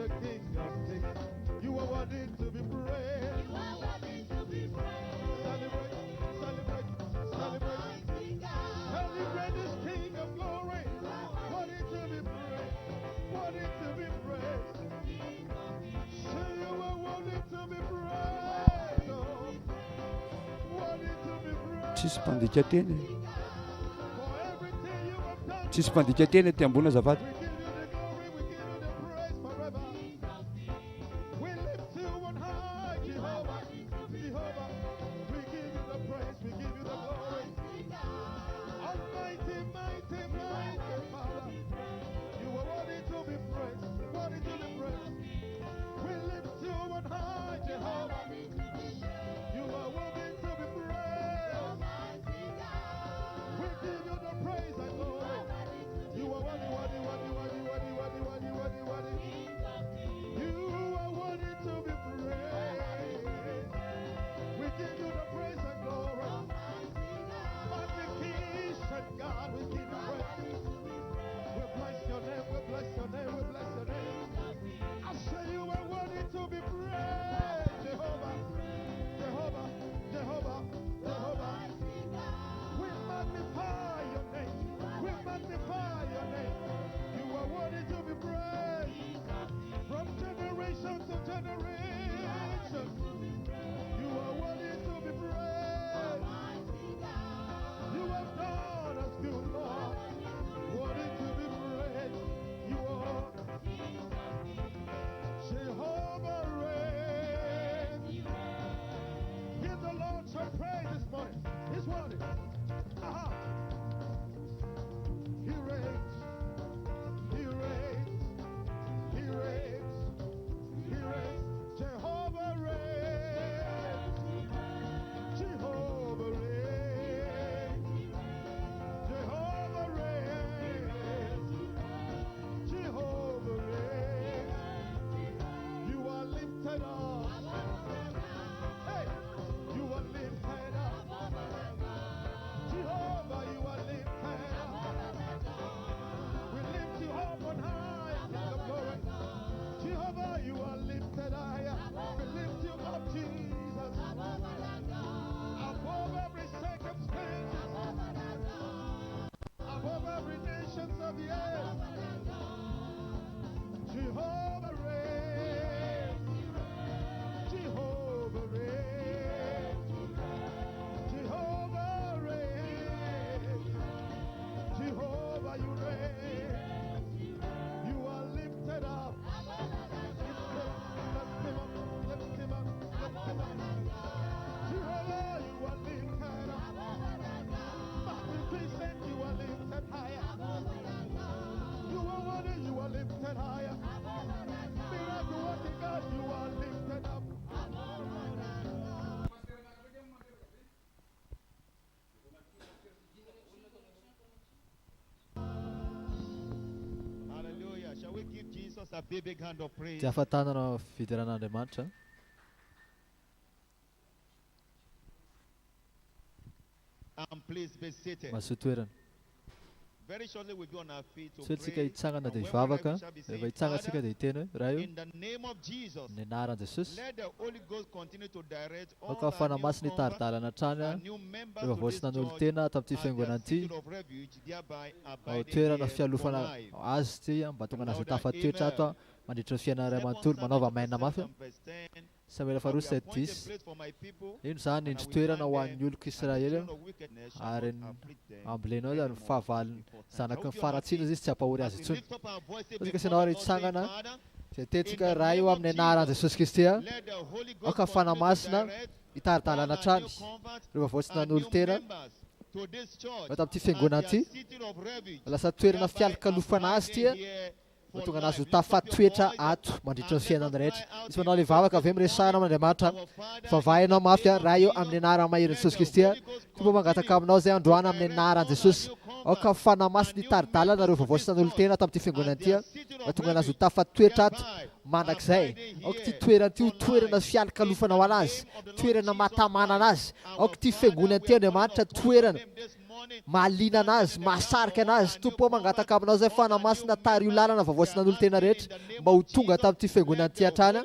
the King of Kings. You are worthy to be praised. Celebrate, celebrate, celebrate. Celebrate this King of glory. Worthy to be praised. Worthy to be praised. Say you are worthy to be praised. Oh, worthy to be praised. Tsisy mpandika teny. For everything you have done. Tsisy mpandika teny ty ambony azafady. We give you the glory, we give you the praise forever. We lift you on high, Jehovah, Jehovah. We give you the praise, we give you the glory. Almighty, mighty, mighty Father, you are worthy to be praised, worthy to be praised. We lift you on high, Jehovah. You are worthy to be praised. We give you the praise and glory. You are worthy, worthy, worthy, worthy, worthy, worthy, worthy, worthy, worthy. You are worthy to be praised. We give you the praise and glory. Magnificent God, we give you praise. We bless your name, we bless your name, we bless your name. I say you are worthy to be praised, Jehovah, Jehovah, Jehovah, Jehovah. We magnify your name. We magnify your name. You are worthy to be praised from generation to generation. You are worthy to be praised. You have done us good, Lord. Worthy to be praised. You are Jehovah reigns. Give the Lord some praise this morning. He's worthy. Aha. He reigns. He reigns. He reigns. He reigns. Jehovah reigns. Jehovah reigns. Jehovah reigns. Jehovah reigns. You are lifted up. Hey, you are lifted up. Jehovah, you are lifted up. We lift you up on high, King of glory. Jehovah, you are lifted higher. We lift you up, Jesus. Above every circumstance. Above every nation of the earth. Jehovah reigns. Jehovah reigns. Jehovah reigns. Jehovah, you reign. You are lifted up. Lift him up, lift him up, lift him up. Jehovah, you are lifted up. Magnificent, you are lifted higher. You are worthy, you are lifted higher. Miracle working God, you are lifted up. Hallelujah. Shall we give Jesus a big hand of praise? Ty ahafantanana fidiran'Andriamanitra. Please be seated. Masoa toerana. Very shortly we'll be on our feet to So tsika pray. hitsangana dia And hivavaka. when we shall be saying, Rehefa hitsangatsika dia hiteny hoe raha io in the name of Jesus, ny anaran'i Jesosy. let the Holy Ghost continue to direct all Ao ka our afana masina new hitari-dalana hatrany and a new members ireo to this vaosinan'olo church tena ato amin'ity as their fiangonana ity. city of refuge, thereby Ao abiding toerana here fialofana for life. azy ty mba tonga anazy Louder, tafatoetra ato a mandritra ny fiainana ray Second amanontolo manao Samuel vamaina chapter mafy 7 verse 10, Samuela I faharoa will appoint a 7:10. place for my people, Ino zany and I indro will toerana bind ho an'ny them, oloko and the Israely children of wickedness shall ary not afflict them ambolenao zany anymore. fahavaliny Before time. zanaky ny Shall we faratsiana be on izy tsy hampahory our azy feet? As intsony. we lift up our voices Fa before tsika the sanao Lord, rehetra saying, hitsangana Father, dia tentsika raha io amin'ny anaran'i Jesosy Kristy a let the Holy ao Ghost ka continue to fanamasina direct hitari-dalana all our hatrany new converts rehefa and vaosinan'olo new tena members to this church ao tamin'ity as fiangonana their ity city of refuge, lasa toerana thereby fialokalofana azy ity a abiding here for mahatonga life. anazy ho Lift up your tafatoetra voice ato mandritra ny and let fiainana us rehetra. cry out Izy in manao le your vavaka praise avy this miresahana morning. amin'Andriamanitra Our Father, fa in vainao the mafy a name of raha io Jesus, amin'ny anarana mahery let Jesosy the Kristy a Holy Ghost tsy mba mangataka continue aminao zay androany to amin'ny direct anaran'i all Jesosy. our new Ao ka converts fanamasina and new hitari-dalana members reo to this vaosinan'olo church tena tamin'ity as fiangonana ity their a city of mahatonga anazy ho refuge, tafatoetra ato thereby mandrakizay. abiding Ao ka ty here toerana ty ho for toerana life. fialokalofana In ho the anazy, name of the Lord toerana Jesus mahatamana Christ, anazy. Ao our ka ty Father, fiangonana we ty are calling Andriamanitra upon your toerana name this morning mahaliana anazy mahasarika anazy tompo mangataka aminao zay fanamasina tary io lalana vavoasina n'olo tena rehetra mba ho tonga tamin'ity fiangonana ty hatrany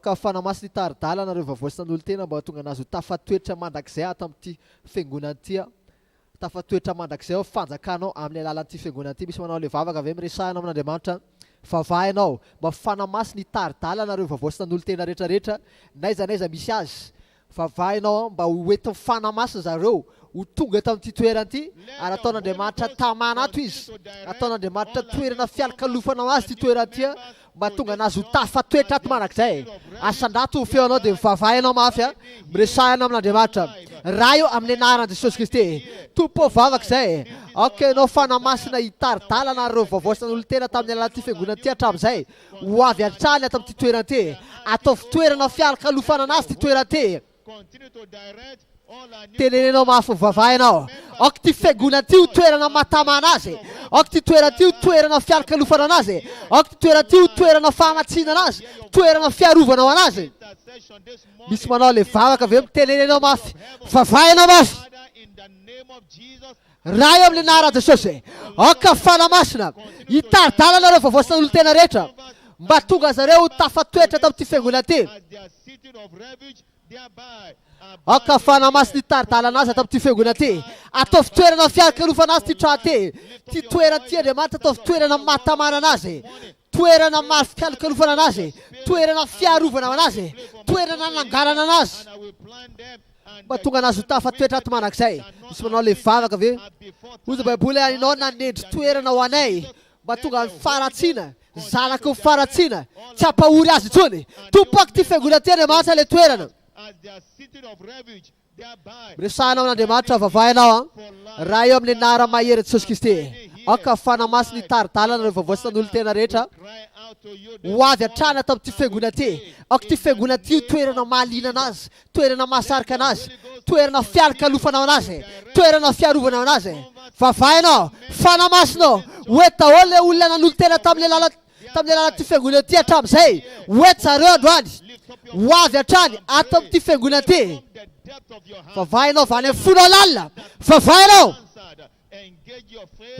ka fanamasina itaridalana reo vavoasina n'olo tena mba tonga anazy ho tafatoetra mandrakizay ato amin'ity fiangonana ty tafatoetra mandrakizay fanjakanao amin'ny alalan'ity fiangonana ty misy manao le vavaka avy miresahana amin'Andriamanitra vavahinao mba fanamasina itaridalana reo vavoasina n'olo tena rehetrarehetra naiza misy azy vavahinao mba ho ety fanamasina zareo ho tonga tamin'ity toerana ty ary ataon'Andriamanitra tamana ato izy ataon'Andriamanitra toerana fialokalofanao azy ty toerana ty mba tonga anazy ho tafatoetra ato manakizay asandrato ho feonao dia vavahinao mafy miresahana amin'Andriamanitra raha io amin'ny anaran'i Jesosy Kristy tompo vavakizay anao fanamasina itaridalana reo vavoasina n'olo tena tamin'ny alalan'ity fiangonana ty hatramin'izay ho avy hatrany ato amin'ity toerana ty ataovy toerana fialokalofana anazy ty toerana ty tenenenao mafy vavahinao ty fiangonana ty ho toerana mahatamana azy ty toerana ty ho toerana fialokalofana anazy ty toerana ty ho toerana famatsiana anazy toerana fiarovanao anazy misy manao le vavaka avy eo mitenenenao mafy vavahinao mafy raha io amin'ny anaran'i Jesosy ka fanamasina itaridalana reo vavoasina n'olo tena rehetra mba tonga zareo ho tafatoetra tamin'ity fiangonana ty ka fanamasina itaridalana azy tamin'ity fiangonana ty ataovy toerana fialokalofana azy ty trano ty ty toerana ty Andriamanitra ataovy toerana mahatamana anazy toerana fialokalofana anazy toerana fiarovana anazy toerana nangalana anazy mba tonga anazy ho tafatoetra ato manakizay misy manao le vavaka ve ozy baiboly anao nanendry toerana ho anay mba tonga faratsiana zanaka ho faratsiana tsy ampahory azy intsony tompoaka ty fiangonana ty Andriamanitra le toerana miresahanao n'Andriamanitra vavahinao raha eo amin'ny anara mahery Jesosy Kristy ka fanamasina itaridalana reo vavoasina n'olo tena rehetra ho avy hatrany ato amin'ity fiangonana ty ty fiangonana ty toerana mahaliana anazy toerana mahasarika anazy toerana fialokalofanao anazy toerana fiarovana anazy vavahinao fanamasinao hoety daholo le olona nan'olo tena tamin'ny alalan'ity fiangonana ty hatramin'izay hoety zareo androany ho avy hatrany ato amin'ity fiangonana ty vavahinao vany amin'ny fonao lalina vavahinao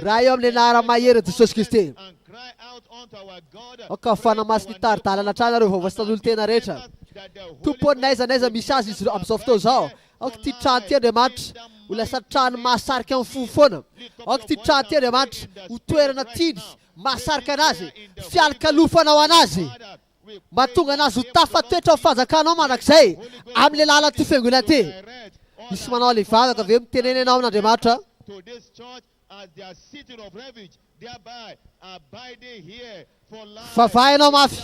raha eo amin'ny anara mahery Jesosy Kristy ka fanamasina itaridalana hatrany reo vavoasina n'olo tena rehetra tompony naiza misy azy izy amin'izao fotoana izao ty trano ty Andriamanitra ho lasa trano mahasarika amin'ny fo foana ty trano ty Andriamanitra ho toerana tidy mahasarika anazy fialokalofanao anazy mba tonga anazy ho tafatoetra ho fanjakanao manakizay amin'ny alalan'ity fiangonana ty misy manao le vavaka avy eo mitenenenao amin'Andriamanitra vavahinao mafy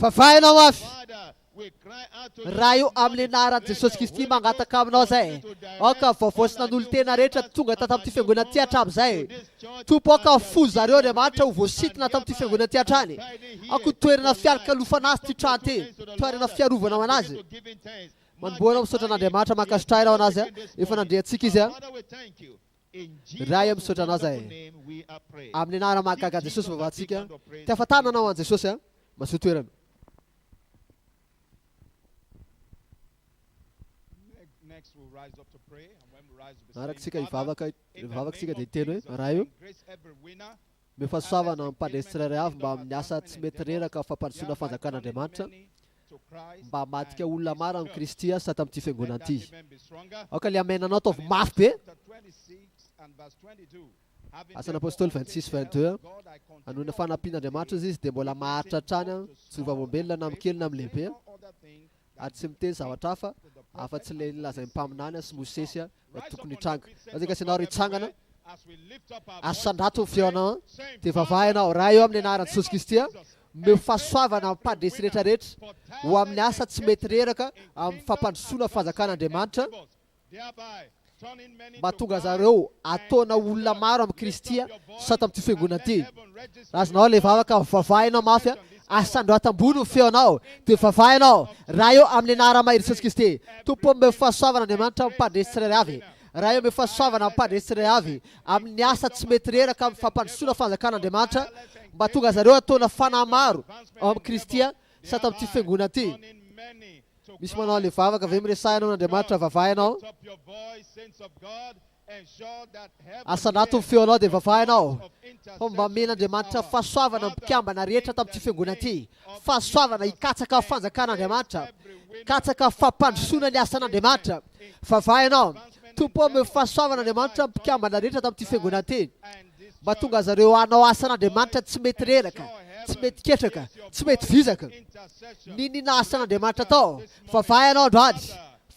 vavahinao mafy raha io amin'ny anaran'i Jesosy Kristy mangataka aminao zay ka vavoasina n'olo tena rehetra tonga tamin'ity fiangonana ty hatramin'izay tompo ka fo zareo Andriamanitra ho voasitina tamin'ity fiangonana ty hatrany ho toerana fialokalofana azy ty trano ty toerana fiarovana anazy manomboana misaotra an'Andriamanitra mahakasitrahana ianao anazy efa nandrehantsika izy raha io misaotra anao zay amin'ny anara mahagaga Jesosy vavantsika ty afatana anao an Jesosy masoa toerana araksika ivavakatsika dia hiteny hoe raha io mifasoavana mipandresy tsirairay avy mba amin'ny asa tsy mety reraka fampandrosoana fanjakan'Andriamanitra mba matika olona maro amin'ny Kristy sa tamin'ity fiangonana ty ka le amenanao ataovy mafy be asan'ny apôstôly 26-22 anoina fanampian'Andriamanitra izy dia mbola maharitra hatrany tsy hovavoambelona na amikely na amin'ny lehibe ary tsy miteny zavatra hafa afa-tsy le lazay mpaminany sy Mosesy tokony hitranga zay kasi anao ritsangana asandrato feonao dia vavahinao raha eo amin'ny anaran'i Jesosy Kristy meo fahasoavana mipandresy rehetrarehetra ho amin'ny asa tsy mety reraka amin'ny fampandrosoana fanjakan'Andriamanitra mba tonga zareo ataona olona maro amin'ny Kristy sa tamin'ity fiangonana ty azonao le vavaka vavahinao mafy asandro atambony ho feonao dia vavahinao raha eo amin'ny anara mahery Jesosy Kristy tompo meo fahasoavana Andriamanitra mipandresy tsirairay avy raha eo meo fahasoavana mipandresy tsirairay avy amin'ny asa tsy mety reraka amin'ny fampandrosoana fanjakan'Andriamanitra mba tonga zareo ataona fanahy maro ao amin'ny Kristy sa tamin'ity fiangonana ty misy manao le vavaka ve miresahana amin'Andriamanitra vavahinao asanato ny feonao dia vavahinao fomba men'Andriamanitra fahasoavana mpikambana rehetra tamin'ity fiangonana ity fahasoavana hikatsaka fanjakan'Andriamanitra katsaka fampandrosoana ny asan'Andriamanitra vavahinao tompo ame fahasoavan'Andriamanitra mpikambana rehetra tamin'ity fiangonana ity mba tonga zareo hanao asan'Andriamanitra tsy mety reraka tsy mety ketraka tsy mety vizaka ninina asan'Andriamanitra tao vavahinao androany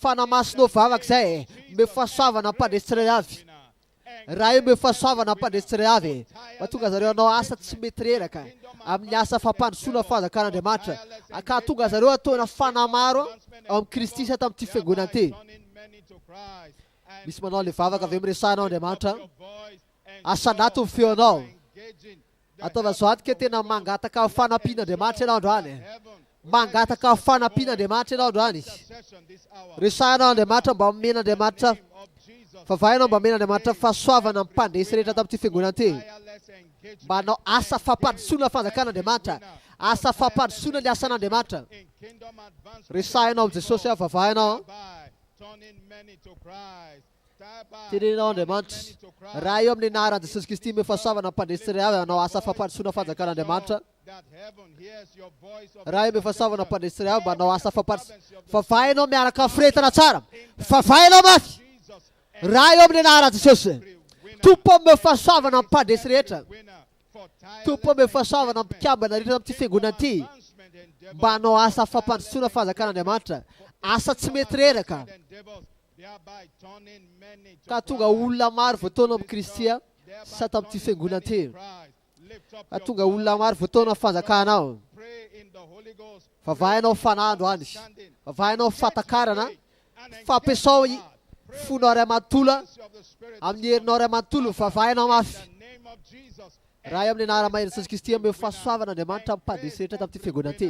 fanamasinao vavaka izay me fahasoavana mpandresy tsiray avy raha io me fahasoavana mpandresy tsiray avy mba tonga zareo hanao asa tsy mety reraka amin'ny asa fampandrosoana fanjakan'Andriamanitra ka tonga zareo ataona fanamaro ao amin'ny Kristy isa tamin'ity fiangonana ity misy manao le vavaka avy miresahanao Andriamanitra asanato ny feonao ataova zao atika tena mangataka fanampian'Andriamanitra ianao androany mangataka fanampian'Andriamanitra ianao androany resahanao Andriamanitra mba men'Andriamanitra vavahinao mba men'Andriamanitra fahasoavana mpandresy rehetra tamin'ity fiangonana ity mba hanao asa fampandrosoana fanjakan'Andriamanitra asa fampandrosoana ny asan'Andriamanitra resahinao amin'i Jesosy aho vavahinao teneninao Andriamanitra raha io amin'ny anaran'i Jesosy Kristy me fahasoavana mpandresy tsiray avy hanao asa fampandrosoana fanjakan'Andriamanitra raha io me fahasoavana mpandresy tsiray avy mba hanao asa vavahinao miaraka amin'ny firetana tsara vavahinao mafy raha io amin'ny anaran'i Jesosy tompo ame fahasoavana mpandresy rehetra tompo ame fahasoavana mpikambana rehetra amin'ity fiangonana ity mba hanao asa fampandrosoana fanjakan'Andriamanitra asa tsy mety reraka ka tonga olona maro voataona amin'ny Kristy sa tamin'ity fiangonana ity ka tonga olona maro voataona fanjakanao vavahinao fanandro any vavahinao fatakarana fampiasao fonao ray amanontolo amin'ny herinao ray amanontolo vavahinao mafy raha io amin'ny anara mahery Jesosy Kristy ame fahasoavan'Andriamanitra mpandresy rehetra tamin'ity fiangonana ity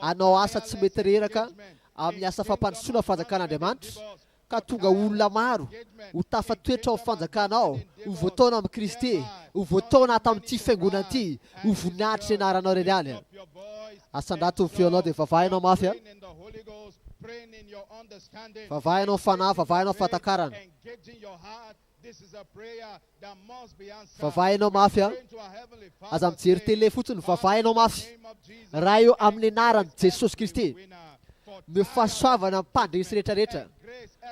hanao asa tsy mety reraka amin'ny asa fampandrosoana fanjakan'Andriamanitra ka tonga olona maro ho tafatoetra ao fanjakanao ho voataona amin'ny Kristy ho voataona tamin'ity fiangonana ity ho voninahitra ny anaranao reny any asandrato ny feonao dia vavahinao mafy vavahinao fanahy vavahinao fatakarana vavahinao mafy aza mijery tele fotsiny vavahinao mafy raha io amin'ny anaran'i Jesosy Kristy me fahasoavana mpandresy rehetrarehetra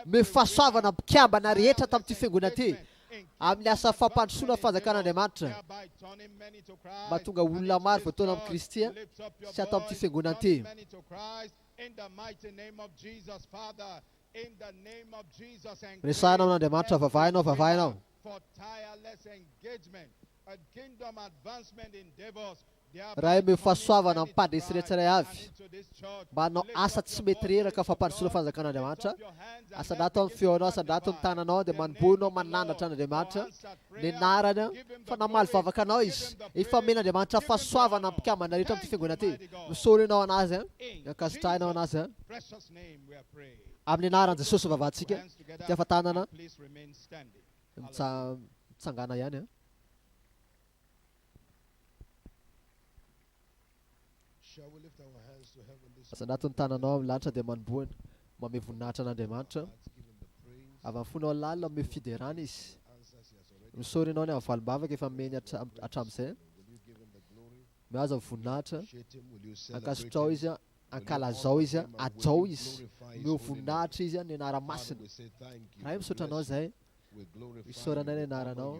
me fahasoavana mpikambana rehetra tamin'ity fiangonana ity amin'ny asa fampandrosoana fanjakan'Andriamanitra mba tonga olona maro voataona amin'ny Kristy sy atao amin'ity fiangonana ity resahanao amin'Andriamanitra vavahinao vavahinao raha io me fahasoavana mpandresy rehetraray avy mba hanao asa tsy mety reraka fampandrosoana fanjakan'Andriamanitra asandrato amin'ny feonao asandrato ny tananao dia manomboanao mananatra an'Andriamanitra ny anarany fa namaly vavaka anao izy efa men'Andriamanitra fahasoavana mpikambana rehetra amin'ity fiangonana ity misaory ianao anazy miakasitrahinao anazy amin'ny anaran'i Jesosy vavahantsika ty afatanana mitsangana ihany asandrato ny tananao amin'ny lanitra dia manomboana mame voninahitra an'Andriamanitra avy amin'fonao lalina ame fiderana izy misaory ianao ny amin'ny valim-bavaka efa meny hatramin'izay mihaza ny voninahitra ankasitrao izy ankalazao izy ajao izy meo voninahitra izy ny anara-masina raha io misaotra anao zay misaoranay ny anaranao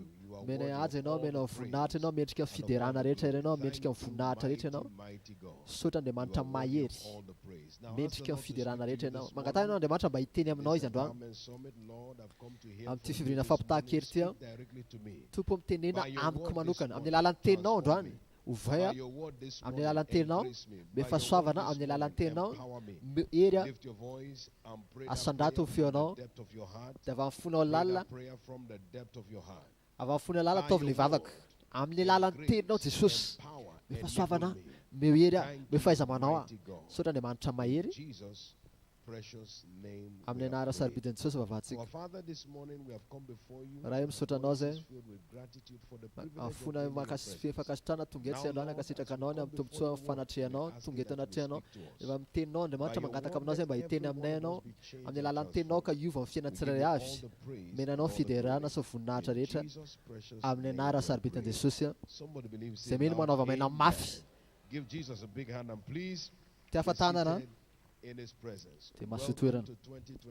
menay aja ianao menao voninahitra ianao mendrika ny fiderana rehetra ianao mendrika ny voninahitra rehetra ianao misaotra Andriamanitra mahery mendrika ny fiderana rehetra ianao mangatany ianao Andriamanitra mba hiteny aminao izy androany amin'ity fivoriana fampitahan-kery ty tompo mitenena amiko manokana amin'ny alalan'ny teninao androany ovay amin'ny alalan'ny teninao me fahasoavana amin'ny alalan'ny teninao ery asandrato ny feonao dia avy amin'ny fonao lalina avy amin'ny fonao lalina ataovy le vavaka amin'ny alalan'ny teninao Jesosy me fahasoavana me ery me fahaiza-manao sotra Andriamanitra mahery precious name. amin'ny we have anara prayed. sarobidin'i Jesosy vavahantsika. Our Father, this morning we have come before you. Raha io misaotra anao Our voice zay is filled with gratitude for the privilege of afona being in your presence. fifakasitrana tonga eto sy androany ankasitraka anao ny amin'ny tombontsoa fanatrihanao tonga eto anatrihanao efa miteninao andriamanitra mangataka aminao zay mba hiteny aminay ianao amin'ny alalan'ny teninao ka iova amin'ny fiainan'ny tsirairay avy menanao fiderana sy voninahitra rehetra amin'ny anara sarobidin'i Jesosy zay mino manaova maina mafy Give Jesus a big hand and please ty hafatanana in his presence. dia mahasotoerana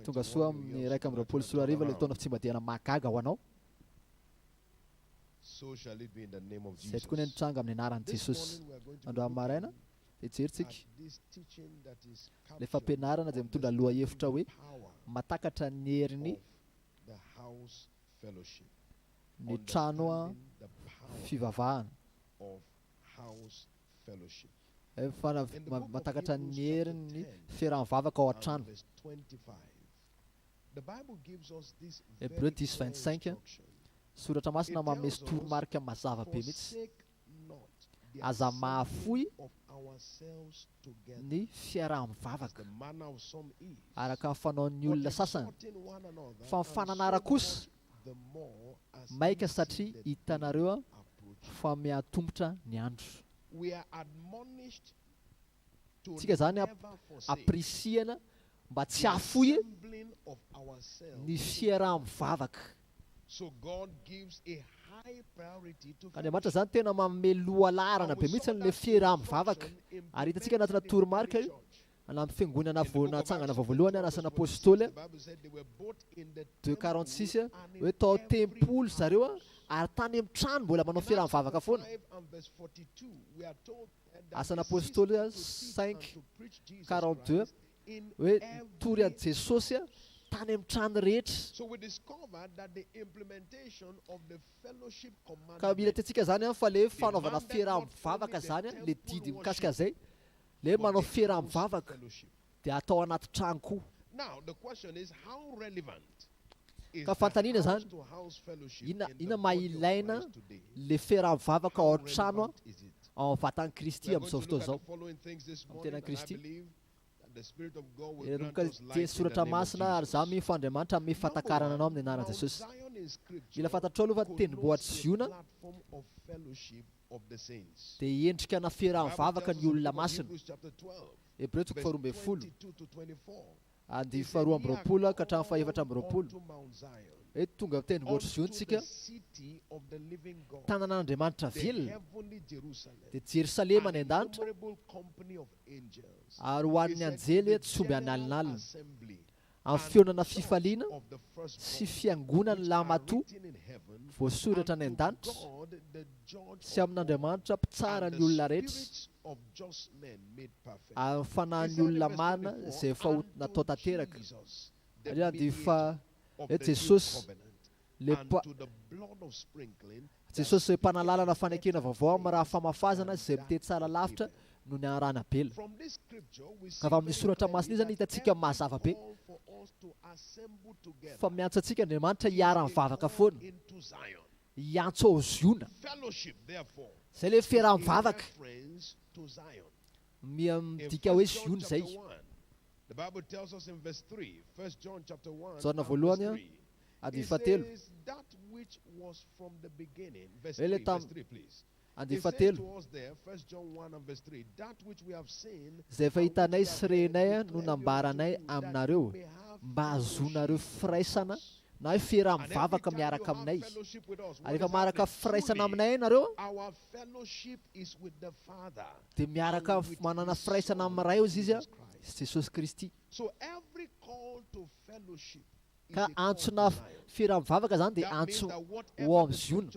tonga soa amin'ny raika amin'ny roapolo sy roa ariva ilay taona fitsimadiana mahagaga ho anao So shall it be in the name of zay Jesus. tokoa ny nitranga amin'ny anaran'i This Jesosy morning we are going to andro amin'ny maraina dia jerytsika at this teaching that is ilay fampianarana izay mitondra loha hevitra hoe power matakatra ny herin'ny of the house fellowship. ny trano a Understanding the power fivavahana of house fellowship. matakatra ny herin'ny fiaraha-mivavaka ao an-trano Verse 25. The Bible gives us this Hébreux very 10, clear 25. instruction. soratra masina It manomesy tells us, toromarika mazava be mihitsy Forsake not the aza mahafoy assembling of ourselves together, ny as fiaraha-mivavaka the manner of some is, araka ny fanaon'ny but olona sasany exhorting one another, fa and mifananara so kosa much the more as maika ye see satria the hitanareo a day approaching. fa miatombotra ny andro We are admonished to tsika zany never forsake aprisihana mba tsy the hafoy assembling of ourselves. ny fiaraha-mivavaka So God gives a high priority to ka andriamanitra zany tena manome loha larana be mihitsy n'le fiaraha-mivavaka ary hitantsika anatina toromarika io ana amin'ny fiangonana natsangana voavoalohany anasana apôstôly 2:46 hoe tao tempolo zareo a ary tany amin'ny trano mbola manao fiaraha-mivavaka foana asana apôstôly 5:42 hoe tory an'i Jesosy a tany amin'ny trano rehetra ka mila tentsika zany a fa le fanaovana fiaraha-mivavaka zany a le didy mikasika zay le manao fiaraha-mivavaka dia atao anaty trano koa ka fantaniana zany ina maha-ilaina le fiaraha-mivavaka ao an-trano a ao amin'ny vatan'i Kristy amin'izao fotoana zao amin'ny tenan'i Kristy dia soratra masina ary za mifo Andriamanitra mifatakarana anao amin'ny anaran'i Jesosy mila fantatrao aloha fa tendrombohitra Ziona dia endrikana fiaraha-mivavaka ny olona masina Hébreux 12:12 andihy faharoa amby roapolo ka hatramin'ny fahaefatra amby roapolo hoe tonga tendrombohitra Ziona tsika tanàn'Andriamanitra vilona dia Jerosalema ny an-danitra ary ho an'ny anjely tsy omby analinalina amin'ny fionana fifaliana sy fiangonany lamatoa voasoratra ny an-danitra sy amin'Andriamanitra mpitsara ny olona rehetra ary fanahin'ny olona marina izay efa natao tanteraka ary andihy fa hoe Jesosy Jesosy hoe mpanalalana fanekena vaovao amin'ny raha famafazana izay mitety tsara lavitra no ny arana bela ka fa amin'ny soratra masina io zany hitantsika mazava be fa miantso antsika Andriamanitra hiara-mivavaka foana hiantso ao Ziona zay le fiaraha-mivavaka midika hoe Ziona zay jaona voalohany a andihy fahatelo ele andihy fahatelo zay efa hitanay sy renay a no nambaranay aminareo mba hazonareo firaisana na hoe fiaraha-mivavaka miaraka aminay ary efa miaraka firaisana aminay nareo dia miaraka manana firaisana amin'ny ray eo izy a Jesosy Kristy ka antsona fiaraha-mivavaka zany dia antso ho amin'ny Ziona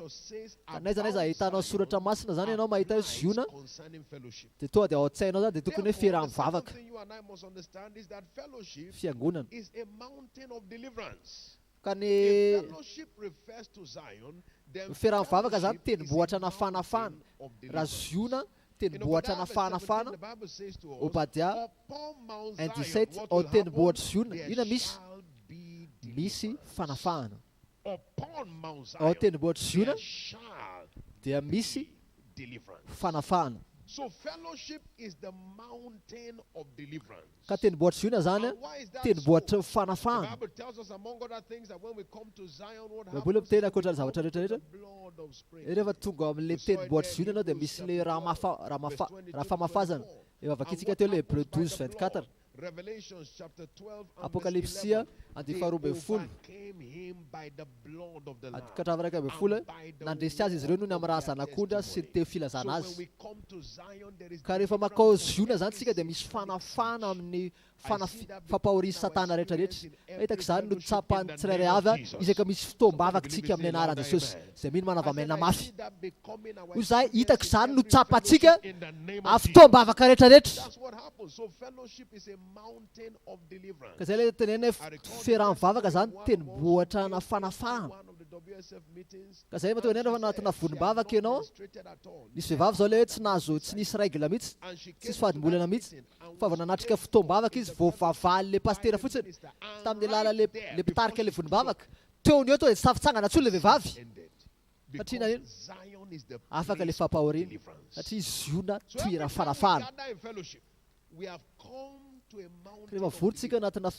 ka naiza naiza ahitanao soratra masina zany ianao mahita hoe Ziona dia tonga dia ao an-tsainao zany dia tokony hoe fiaraha-mivavaka fiangonana ka ny fiaraha-mivavaka zany tendrombohitra na fanafana raha Ziona tendrombohitra na fanafana Obadia 1:17 ao tendrombohitra Ziona ina misy fanafahana ao tendrombohitra Ziona dia misy fanafahana So fellowship is the mountain of deliverance. Ka teniboatra ziona zany And why is that teniboatra so? The fanafahana. Bible tells us among other things that when we come to Zion, what Baiboly happens? miteny ankoatra ny zavatra rehetrarehetra. The blood of spring. Rehefa tonga amin'ilay teniboatra ziona ianao dia misy ilay raha famafazana. Efa vakitsika teo ilay Hébreux 12:24. Revelation chapter 12 and Apokalipsia they 12:11. overcame him by the blood of the Lamb. Katravaraka ambin'ny folo nandresy azy izy ireo noho ny amin'ny raha zanak'ondry sy ny teo So filazana when azy. we come to Zion, there is Ka rehefa makao ziona zany tsika dia misy fanafana amin'ny fampahorian'ny satana rehetrarehetra. Hitako izany no tsapan'ny tsirairay avy izaka misy fotoam-bavaka tsika amin'ny anaran'i Jesosy izay mino manavamena mafy. Hoy izahay hitako izany no tsapantsika amin'ny fotoam-bavaka rehetrarehetra. That's what happens. So fellowship is a mountain of deliverance. Ka izay ilay tenena fiaraha-mivavaka zany teniboatra na fanafahana. One of the WSF meetings, Ka izay mahatonga indrindra fa anatina vonim-bavaka ianao straightened at all. nisy vehivavy zao ilay tsy nisy règle mihitsy tsy nisy fahadimbolana mihitsy fa vao nanatrika fotoam-bavaka izy vao vavaly le pastera fotsiny tamin'ny lala le mpitarika le vonim-bavaka teo ny eo to dia tsy tafitsangana tsony le vehivavy Ended. satria nanino Zion is the afaka place le of fampahoriana deliverance. satria ziona So every toera time we fanafahana. gather in fellowship, we have come to a mountain Rehefa of vorytsika anatina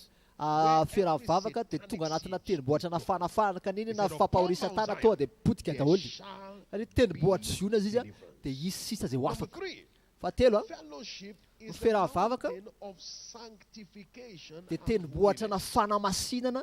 fiaraha-mivavaka dia tonga anatina teniboatra na fanafahana kaniny na fampahoriana satana toa dia potika daholo. Satria teniboatra ziona izy a dia isy sisa izay ho Number afaka. 3, Fahatelo fellowship is the fiaraha-mivavaka mountain of sanctification dia and teniboatra na holiness. fanamasinana.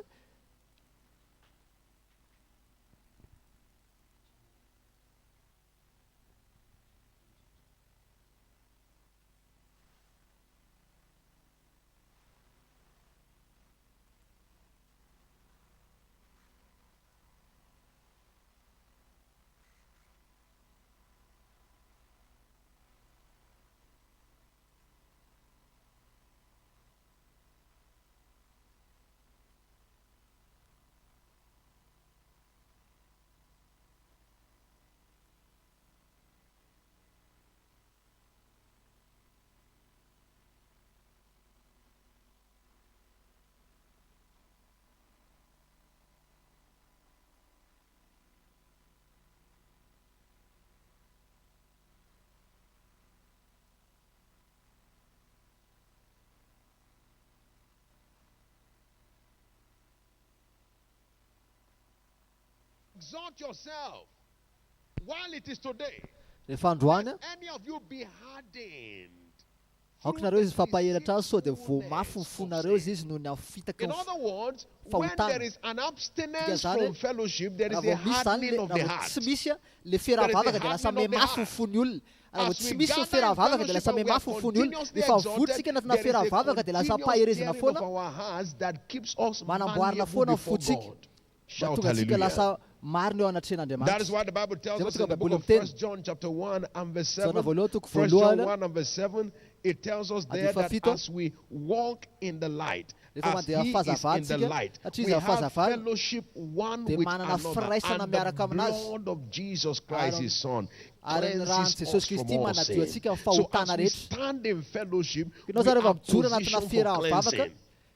Exalt yourself while it is today. Rehefa androany a Any of you be hardened. aokanareo izy fampaheratra azy sao dia vao mafy ny fonareo izy noho ny fitaka In other words, when Fahotana. there is an abstinence Zany from fellowship, there is raha a vao misy zany hardening of the raha vao heart. tsy misy a le fiaraha-vavaka dia lasa maiamafy ny fon'ny olona. Raha vao tsy misy ny fiaraha-vavaka dia lasa maiamafy ny fon'ny olona. Rehefa votsika anatina fiaraha-vavaka dia lasa paherezana foana, manamboarina foana ny fotsika. Mahatonga antsika lasa marina eo That is anatren'Andriamanitra. why the Bible tells us Zay in the book mahatonga of Bible 1 John chapter 1 and verse Zana 7. voalohany toko 1 John voalohany 1 and verse 7, it tells us there that fafito. as we walk in the light, Rehefa as mandeha he is in the fahazavantsika, light, satria we izy have fahazavana, fellowship one dia with manana another, firaisana and the miaraka aminazy. blood of Jesus Christ, his Son, Ary ny ran'ny cleanses Jesosy us from Kristy all manadio sin. antsika amin'ny So fahotana as we rehetra. stand in fellowship, we Ianao zany rehefa are mijoro anatina positioned for fiaraha-vavaka cleansing.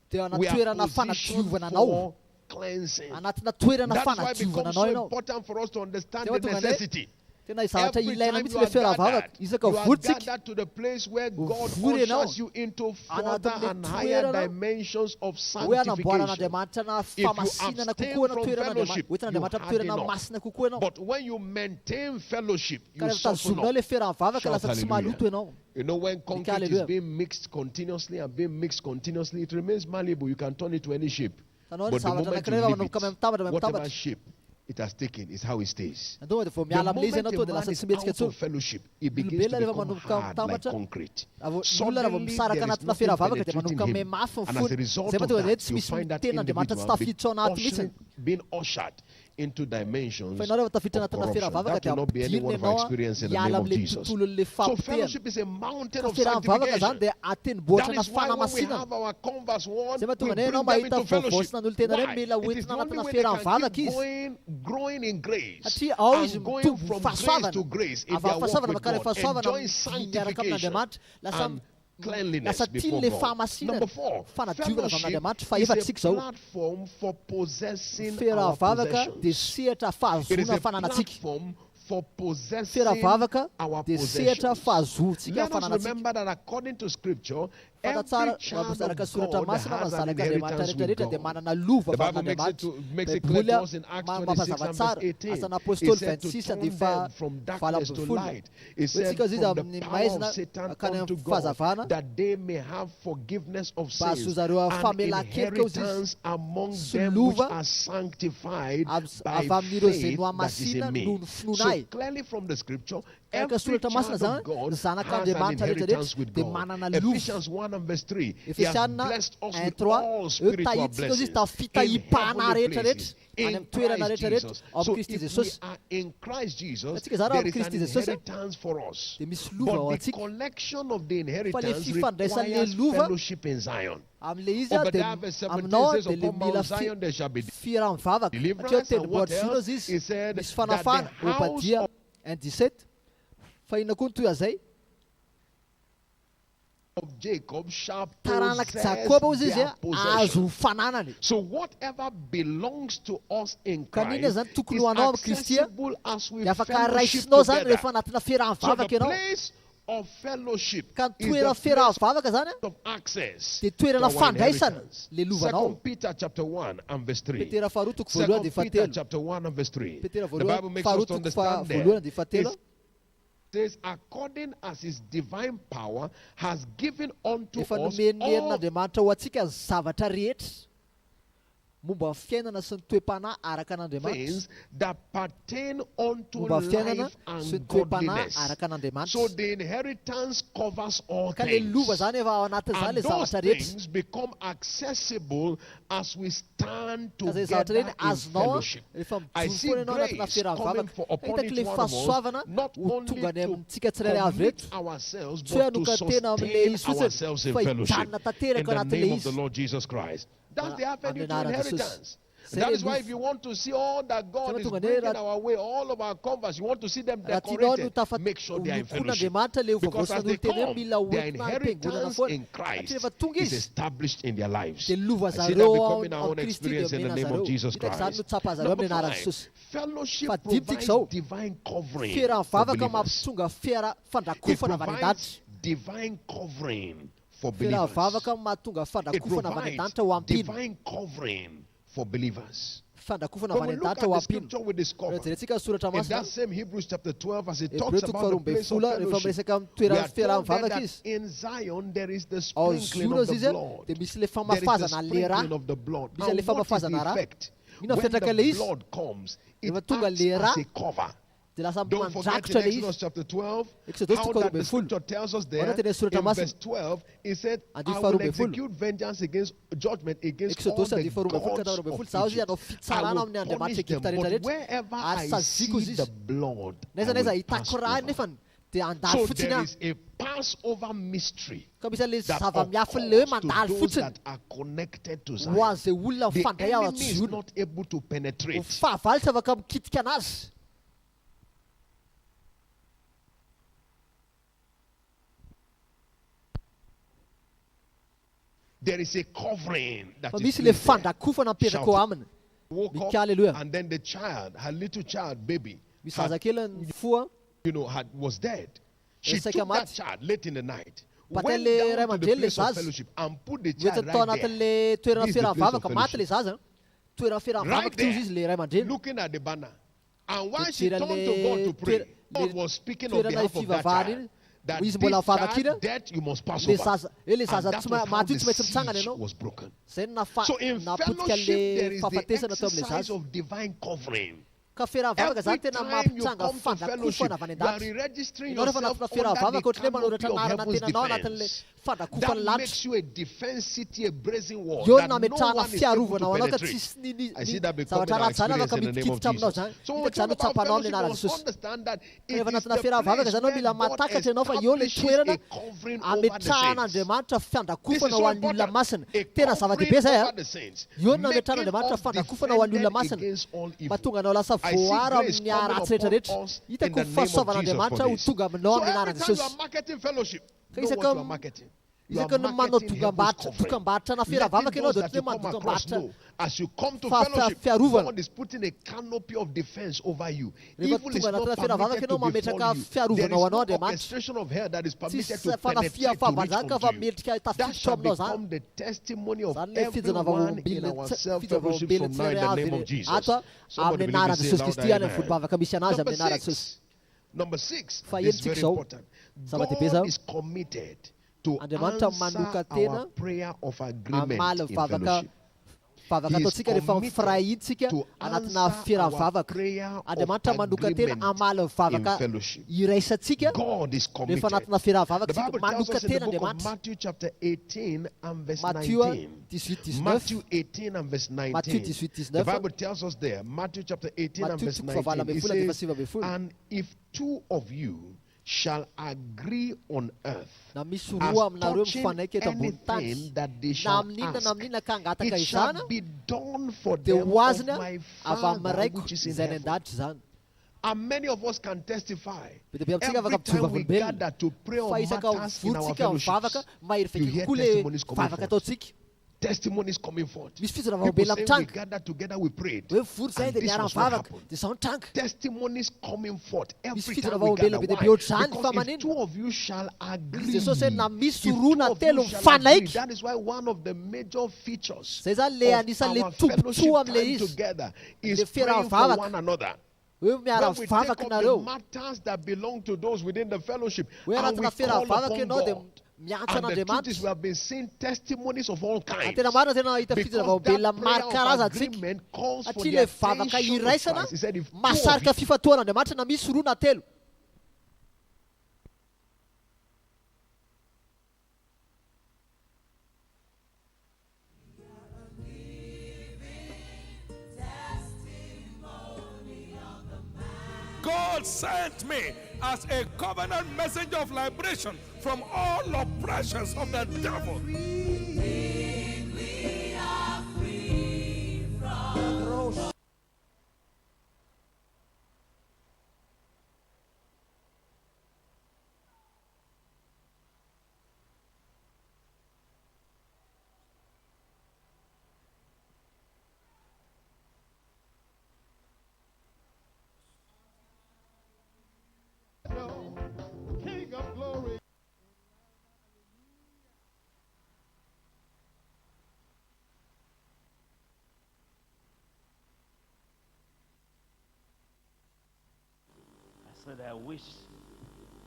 dia We are anaty toerana positioned fanadiovana anao. for cleansing. Anatina toerana That's why it fanadiovana becomes anao so ianao. important for us to understand Dia the mahatonga necessity. Tena zavatra Every ilaina time mihitsy you le are fiaraha-vavaka. gathered, Isaka you are votsika gathered to the place where God vory ianao ushers you into further anatin'le and higher toerana dimensions of hoe anamboarana sanctification. Andriamanitra na If you famasinana abstain kokoa na from toerana fellowship, hoentina you Andriamanitra harden toerana up. masina kokoa ianao. But when you maintain fellowship, Ka you rehefa soften tazominao up. le fiaraha-vavaka Shout lasa tsy hallelujah. maloto ianao. You know, when concrete is hallelujah. being mixed continuously and being mixed continuously, it remains malleable. You can turn it to any shape. Tanao But ny the zavatra moment you anankiray leave manomboka it, mitambatra whatever mitambatra. shape it has taken is how it stays. Andao dia vao The miala amin'ilay izy moment ianao to a dia man lasa is tsy metsika out of intsony. fellowship, it begins to Olombelona rehefa become manomboka hard like mitambatra, concrete. olona rehefa Suddenly, misaraka there is anatina nothing fiaraha-vavaka dia penetrating manomboka him. maiamafy ny And as a fony. result Zay of mahatonga izay that, tsy you misy find that tena Andriamanitra tsy individual tafiditra ao anaty mihitsiny. being ushered into dimensions Fa ianao rehefa tafiditra of anatina corruption. fiaraha-vavaka That dia will not be any ampidirina one of our ianao experience in the name hiala of amin'ilay Jesus. tontolon'ilay So fampitehana. fellowship is a mountain Ka of fiaraha-mivavaka zany sanctification. dia ateniboatra That na is why when we fanamasinana. have our converse one, Zay we mahatonga bring anao them mahita into fellowship. vovosina n'olon-tena reny Why? mila It is hoentina the only anatina way they can fiaraha-mivavaka keep izy. growing in grace Satria ao izy and going mitombo from grace to fahasoavana. grace in Avy their amin'ny walk fahasoavana with makany God, fahasoavana enjoying miaraka sanctification amin'Andriamanitra. Lasa and cleanliness lasa before tian'ilay God. fahamasinana. Number 4, Fanadiovana avy fellowship amin'Andriamanitra. Fa is efatsika a zao. platform for possessing our Fiaraha-vavaka dia possessions. sehatra It is fahazona a fananantsika. platform for possessing Firavavaka our dia sehatra possessions. fahazoantsika Let us fananantsika. remember that according to Scripture, every Fatatsara child mampiaraka of soratra God masina has an mazanak'Andriamanitra inheritance with rehetrarehetra dia God. manana lova The Bible makes it clear to us in Acts 26 and verse 18. It said to turn them from darkness to light. It said from the power of Satan unto God, that they may have forgiveness of sins and inheritance among them which are sanctified by faith that is in me. So clearly from the Scripture, every child of God has an inheritance with God. Ephesians 1 and verse 3. He has blessed us with all spiritual blessings in heavenly places in Christ Jesus. So if we are in Christ Jesus, there is an inheritance for us. But the collection of the inheritance requires fellowship in Zion. Obadiah verse 17 says, upon Mount Zion there shall be deliverance, and what else? He said that the house of Jacob shall possess their possession. So whatever belongs to us in Christ is accessible as we fellowship together. So the place of fellowship is the place of access to our inheritance. 2 Peter chapter 1 and verse 3. 2 Peter chapter 1 and verse 3. The Bible makes us to understand there. Says, according as his divine power has given unto us all things that pertain unto life and godliness. So the inheritance covers all things. And those things become accessible as we stand together in fellowship. I see grace coming upon each one of us, not only to commit ourselves, but to sustain ourselves in fellowship in the name of the Lord Jesus Christ. That's the avenue to inheritance. That is why if you want to see all that God is bringing our way, all of our converts, you want to see them decorated, make sure they are in fellowship. Because as they come, their inheritance in Christ is established in their lives. I see that becoming our own experience in the name of Jesus Christ. Number 5, fellowship provides divine covering for believers. It provides divine covering for believers. It provides divine covering for believers. When we look at the scripture we discover, in that same Hebrews chapter 12, as it talks about the place of fellowship, we are told that in Zion there is the sprinkling of the blood. There is the sprinkling of the blood. And what is the effect? When the blood comes, it acts as a cover. Don't forget in Exodus chapter 12, how that the scripture tells us there, in verse 12, it said, I will execute vengeance against judgment against all the gods of Egypt. I will punish them, but wherever I see the blood, I will pass over. So there is a Passover mystery that occurs to those that are connected to Zion. The enemy is not able to penetrate. There is a covering that is shouting. Woke up, and then the child, her little child, baby, was dead. She took that child late in the night, went down to the place of fellowship and put the child right there. This is the place of fellowship. Right there, looking at the banner. And while she turned to God to pray, God was speaking on behalf of that child. That this child, death you must pass over. And that was how the siege was broken. So in fellowship there is the exercise of divine covering. Every time you come to fellowship, you are re-registering yourself under the canopy of heaven's defense. That makes you a defense city, a brazen wall that no one is able to penetrate. I see that becoming our experience in the name of Jesus. So when we talk about fellowship, we must understand that it is the place where God establishes a covering over the saints. This is so important. A covering over the saints, making us defended against all evil. I see grace coming upon us in the name of Jesus for this. So every time you are marketing fellowship, know what you are marketing. You are Isaka no manao marketing heaven's covering. dokam-barotra na Letting firavavaka ianao those dia that ohatry you hoe come across manodokam-barotra. know, as you come to Fa- fellowship, fiarovana. God is putting a canopy of defense over you. Rehefa Evil is tonga not anatina firavavaka permitted to ianao mametraka befall you. fiarovana There is ao no anao Andriamanitra. orchestration of hell that is permitted Tsisy to penetrate to reach fanafiam-fahavanjaka fa unto you. metrika That tafiditra shall aminao zany. become the testimony of Zany le everyone in our self-fellowship from now in the name of Jesus. Somebody amin'ny believe anaran'i it, say Jesosy louder, Kristy any amen. amin'ny volom-bavaka misy anazy Number amin'ny anaran'i Jesosy. six. Number six, Fa this is enitsika very zao. important. Zava-dehibe zao. God is committed to Andriamanitra answer manuka our tena prayer of agreement amaly in vavaka fellowship. vavaka He is ataontsika rehefa committed mifirahintsika to anatina answer firavavaka. our prayer of Andriamanitra manuka tena agreement amaly in vavaka fellowship. iraisantsika God is rehefa committed. anatina firavavaka The tsika Bible tells manuka us in the tena book of Andriamanitra. Matthew chapter 18 and verse Matthieu 19. 18-19. Matthew 18 and verse Matthieu 19. 18-19. The Bible tells us there, Matthew chapter 18 and Matthieu verse 18 fahavala 19. It ambin'ny folo says, andiny fasiva ambin'ny folo. and if two of you shall agree on earth Na misy as roa aminareo touching mifanaiky eto ambony tany. anything that they Na shall amin'inona ask, na amin'inona ka hangataka it shall izana be done for dia them ho of azony my avy amin'ny Father raiko which is in izay ny heaven. an-danitra izany. And many of us can testify. Be dia be amintsika Every afaka time mijova we velona. gather to pray Fa on isaka matters in our votsika mivavaka fellowships, mahery you feky hear kokoa le testimonies coming vavaka forth. ataontsika. Testimonies coming forth. Misy People fizaravaobelona saying we mitranga. gathered together, we prayed. Hoe vory zay And dia this niara was what mivavaka happened. dia izao nitranga. Testimonies coming forth every Misy time we gather. fizaravaobelona be dia be Why? ohatr'izany fa Because if manino. two of you shall agree, Jesosy hoe na misy if two roa na of telo you shall agree, mifanaiky. that is why one of the major features Zay zany le of anisan'le our tombontsoa fellowship amin'le time izy. together Le is praying for fiarahavavaka. one another. Hoe miara When we take mivavaka up the nareo. matters that belong to those within the fellowship, Hoe and we anatina call fiarahavavaka upon ianao dia God. miantso And the truth is, an'Andriamanitra. we have been seeing testimonies of all kinds. Tena marina tena hita Because fizaravaobelona that prayer maro of karazana antsika. agreement calls for Satria the le vavaka attention of iraisana Christ. He said, if two of mahasarika you, fifatoan'Andriamanitra na misy roa na telo. God sent me as a covenant messenger of liberation from all oppressions of the devil. King of glory. I said, I wish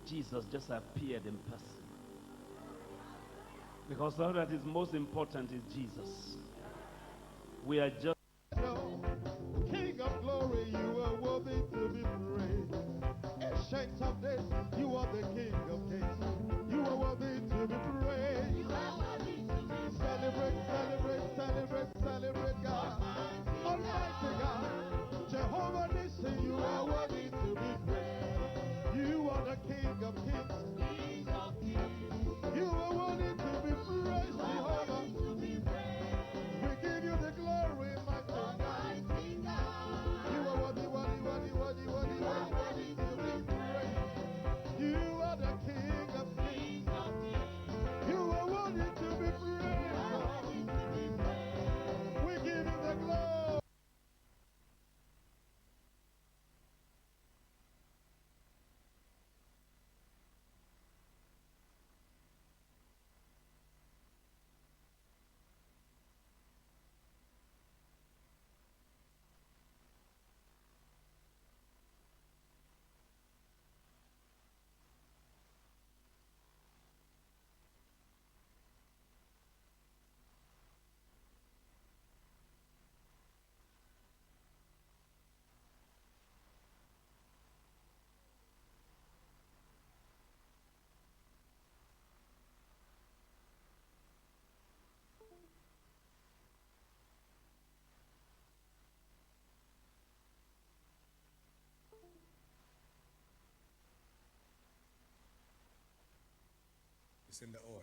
Jesus just appeared in person. Because all that is most important is Jesus. We are just King of glory, you are worthy to be praised. Ancient of days, you are the King of kings. You are worthy to be praised. Celebrate, celebrate, celebrate, celebrate God. Almighty God, Jehovah Nissi, you are worthy to be praised. You are the King of kings. You are worthy to be praised, Jehovah. We give you the glory, my God. You are worthy, worthy, worthy, worthy, worthy, worthy to be praised. You are the King of kings. You are worthy to be praised. We give you the glory. It's in the oil.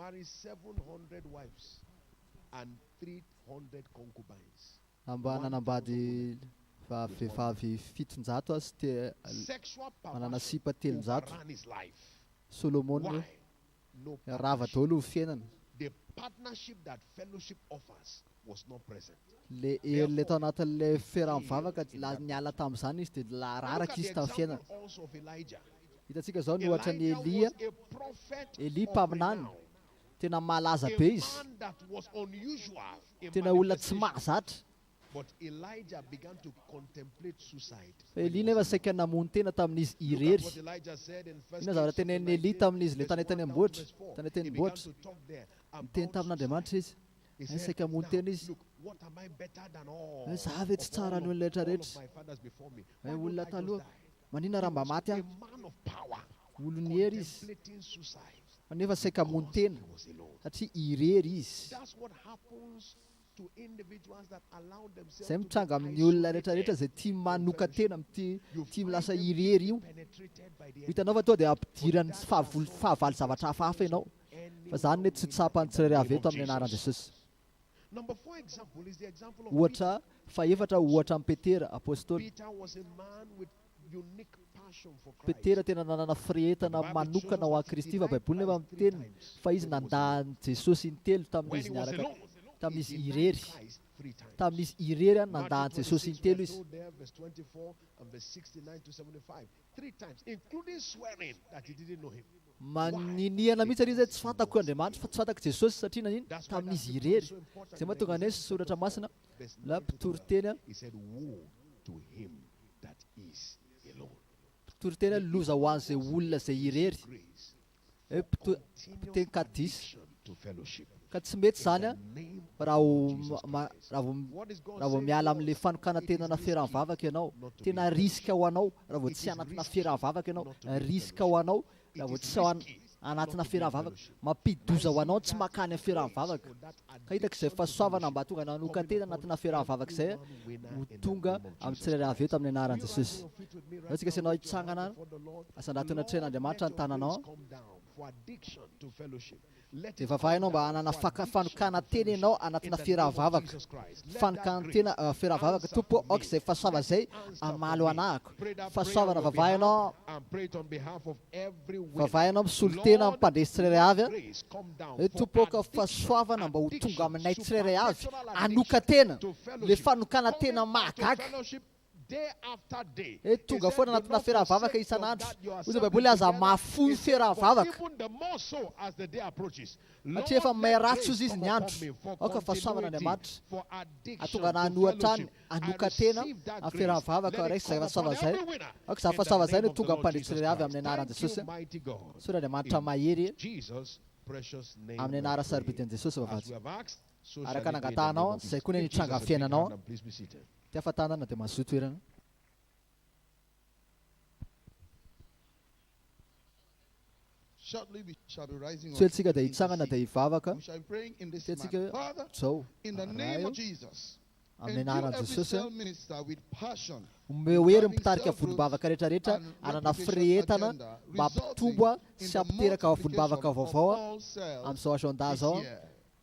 marry 700 wives and 300 concubines. Mba nanambady vehivavy 700 azy te Sexual manana perversion sipa 300. overran his life. Solomon Why? No rava partnership. daholo ny fiainany. The partnership that fellowship offers was not present. Le hery tao anatin'le fiaraha-mivavaka niala tamin'izany izy dia Look at raraka the izy tamin'ny fiainany. example also of Elijah. Hitantsika zao ny ohatra ny Elijah Elia. was a prophet Eli of mpaminany renown. tena malaza A be izy, man that was unusual in tena olona tsy manifestation. mahazatra. But Elijah began to contemplate suicide. Fa Eli nefa saika namono tena tamin'izy Look at irery. what Elijah said in 1 Ina zavatra tenenin'ny Eli tamin'izy le tany tany amboatra, tany teny He began amboatra. to talk there Miteny about tamin'Andriamanitra izy. He Ay said, saika hamono "Now, tena izy. look, what am I better than all? Ay zaho ve tsy tsara ny olona all of rehetrarehetra. my fathers before me? Ay Why olona don't I just taloha. die?" Manina raha mba maty A aho. man of power, Olony hery izy. contemplating suicide. Nefa saika hamono tena He was alone. satria irery izy. That's what happens to individuals that allow themselves Zay to mitranga be amin'ny olona isolated. rehetrarehetra zay tia manoka tena amin'ity You tia find milasa them irery io. penetrated by the Hitanao fa tonga dia ampidirany fahavaly zavatra hafahafa ianao. enemy. Fa zany mety tsy tsapany tsirairay avy eto amin'ny anaran'i Jesosy. Number 4 example is the example of Ohatra faefatra ohatra amin'ny Petera apôstôly. Peter was a man with unique passion for Christ. Petera tena nanana firehetana manokana ho a Kristy fa Baiboly nefa miteny fa izy nandany Jesosy intelo When tamin'izy he was niaraka alone, tamin'izy he irery. denied Christ 3 times. Tamin'izy irery a nandany Matthew Jesosy 26, intelo we're izy. told there, verse 24 and verse 69 to 75. 3 times, including swearing that he didn't know him. Maniniana mihitsy ary izy tsy fantako Andriamanitra fa tsy fantako Jesosy satria nanino That's why tamin'izy that irery. is so important Zay in the mahatonga anay soratra masina verse la 9 to mpitory 12. teny a He said, "Woe to him that is alone." mpitory teny a loza ho an'izay olona zay irery. Grace, Hoe mpiteny kadisy addiction to fellowship. ka tsy mety zany a Name raha what is God raha vao saying miala to amin'le us? fanokana It tena is na risky fiaraha-mivavaka ianao not to tena be risika ho anao raha vao It tsy is anatina risky fiaraha-mivavaka ianao not to be risika ho anao It raha vao is tsy ao risky anatina not to be in fiaraha-mivavaka fellowship. mampidoza ho anao tsy makany amin'ny Grace fiaraha-mivavaka for that ka hitako izay addiction to fahasoavana mba fellowship tonga nanoka coming tena upon anatina fiaraha-mivavaka izay every one winner ho in the tonga name of amin'ny Jesus tsirairay avy eto amin'ny Will anaran'i you Jesosy. rise to your feet with me right Antsika now? isanao Lift your hand hitsangana before the Lord. asa anatina Lord, trena Andriamanitra let ny your tananao grace come down for addiction to fellowship. Let dia it vavahinao come mba down hanana for addiction fanokana to teny ianao fellowship. anatina In the name of fiaraha-mavaka Jesus Christ. Let fanokana that tena grace fiaraha-mavaka answer tompo for me. aoka izay fahasoava zay Answer amalo for me. anahako Pray that fahasoavana prayer on your vavahinao behalf and pray it on behalf of every winner. vavahinao misolo tena Lord, ampandresy tsirairay avy a grace come down hoe for tompo aoka addiction, fahasoavana mba ho tonga addiction, aminay tsirairay avy supernatural anoka addiction tena to le fellowship. fanokana Coming tena back to mahagaga fellowship day after day. hoe He tonga said, foana "Do anatina not fiaraha-vavaka forsake from isan'andro that your ozy assembly baiboly aza together." mahafoy He said, fiaraha-vavaka "For even the more so as the day approaches." satria efa Lord, may let ratsy grace ozy izy come ny upon andro me for aoka fahasoavana continuity, Andriamanitra for addiction atonga to nanohatra any fellowship. anoka I tena receive that amin'ny grace. fiaraha-vavaka Let raisy it zay come fahasoava upon zay every winner. aoka za In the fahasoava zay name no of the tonga Lord ampandresy Jesus tsirairay avy Christ. amin'ny anaran'i Thank you, Jesosy mighty God. so Andriamanitra In mahery Jesus' precious name amin'ny we anara pray. sarobidin'i Jesosy As we vavatsy have asked, so shall araka it be in the name nangatanao of Jesus. zay koa ny Give Jesus nitranga a big fiainanao hand and please be seated. ty afatanana dia mazoto toerana Shortly we shall be rising up. so tsika dia to hitsangana dia intercede. hivavaka We shall be praying in this Tsika manner. Father, zao in the name arayo of Jesus, amin'ny endue anaran'i every Jesosy cell minister with passion, omeo hery mpitarika volom-bavaka rehetrarehetra anana firehetana mba hampitombo a sy hampiteraka ao volom-bavaka vaovao a amin'izao agenda zao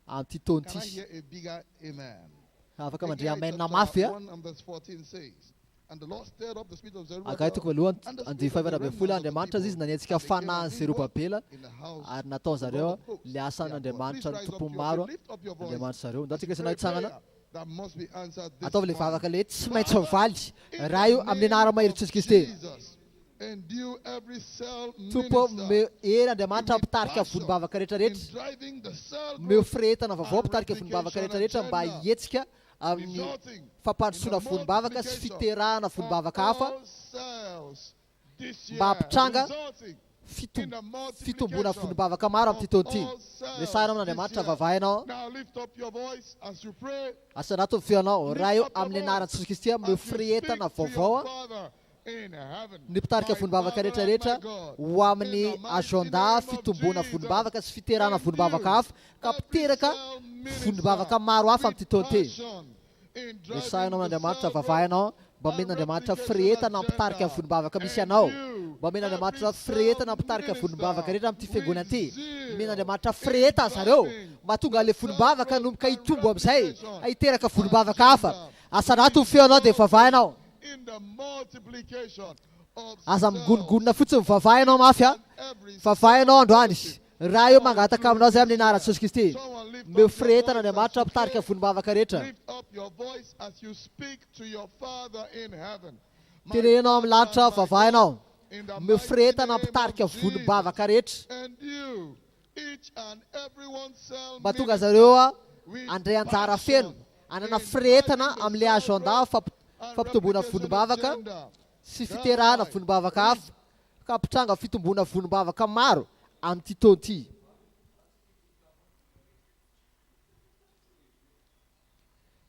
a amin'ity taona Can I ity hear a bigger amen? afaka mandre Haggai amenina chapter mafy a 1 and verse 14 says, and the Lord stirred up the spirit of agai toko Zerubbabel voalohany and the andihy spirit of the fahavara folo remnant of the andriamanitra azy izy people, nanentsika and they came fanahy and ny did work Zerubabela in the house ary nataony zareo of the Lord of hosts, le asan'andriamanitra their God. ny Please rise tompo up your maro feet, lift up your voice. andriamanitra zareo ndao As tsika you isanao pray hitsangana prayer that must be answered this ataovy le morning. vavaka le tsy maintsy mivaly In raha io the amin'ny name anara mahery of Jesosy Kristy Jesus, endue every cell tompo minister meo hery andriamanitra with mpitarika passion volom-bavaka in rehetrarehetra driving the cell meo growth firehetana vaovao and mpitarika volom-bavaka rehetrarehetra mba agenda, hietsika amin'ny resulting fampandrosoana in the volom-bavaka sy multiplication fiterahana volom-bavaka hafa all cells this year, mba hampitranga resulting fitom- in the fitombona multiplication volom-bavaka maro amin'ity taona ity all cells resahana this amin'andriamanitra year. vavahinao Now lift up your voice as you pray. asanato ny feonao Lift raha io up your amin'ny voice anaran'i Jesosy Kristy meo as you firehetana speak to vaovao your a Father in heaven. ny mpitarika My volom-bavaka Father and rehetrarehetra my God, ho amin'ny in the mighty agenda name of fitombona Jesus, volom-bavaka sy fiterahana volom-bavaka endue hafa ka every mpiteraka cell minister volom-bavaka maro hafa with amin'ity taona ity passion in resahinao driving the amin'andriamanitra cell vavahinao mba growth mena and andriamanitra replication firehetana hampitarika agenda. volom-bavaka misy anao Endue mba men'Andriamanitra firetana mpitarika volombavaka rehetra amin'ity fiangonana ity. Men'Andriamanitra fireta zareo mba tonga le volombavaka nomboka hitombo amin'izay hiteraka volombavaka hafa. Asanato ny feonao dia vavahinao. Aza migonongonona fotsiny vavahinao mafy a. Vavahinao androany. Raha io mangataka aminao zay amin'ny anaran'i Jesosy Kristy. Meo firetana Andriamanitra mpitarika volombavaka rehetra. Tenenao amin'ny lanitra vavahinao. Meo firetana mpitarika volombavaka rehetra. Mba tonga zareo a andray anjara feno. Anana firetana amin'ilay agenda fampitomboana volombavaka sy fiterahana volombavaka hafa ka hampitranga fitomboana volombavaka maro amin'ity taona ity.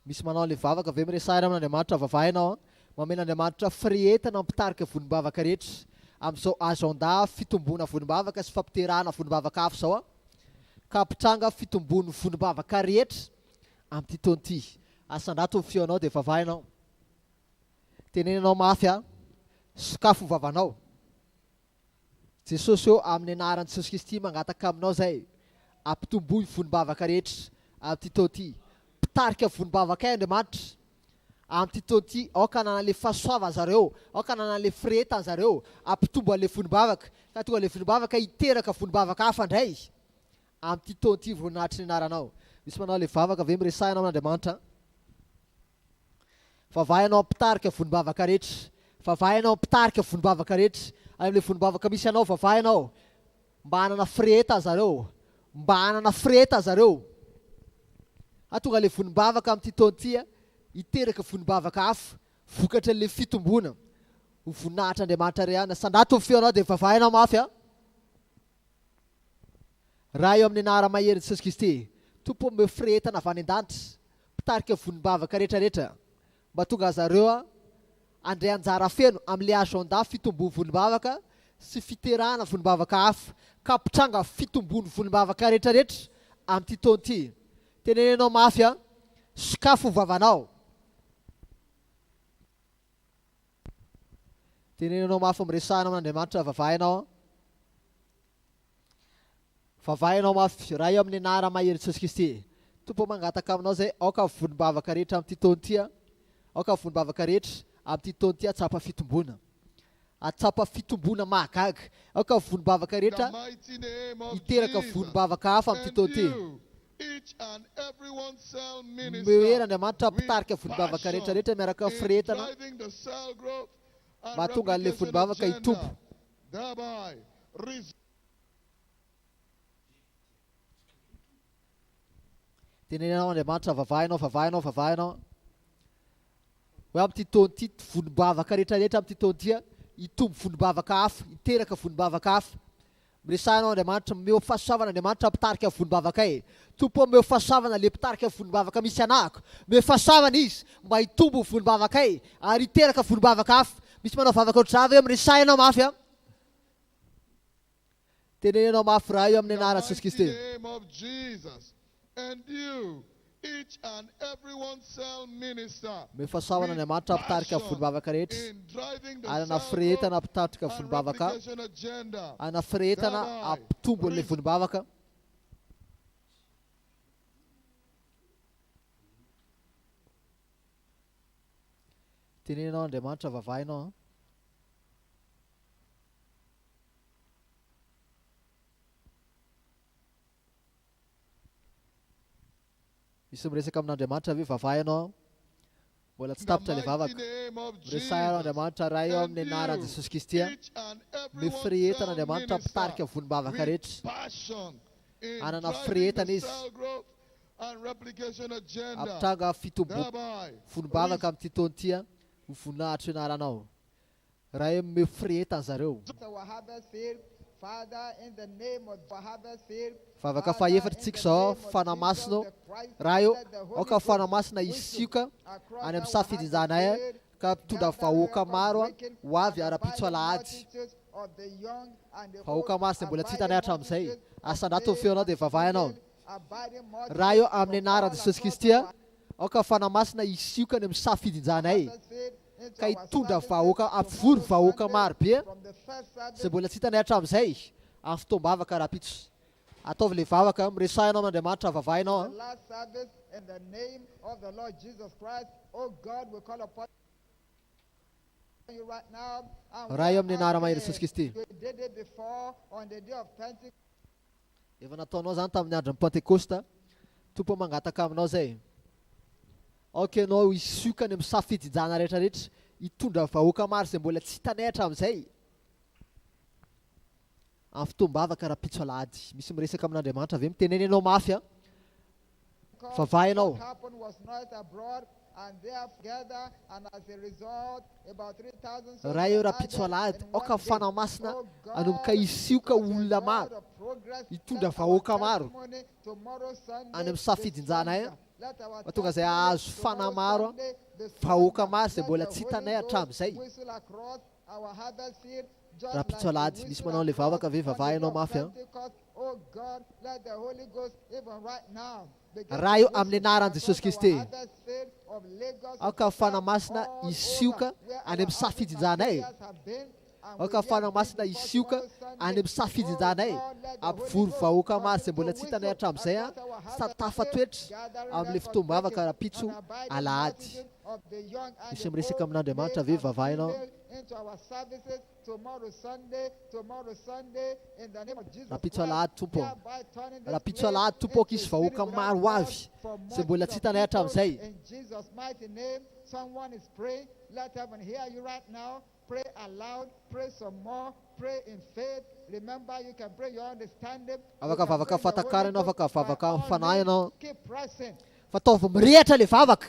Misy manao le vavaka avy miresahana amin'Andriamanitra vavahinao. Mamen'Andriamanitra firetana mpitarika volombavaka rehetra amin'izao agenda fitomboana volombavaka sy fampiterahana volombavaka hafa zao a ka hampitranga fitomboany volombavaka rehetra amin'ity taona ity. Asandrato ny feonao dia vavahinao. Tenenanao mafy a. Sokafo vavanao. Jesosy eo amin'ny anaran'i Jesosy Kristy mangataka aminao zay. Ampitomboy volombavaka rehetra amin'ity taona ity. Mpitarika volombavaka ay Andriamanitra amin'ity taona ity. Aoka nanale fahasoavana zareo. Aoka nanale firetana zareo. Ampitombo an'ilay volombavaka. Ka tonga le volombavaka hiteraka volombavaka hafa indray amin'ity taona ity voninahitry ny anaranao. Misy manao le vavaka avy miresahana amin'Andriamanitra. Vavahinao mpitarika volombavaka rehetra. Vavahinao mpitarika volombavaka rehetra. Amin'ilay volombavaka misy anao vavahinao. Mba hanana fireta zareo. Mba hanana fireta zareo. Atonga le volombavaka amin'ity taona ity hiteraka volombavaka hafa vokatra le fitomboana. Ho voninahitra Andriamanitra ray ihany. Sandrato ny feonao dia vavahinao mafy a. Raha eo amin'ny anara mahery Jesosy Kristy. Tompo meo firetana avy any an-danitra. Mpitarika volombavaka rehetrarehetra. Mba tonga zareo a andray anjara feno amin'ilay agenda fitomboany volombavaka sy fiterahana volombavaka hafa ka hampitranga fitomboany volombavaka rehetrarehetra amin'ity taona ity. Tenenenao mafy a. Sokafo vavanao. Tenenenao mafy miresahana amin'Andriamanitra vavahinao. Vavahinao mafy. Raha eo amin'ny anara mahery Jesosy Kristy. Tompo mangataka aminao zay aoka volombavaka rehetra amin'ity taona ity a. Aoka volombavaka rehetra amin'ity taona ity atsapa fitomboana. Atsapa fitomboana mahagaga. Aoka volombavaka rehetra hiteraka volombavaka hafa amin'ity taona ity. Meo hery Andriamanitra mpitarika volombavaka rehetrarehetra miaraka firetana mahatonga an'ilay volombavaka hitombo. Tenenanao Andriamanitra vavahinao, vavahinao, vavahinao. Hoe amin'ity taona ity volombavaka rehetrarehetra amin'ity taona ity hitombo volombavaka hafa, hiteraka volombavaka hafa. Miresahinao Andriamanitra meo fahasoavana Andriamanitra mpitarika volombavaka ay. Tompo meo fahasoavana le mpitarika volombavaka misy anako. Meo fahasoavana izy mba hitombo volombavaka ay ary hiteraka volombavaka hafa. Misy manao vavaka ohatran'izay hoe miresahinao mafy a. Tenenanao mafy raha io amin'ny anaran'i Jesosy Kristy. Meo fahasoavana Andriamanitra mpitarika volombavaka rehetra. Anana firetana mpitarika volombavaka. Anana firetana ampitombo an'ilay volombavaka. Tenenanao Andriamanitra vavahinao. Misy miresaka amin'Andriamanitra ve vavahinao. Mbola tsy tapitra le vavaka. Miresahinao Andriamanitra raha eo amin'ny anaran'i Jesosy Kristy. Meo firetana Andriamanitra mpitarika volombavaka rehetra. Anana firetana izy. Hampitranga fitombo volombavaka amin'ity taona ity ho voninahitra ny anaranao. Raha eo meo firetana zareo. Vavaka fahefatritsika zao fanamasina. Raha io aoka fanamasina isioka any amin'ny safidinjanay ka mpitondra vahoaka maro ho avy ara-pitso alahady. Vahoaka masina mbola tsy hitanay hatramin'izay. Asandrato ny feonao dia vavahinao. Raha io amin'ny anaran'i Jesosy Kristy aoka fanamasina isioka any amin'ny safidinjanay ka hitondra vahoaka ampivory vahoaka marobe zay mbola tsy hitanay hatramin'izay amin'ny fotoam-bavaka raha-pitso. Ataovy le vavaka miresahinao amin'Andriamanitra vavahinao. The last service in the name of the Lord Jesus Christ. Oh God, we call upon you right now. Raha io amin'ny anarana Jesosy Kristy. We did it before on the day of Pentecost. Efa nataonao zany tamin'ny andron'ny Pentekosta. Tompo mangataka aminao zay. Okay, anao isokany amin'ny safidijana rehetrarehetra hitondra vahoaka maro zay mbola tsy hitanay hatramin'izay. Amin'ny fotoam-bavaka raha-pitso alahady. Misy miresaka amin'Andriamanitra ve mitenenenao mafy a? Vavahinao. What happened was not abroad, and they are together, and as a result, about 3,000 souls Raha io were raha-pitso added alahady. in one Oka day. fanamasina Oh God, anomboka isioka such a olona God maro. of progress. Hitondra Let our vahoaka maro. testimony tomorrow Sunday Any amin'ny be safidinjana stronger. Let our Mahatonga izay testimony azo tomorrow fanamaro a, Sunday be vahoaka stronger. maro zay Let mbola the tsy Holy hitanay Ghost hatramin'izay. whistle across our harvest field, just Raha-pitso like alahady. the Misy whistle manao le across vavaka ve on the vavahinao day of mafy a? Pentecost. Oh God, let the Holy Ghost even right now begin Raha to io whistle amin'ny anaran'i across Jesosy our Kristy. harvest field of Lagos, Aoka of fanamasina all isioka over where any our amin'ny safidinjanay. harvest have been, and Aoka we hear fanamasina before isioka tomorrow Sunday. any amin'ny safidinjanay. Oh God, let the Holy Ampivory Ghost vahoaka maro zay continue mbola to tsy hitanay whistle hatramin'izay a. across our Sy harvest tafatoetra field, gathering amin'ny us for fotoam-bavaka preaching raha-pitso and abiding alahady. multitude of the young and Misy the miresaka old, amin'Andriamanitra male ve and vavahinao? female, into our services tomorrow Sunday, in the name of Jesus Raha-pitso Christ, alahady tompo. thereby turning this Raha-pitso place alahady tompo into akisy a vahoaka city without maro walls avy for zay mbola multitude tsy of hitanay people. hatramin'izay. In Jesus' mighty name, someone is praying. Let heaven hear you right now. Pray aloud, pray some more, pray in faith. Remember, you can pray your understanding. You Afaka can vavaka pray in the fatakara Holy ianao, Ghost. afaka By vavaka all amin'ny fanahy means, ianao. keep pressing. Fataovy mirehatra le vavaka.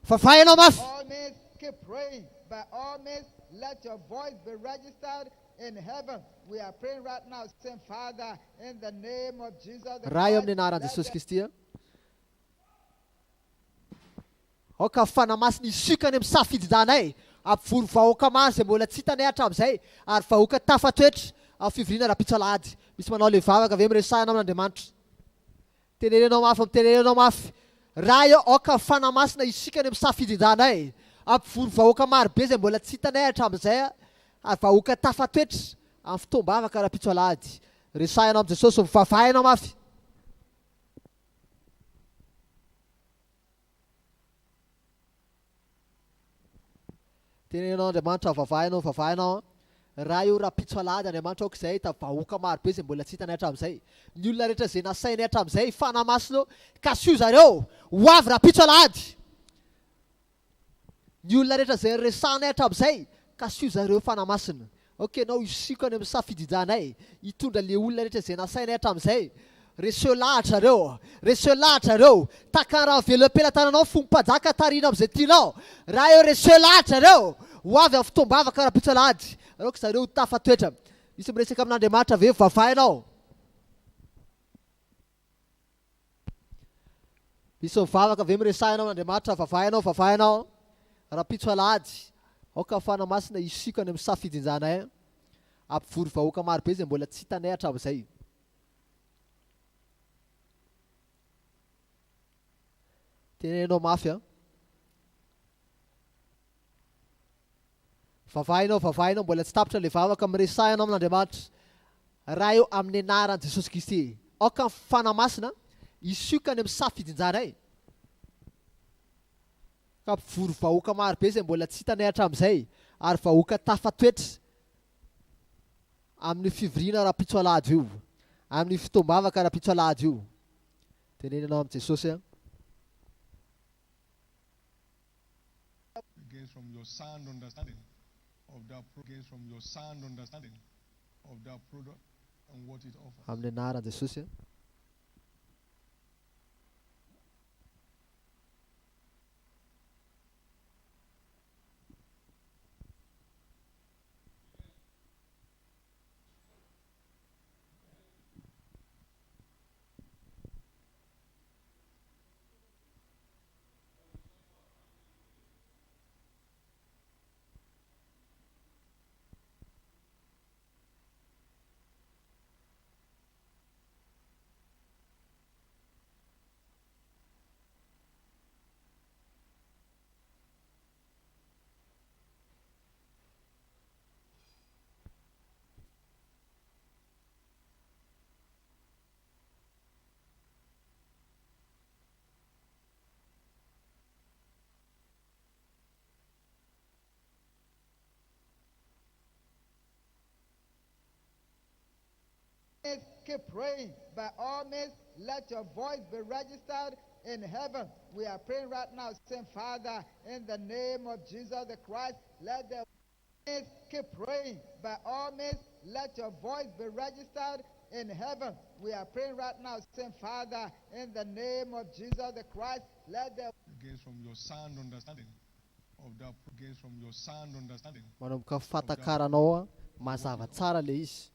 Vavahinao mafy. All means, keep praying. By all means, let your voice be registered in heaven. We are praying right now, saying, Father, in the name of Jesus the Raha io Christ, amin'ny anaran'i let Jesosy the Kristy a. Aoka fanamasina isikany amin'ny safidinjanay. Ampivory vahoaka maro zay mbola tsy hitanay hatramin'izay. Ary vahoaka tafatoetra amin'ny fivoriana raha-pitso alahady. Misy manao le vavaka ve miresahana amin'Andriamanitra. Tenenenao mafy, mitenenenao mafy. Raha io aoka fanamasina isikany amin'ny safidinjanay. Ampivory vahoaka maro be zay mbola tsy hitanay hatramin'izay a. Ary vahoaka tafatoetra amin'ny fotoam-bavaka raha-pitso alahady. Resahinao amin'i Jesosy, vavahinao mafy. Tenenenao Andriamanitra, vavahinao. Raha io raha-pitso alahady Andriamanitra aoka izay hita vahoaka maro be zay mbola tsy hitanay hatramin'izay. Ny olona rehetra zay nasainay hatramin'izay fanamasina kasio zareo ho avy raha-pitso alahady. Ny olona rehetra zay resahanay hatramin'izay kasio zareo fanamasina. Okay, anao isiko any amin'ny safidinjanay hitondra le olona rehetra zay nasainay hatramin'izay. Reseo lahatra reo. Takaraha velo am-pelantananao fomba-mpanjaka tarina amin'izay tianao. Raha eo reseo lahatra reo ho avy amin'ny fotoam-bavaka raha-pitso alahady. Aoka zareo tafatoetra. Misy miresaka amin'Andriamanitra ve vavahinao? Misy mivavaka ve miresahinao amin'Andriamanitra vavahinao? Raha-pitso alahady. Aoka fanamasina isiko any amin'ny safidinjanay. Ampivory vahoaka maro be zay mbola tsy hitanay hatramin'izay. Tenenenao mafy a. Vavahinao mbola tsy tapitra le vavaka miresahinao amin'Andriamanitra. Raha io amin'ny anaran'i Jesosy Kristy. Aoka fanamasina isioka any amin'ny safidinjanay. Ka ampivory vahoaka maro be zay mbola tsy hitanay hatramin'izay. Ary vahoaka tafatoetra amin'ny fivoriana raha-pitso alahady io. Amin'ny fotoam-bavaka raha-pitso alahady io. Tenenenao amin'i Jesosy a. Against from your sound understanding of that against from your sound understanding of that product and what it offers. Amin'ny anaran'i Jesosy a. Keep praying. By all means, let your voice be registered in heaven. We are praying right now, saying, Father, in the name of Jesus the Christ, let the keep praying. By all means, let your voice be registered in heaven. We are praying right now, saying, Father, in the name of Jesus the Christ, let the Gains from your sound understanding of that. Gains from your sound understanding. manomboka fatakaranao a mazava tsara le izy.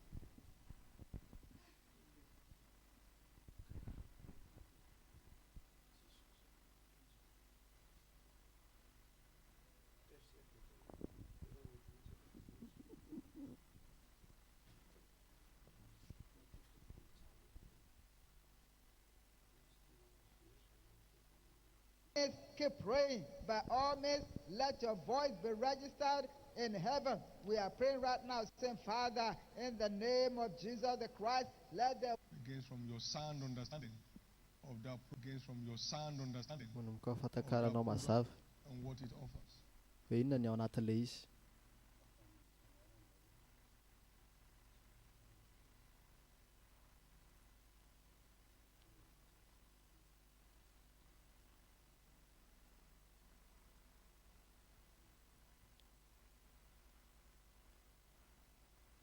keep praying. By all means, let your voice be registered in heaven. We are praying right now, saying, Father, in the name of Jesus the Christ, let the Gains from your sound understanding of that. Gains from your sound understanding manomboka fatakaranao mazava and what it offers. hoe inona ny ao anatin'ilay izy.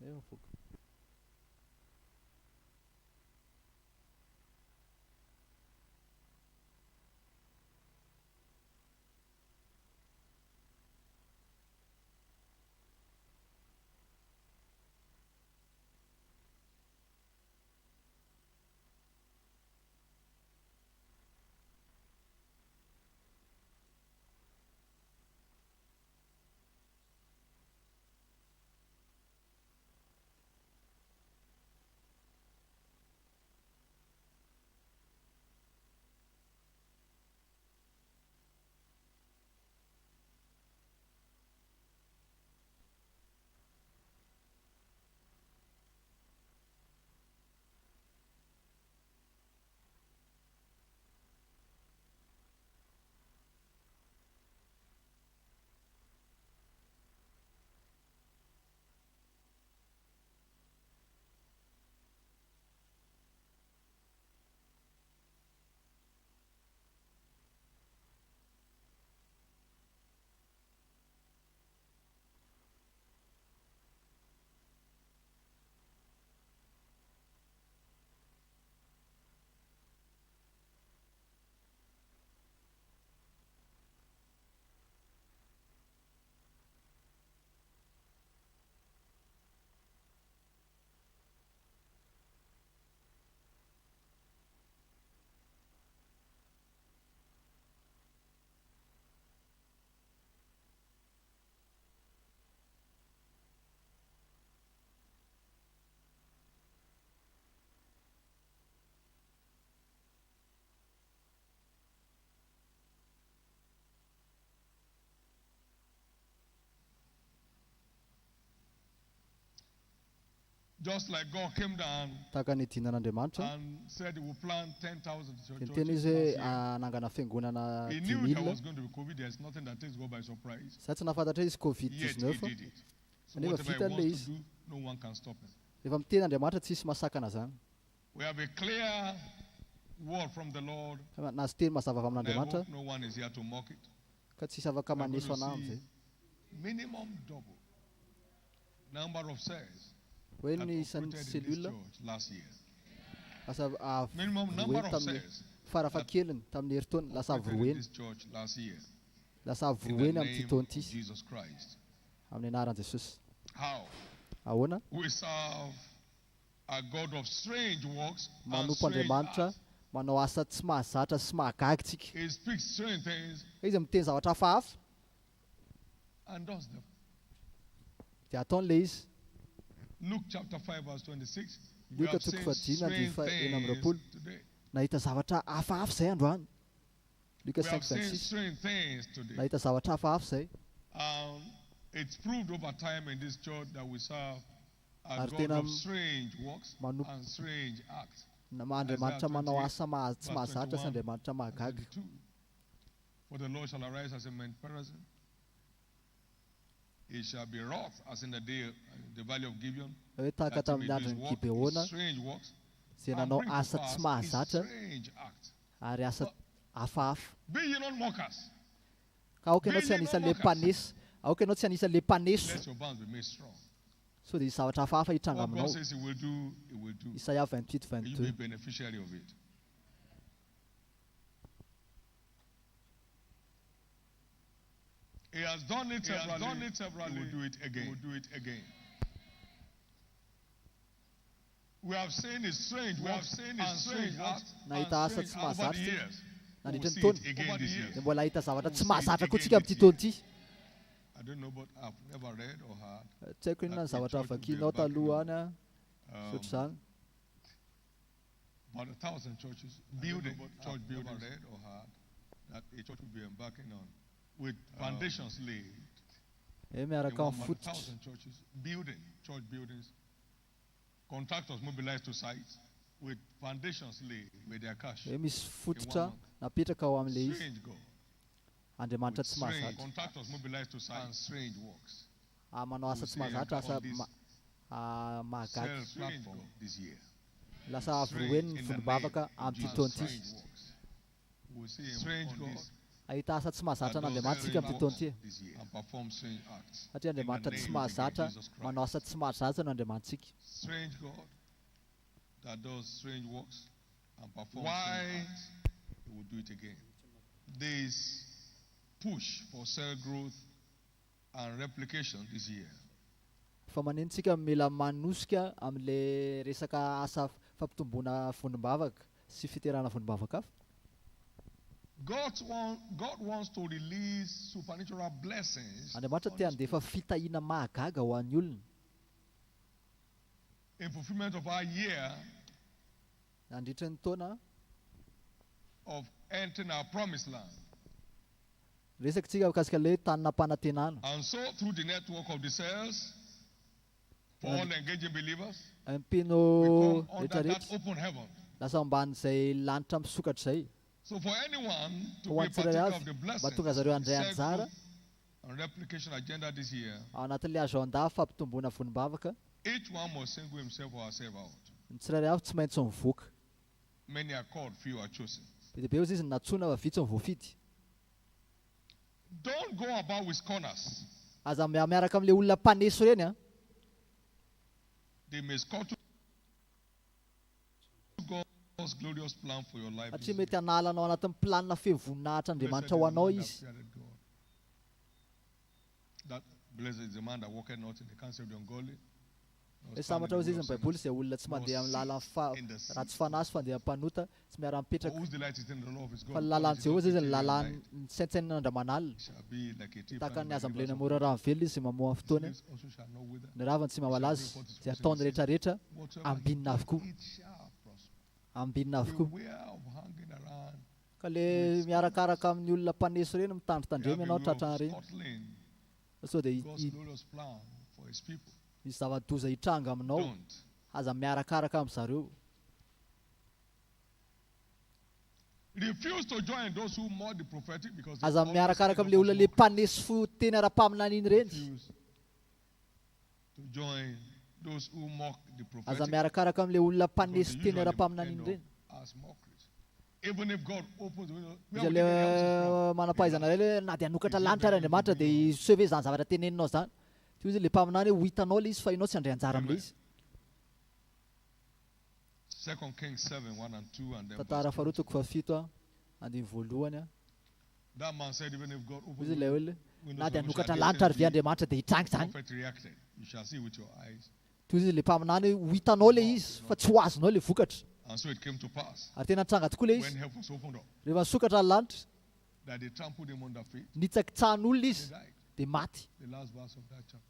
Eo foka. Just like God came down Tahaka ny dinan'Andriamanitra and said he will plant 10,000 ny churches teny last izy hoe year. anangana fiangonana He knew there 10,000. was going to be COVID. There's nothing that takes God by surprise. Za tsy nahafantatra izy Yet he covid-19 did it. So Never whatever he fit wants least. to do, no one can stop him. rehefa miteny Andriamanitra tsy misy masakana zany. We have a clear word from the Lord. Nazo teny mazava avy And I amin'Andriamanitra hope no one is here to mock it. ka tsisy afaka We are maneso going anahy to see am'izay. minimum double number of cells Hoe that ny isan'ny operated in this selula church last year. lasa Minimum number avroeny of tamin'ny cells farafahakeliny tamin'ny herintaona lasa operated in avroeny this church last year. lasa In the avroeny amin'ity name taona of ity Jesus Christ. amin'ny anaran'i Jesosy. How? Ahoana We serve a God of strange works and manompo strange Andriamanitra acts. manao asa tsy mahazatra sy mahagaga tsika. He speaks strange things Izy miteny zavatra hafahafa and does them. dia ataon'ilay izy. Luke chapter 5 verse 26. We Luka have toko seen fadimy strange enina amby things roapolo. today. Nahita zavatra hafahafa izay androany. Luka We have seen 5:26 strange things today. nahita zavatra hafahafa izay. It's proved over time in this church that we serve a Ary God tena of strange works manompo- and strange acts. Andriamanitra manao asa tsy verse mahazatra sy 21 Andriamanitra and mahagaga. 22. For the Lord shall arise as a man person It shall be wroth as in the day, the valley of Gibeon. hoe tahaka That he may tamin'ny do his androny work, Gibeona his strange works, zay and nanao bring to asa pass tsy mahazatra his strange act. ary asa hafahafa. Be ye not mockers. Ka aoka ianao tsy anisan'le mpanesy, aoka ianao tsy anisan'le mpaneso, Let your bands be made strong. so dia zavatra hafahafa hitranga What God aminao. says he will do, he will do. Isaia 28, And you be 22. beneficiary of it. He has done it severally. He will do it again. He will do it again. We have seen his strange works and strange acts Nahita asa tsy over the mahazatra years. We will nandritra ny see taona, it again this year. dia mbola hita zavatra tsy mahazatra koa tsika amin'ity taona ity. I don't know, but I've never read or heard. Tsy haiko inona ny zavatra vakianao taloha any a, sotro izany. About 1,000 churches building, church buildings, read or heard that a church will be embarking on with foundations laid. Hoe In miaraka amin'ny fototra. 1,000 churches building, church buildings, contractors mobilized to sites with foundations laid with their cash. Hoe misy fototra napetraka ao amin'ilay izy. Strange God. Andriamanitra With tsy strange mahazatra. contractors mobilized to sites and strange works. Manao asa tsy mahazatra, asa mahagaga. Self-platform this year. Lasa avoroeny ny volombavaka amin'ity taona ity. Strange works. We'll see him strange God. Ahita asa tsy mahazatra n'Andriamanitra tsika amin'ity taona ity. This year and perform strange acts. Satria Andriamanitra tsy mahazatra, manao asa tsy mahazatra no Andriamantsika. Strange God that does strange works and performs strange acts. He will do it again. There is push for cell growth and replication this year. Fa manintsika mila manosika amin'ilay resaka asa fampitomboana volombavaka sy fiterana volombavaka hafa. God wants to release supernatural blessings Andriamanitra te handefa fitahiana mahagaga ho an'ny olona. in fulfillment of our year Nandritra ny taona of entering our promised land. resaka tsika mikasika ilay tanina mpanantenana. And so through the network of the cells, for all engaging believers, Mpino we come under that rehetrarehetra open heaven. lasa ambanin'izay lanitra misokatra izay. So for anyone to Ho be a an'ny tsirairay partaker avy, of the mba tonga blessings, zareo andray cell anjara growth and replication agenda this year, ao anatin'ilay agenda fampitomboana volombavaka, each one must single himself or herself out. ny tsirairay avy tsy maintsy mivoaka. Many are called, few are chosen. Be dia be ozy izy ny natsoina fa vitsy ny voafidy. Don't go about with corners. Aza miaraka amin'ilay olona mpaneso ireny a. They may score to God's glorious plan for your life. Satria mety hanalanao anatin'ny planina fevoninahitra Andriamanitra ho anao izy. That blessed is the man that walketh not in the counsel of the ungodly. Hoe samatra ozy izy ny Baiboly izay olona tsy mandeha amin'ny lalany ratsy fanahy, fandeha ampanota, tsy miara-mipetraka. Whose delight is in the law of his God. Fa ny lalany Jehovah izy ny lalany ny saintsain'ny Andriamanalina. Shall be like a thief Tahaka and ny aza like ambolena rivers of mora raha velona izy mamoa fotoana. water. Also shall not wither. Ny raviny tsy mahalaza, izay ataony rehetrarehetra Whatsoever ambinina avokoa. it shall prosper. Ambinina avokoa. Beware of hanging around. Ka le miarakaraka amin'ny olona mpaneso ireny mitandritandremy ianao tratran'ny ireny. Scotland, Sao dia God's glorious plan for his people. misy zava-doza hitranga aminao, Don't. aza miarakaraka amin'ny zareo. Refuse to join those who mock the prophetic because they Aza always miarakaraka end amin'ilay up olona as le mockers. mpanesy fo teny ara-paminany iny ireny. Refuse to join those who mock the Aza prophetic miarakaraka amin'ilay olona because mpanesy they teny usually ara-paminany end iny up ireny. as mockeries. Even if God opens the window, we Izy are le within the heavens of manampahaizana ilay na dia hanokatra lanitra ary Andriamanitra dia seve zany zavatra teneninao zany. Tsy izy le mpaminany hoe ho hitanao ilay izy fa ianao tsy handray anjara amin'ilay izy. 2 Kings 7, 1 and 2 and then Tantara verse faharoa toko fafito a, andiny voalohany a. that man said even if God opens Izy the ilay window, hoe na dia we shall hanokatra be lanitra ary ve ascended. Andriamanitra dia hitrangy The zany. prophet reacted. You shall see with your eyes. Toy izy le mpaminany hoe ho hitanao ilay izy fa tsy ho azonao ilay vokatra. And so it came to pass Ary tena tranga tokoa ilay when izy. heaven was opened up Rehefa nisokatra ny lanitra, that they trampled him under feet. nitsakitsahan'olona He izy died. dia maty. The last verse of that chapter.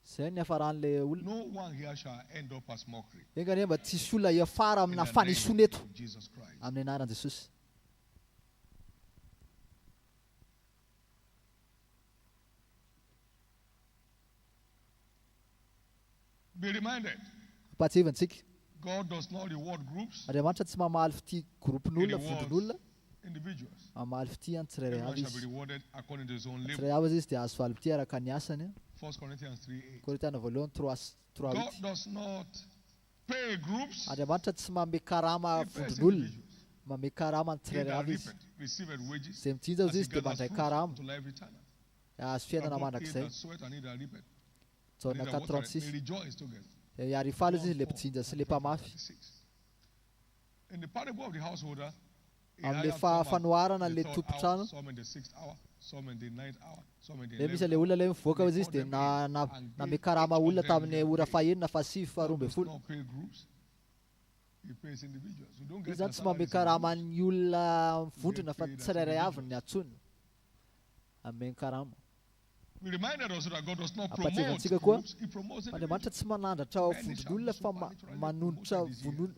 Izay ny hafaran'ilay olona. No one here shall end up as mockery. Engany mba tsisy olona hiafara In amina the fanesoana name eto of Jesus Christ. amin'ny anaran'i Jesosy. Be reminded, Patsivantsika, God does not reward groups, Andriamanitra tsy mamaly fity groupin'olona, He rewards vondron'olona, individuals. mamaly fity any tsirairay Everyone avy shall be izy. rewarded according to his own labor. Tsirairay avy izy dia azo valopity araka ny asany. 1 Corinthians 3:8. Korinthiana voalohany 3:8. God does not pay groups. Andriamanitra tsy manome karama He pays vondron'olona, individuals. manome karama ny He tsirairay that avy izy. reapeth receiveth wages. Izay mitsinja As izy he dia gathers mandray fruit karama to life eternal. azo fiainana Both he mandrakizay. that soweth and he that reapeth, and he Jaona that watereth, 4:36. they rejoice together. Ary falo izy le mpitsinja sy le mpamafy. 36. In the parable of the householder, he Amle hired some at fanoharana the le third tompotrano. hour, some in the 6th hour, some in the 9th hour, some in the Le misy 11th le olona le hour. mivoaka izy dia name karama olona tamin'ny ora fahaenina, fahasivy, God faharoa ambin'ny does folo. not pay groups. He pays individuals. You don't Izy get zany a tsy salary manome from karama groups. ny olona mivondrona fa tsirairay avy ny atsony. Ameny karama. We reminded us that God does not promote Ampatsiavantsika koa, groups. He promotes Andriamanitra individuals. tsy manandratra vondron'olona fa manondratra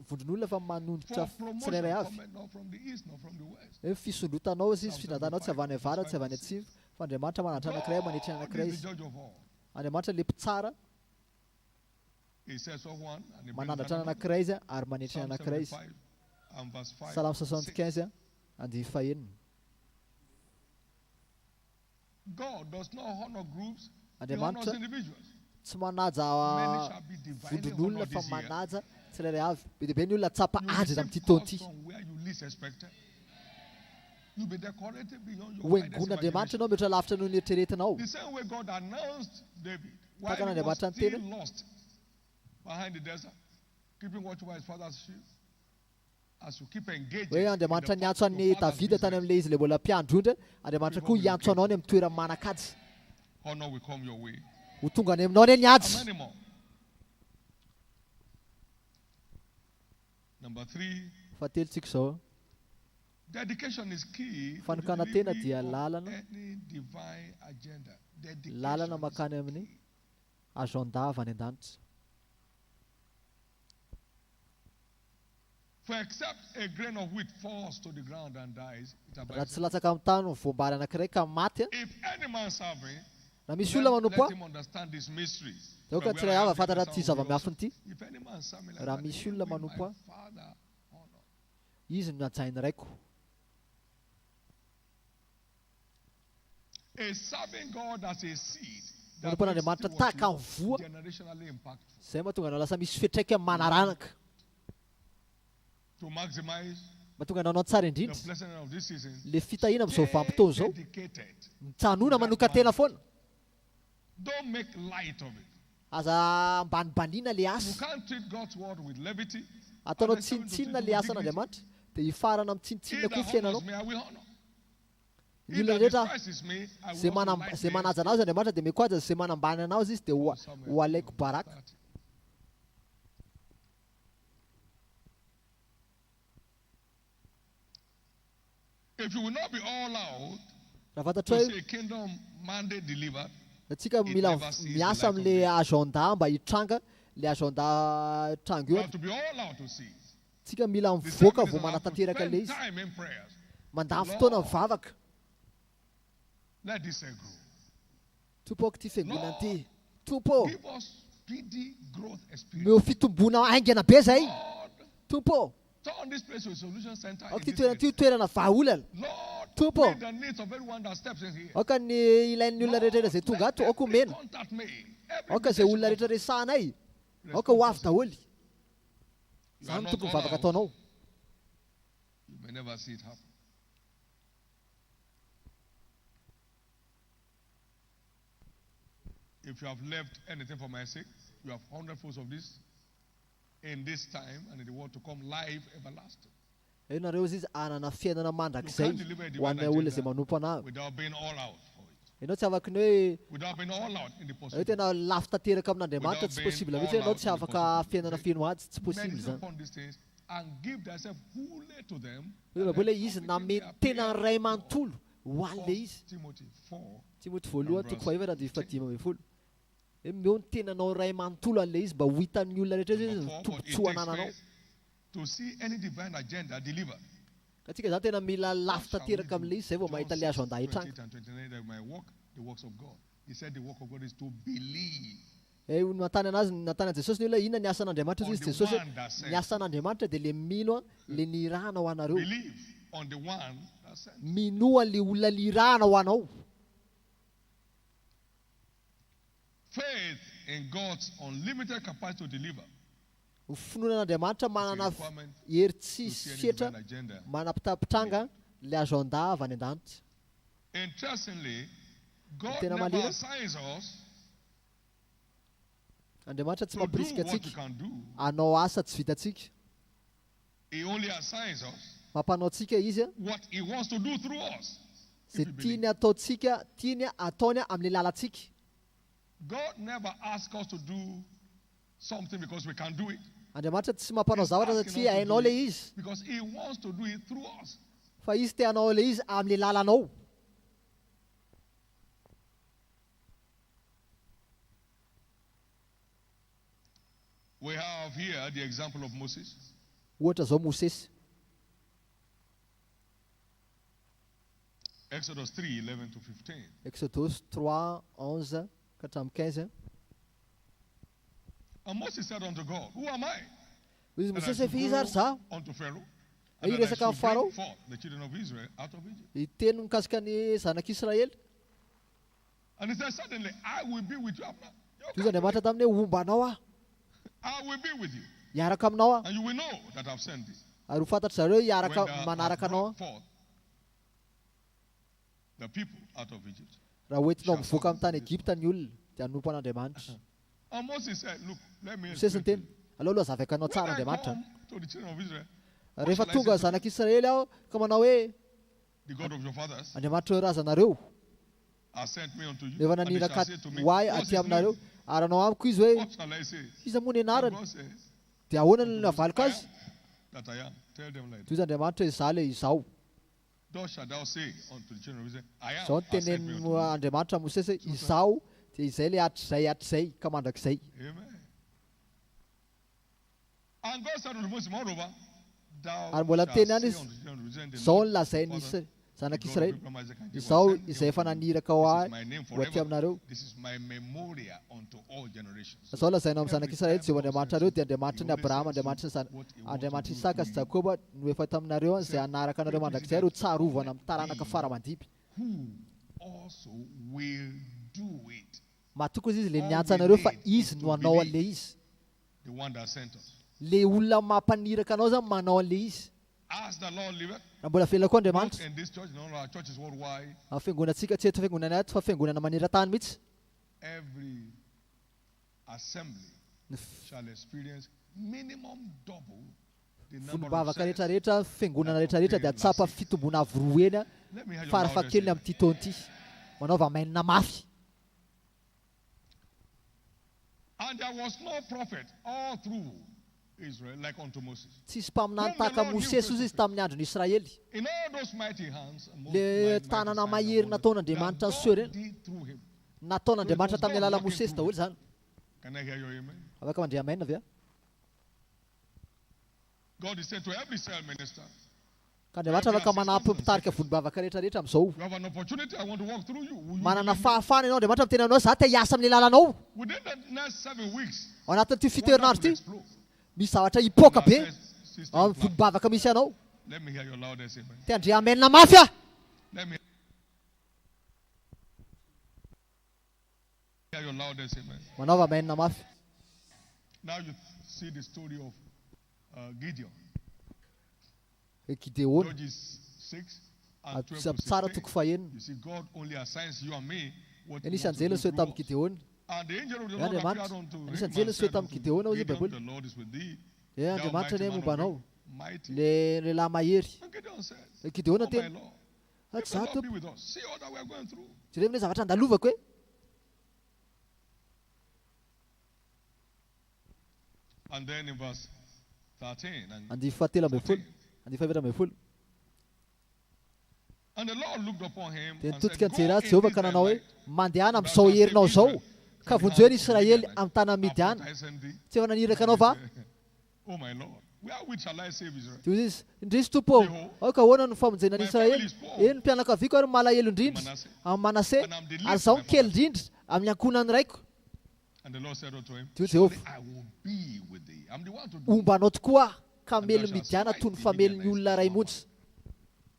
vondron'olona fa manondratra For tsirairay promotion, avy. cometh not from the east, nor from the west. Hoe fisondrotanao izy finantanao tsy avy any avara tsy avy any atsimo fa Andriamanitra manandratra anankiray manitra God anankiray is the izy. judge of all. Andriamanitra le mpitsara He says of one and he brings manandratra another. anankiray izy ary manitra Psalm anankiray izy. 75 and verse 5. Salamo 6. 75 andiny fahenina. God does not honor groups. He Andriamanitra honors individuals. tsy manaja Many shall be divinely vondron'olona honored fa this year. manaja tsirairay avy. Be dia be ny olona tsapa You azy receive amin'ity calls taona ity. from where you least expected. You'll be decorated beyond your wildest Hoengon'Andriamanitra imagination. ianao mihatra lavitra noho ny eritreretinao. The same way God announced David while Takana he was Andriamanitra ny still teny. lost behind the desert, keeping watch over his father's sheep. As you keep engaging Hoe in the Andriamanitra path niantso of an'ny your father's Davida tany business, amin'ilay izy le mbola mpiandrondra, Andriamanitra koa hiantso anao any amin'ny toerana manan-kajy. honor will come your way. Ho tonga any aminao any How ady. many more? Number 3, Fahatelontsika izao. dedication is key to the Fanokana tena delivery dia of lalana. any divine agenda. Dedication Lalana is makany key. amin'ny azondava any an-danitra. For except a grain of wheat falls to the ground and dies, it Raha abides. tsy latsaka amin'ny tany ny voambary anankiray ka maty a, If any man serving, na misy olona let manompo a, him understand these mysteries. dia From oka where tsiray I am avy afantatra getting ity some of zava-miafiny ity. yours. If any man serve me like Raha that, misy he olona will manompo my a, Father honor. izy no miantsainy raiko. A serving God as a seed that Manompo makes an'Andriamanitra stewardship tahaka ny voa, generationally impactful. izay mahatonga anao lasa misy fetraika manaranaka. To maximize Mahatonga anao tsara the indrindra. blessing of this season, Le fitahina amin'izao vanim-potoana stay izao, dedicated. mitsanona manoka tena foana. Don't make light of it. Aza ambanibaniana le You asa. can't treat God's word with levity. Ataonao And expect him to tsintsinina treat le you with asan'Andriamanitra, dia hifarana amin'ny He tsintsinina koa that fiainanao. honors me, I will honor. Ny He olona that rehetra despises me, I zay will also lightly zay manaja anao azy Andriamanitra dia mikoaja zay manambany anao izy dia Samuel ho alaiko baraka. 30. If you will not be all out Raha fantatro to hoe see a kingdom mandate delivered, atsika mila never sees the miasa light of amin'le day. agenda mba hitranga le agenda trango you io. have to be all out to see it. Tsika mila The mivoaka second vao is I have to manatanteraka le spend izy. time in prayers. Mandany fotoana mivavaka. Let this say grow. Tompo ity fiangonana ity. Tompo, Give us speedy growth experience. meo fitombona aingana be zay. Lord, Tompo, turn this place to a solution center. ao in ty this toerana ty city. toerana vahaolana. Lord, Tompo. meet the needs of everyone that steps in here. Aoka ny ilain'ny olona rehetrarehetra zay tonga ato, aoka omena. Contact me. Every Aoka zay olona invitation rehetra resahanay. Aoka ho avy daholo. You are Zany not tokony all vavaka out. ataonao. You may never see it happen. If you have left anything for my sake, you have hundredfolds of this in this time and in the world to come, life everlasting. Io nareo izy anana fiainana You mandrakizay can't deliver a ho divine anay olona zay agenda manompo anahy. without being all out for it. Ianao tsy afaka ny hoe Without being all out in the io pursuit. tena lafy tanteraka amin'Andriamanitra Without tsy being possible all mihitsy ianao out tsy in the afaka pursuit. fiainana feno azy tsy possible Meditate zany. upon these things and give thyself fully to them. Hoe mbola izy nameny tena ny ray manontolo ho an'le izy. Timothy 4. Timothy voalohany toko fahefatra andiny fahadimy ambin'ny folo. Hoe meo ny tenanao ray manontolo an'le izy mba ho hitan'ny olona rehetra izy Number 4, but it tombotsoa takes anananao. faith to see any divine agenda delivered. Ka tsika zany tena mila lafy tanteraka amin'le izy zay vao mahita le agenda hitranga. 28 and 29 that we might walk the works of God. He said the work of God is to believe Natany anazy natany an Jesosy ny olona inona ny asan'Andriamanitra on izy the Jesosy one that sent. ny asan'Andriamanitra dia le mino le nirahana ho anareo. Believe on the one that sent. Minoa le olona lirahana ho anao. faith in God's unlimited capacity to deliver Ny finoan'Andriamanitra manana requirement hery to tsy see any setra, divine agenda. manapitapitranga le azo andava any an-danitra. Interestingly, God Tena never malina. assigns us Andriamanitra tsy to do mampirisika what we atsika can do. anao asa tsy vitantsika. He only assigns us Mampanao atsika izy a, what He wants to do through us. zay If we believe. tiany ataontsika, tiany ataony amin'ny lalantsika. God never asks us to do something because we can do it. Andriamanitra tsy mampanao He's zavatra asking satria us to hainao do le it izy, because He wants to do it through us. fa izy te hanao le izy amin'ny lalanao. We have here the example of Moses. Ohatra zao Mosesy, Exodus 3:11 to 15. Exodus 3:11 ka hatramin'ny 15. And Moses said unto God, Who am I? Izy That I Mosesy should efa izy ary zaho, go unto Pharaoh, Ay, and that I resaka should amin'ny Farao. bring forth the children of Israel out of Egypt. iteny mikasika ny zanak'Israely. And he said, Suddenly, I will be with you. I'm not- Toy izy Andriamanitra taminy hoe omba anao aho, I will be with you. hiaraka aminao aho, And you will know that I've sent thee. ary ho fantatry zareo When hiaraka thou hast manaraka anao brought aho. forth the people out of Egypt. Raha hoentinao mivoaka amin'ny tany Egipta ny olona dia hanompo an'Andriamanitra. And Moses said, Look, let me Mosesy explain ny to teny, you. aleo aloha zavaka anao tsara When I Andriamanitra. come to the children of Israel, Rehefa shall I tonga say to zanak'Israely aho ka manao hoe the God of your fathers Andriamanitra razanareo has sent me unto you. rehefa And they shall naniraka say to me, ho ahy What's aty his aminareo, name? ary anao amiko izy hoe What shall I say? iza moa ny And anarany, God says, dia ahoana ny navaliko I azy. am that I am. Tell them like Toy izy Andriamanitra hoe izaho le izao. Thus shalt thou say unto the children of Israel, I am. Izao ny has sent me teneniny unto you. Andriamanitra Mosesy hoe izao dia izay le hatrizay ka mandrakizay. Amen. And God said unto Moses, moreover, thou Ary mbola shalt teny say any unto izy, the children of Israel, the izao Lord ny lazainy your father, the God of zanak'Israely, Abraham, Isaac, and Jacob, izao sent me izay efa unto you. naniraka ho This ahy is my name ho aty forever. aminareo. This is my memorial unto all generations. Izao lazaina amin'ny Every zanak'Israely time zay ho God Andriamanitra sends areo you, dia Andriamanitra He ny always Abrahama, sends you Andriamanitra ny what He wants to Andriamanitra do Isaka sy through you. Jakoba no efa taminareo izay anaraka anareo mandrakizay ro tsarovana amin'ny taranaka faramandimby. Who also will do it. Matoko izy le niantsa anareo fa izy no anao an'le izy. The one that sent us. Le olona mampaniraka anao zany manao an'le izy. As the Lord liveth, Raha mbola velona koa both Andriamanitra. in this church, no, our church is worldwide. Amin'ny fiangonantsika tsy eto fiangonana ato fa fiangonana maneran-tany mihitsy. Every assembly shall experience minimum double the number of Fonom-bavaka cells. rehetrarehetra, fiangonana rehetrarehetra dia tsapa fitombona avory eny a, Let me hear your farafahakeliny loudest amin'ity taona ity. Manaova mainina mafy. And there was no prophet all through Israel like unto Moses. Tsisy mpaminany tahaka Mosesy ozy izy tamin'ny andron'ny Israely. In all those mighty hands, and most Le mighty tanana signs and mahery wonders nataon'Andriamanitra that ny seho God ireny, did through him. nataon'Andriamanitra tamin'ny alala Mosesy daholo zany. Can I hear your amen? Afaka mandrea mainina avy a? God is saying to every cell minister, Ka Andriamanitra afaka manampy mpitarika vonim-bavaka rehetrarehetra amin'izao. you have an opportunity, I want to walk through you. Will you Manana believe me? fahafana ianao Andriamanitra miteny anao za te hiasa amin'ny lalanao. Within the next 7 weeks, Ao anatin'ity fito wonders herinandro will ity, explode. misy zavatra hipoaka be Now, sister, ao amin'ny clap. vonim-bavaka misy anao. Let me hear your loudest amen. Te andrea mainina mafy a. Let me hear your loudest amen. Manaova mainina mafy. Now you see the story of Gideon. Gideona, Judges 6 and 12 to tsara 16. toko fahenina. You see, God only assigns you and me what He Anisany wants to jely do ny soe through tamin'ny us. Gideona. And the angel of the Ja, Lord Andriamanitra. appeared unto him Anisany and jely ny soe said tamin'ny unto Gideona ozy Gideon, Baiboly. the Lord is with thee. E thou Andriamanitra mighty ny man momba of anao. mighty. Le lehilahy mahery. And Gideon said, Gideona Oh my teny, Lord, "Ah, if tsy the za Lord be tompo. with us, see all that we are going through. Jereo amin'ny zavatra andalovako e." And then in verse 13, Andihy fahatelo ambin'ny folo. Andihy fahavalo ambin'ny folo. and the Lord looked upon him Dia and said, nitodika Go ny Jehovah in Jehovah this ka thy nanao hoe might, mandehana thou amin'izao shalt save herinao zao Israel ka from the vonjeo ny hand of Israely Midianite. amin'ny tanàn'ny Midiana. After I send thee, Tsy efa naniraka anao va? oh my Lord, wherewith shall I save Israel? Dia izy, indrisy tompo ao, ao ka ahoana ny famonjena ny Israely? Eny mpianakaviako ary malahelo indrindra amin'ny Manase, ary zaho ny kely indrindra amin'ny ankonany raiko. And the Lord said unto him, Tio Surely Jehovah, I will be with thee. I'm the one to do. omba anao tokoa ka mely Midiana toy ny famelon'ny olona ray montsy.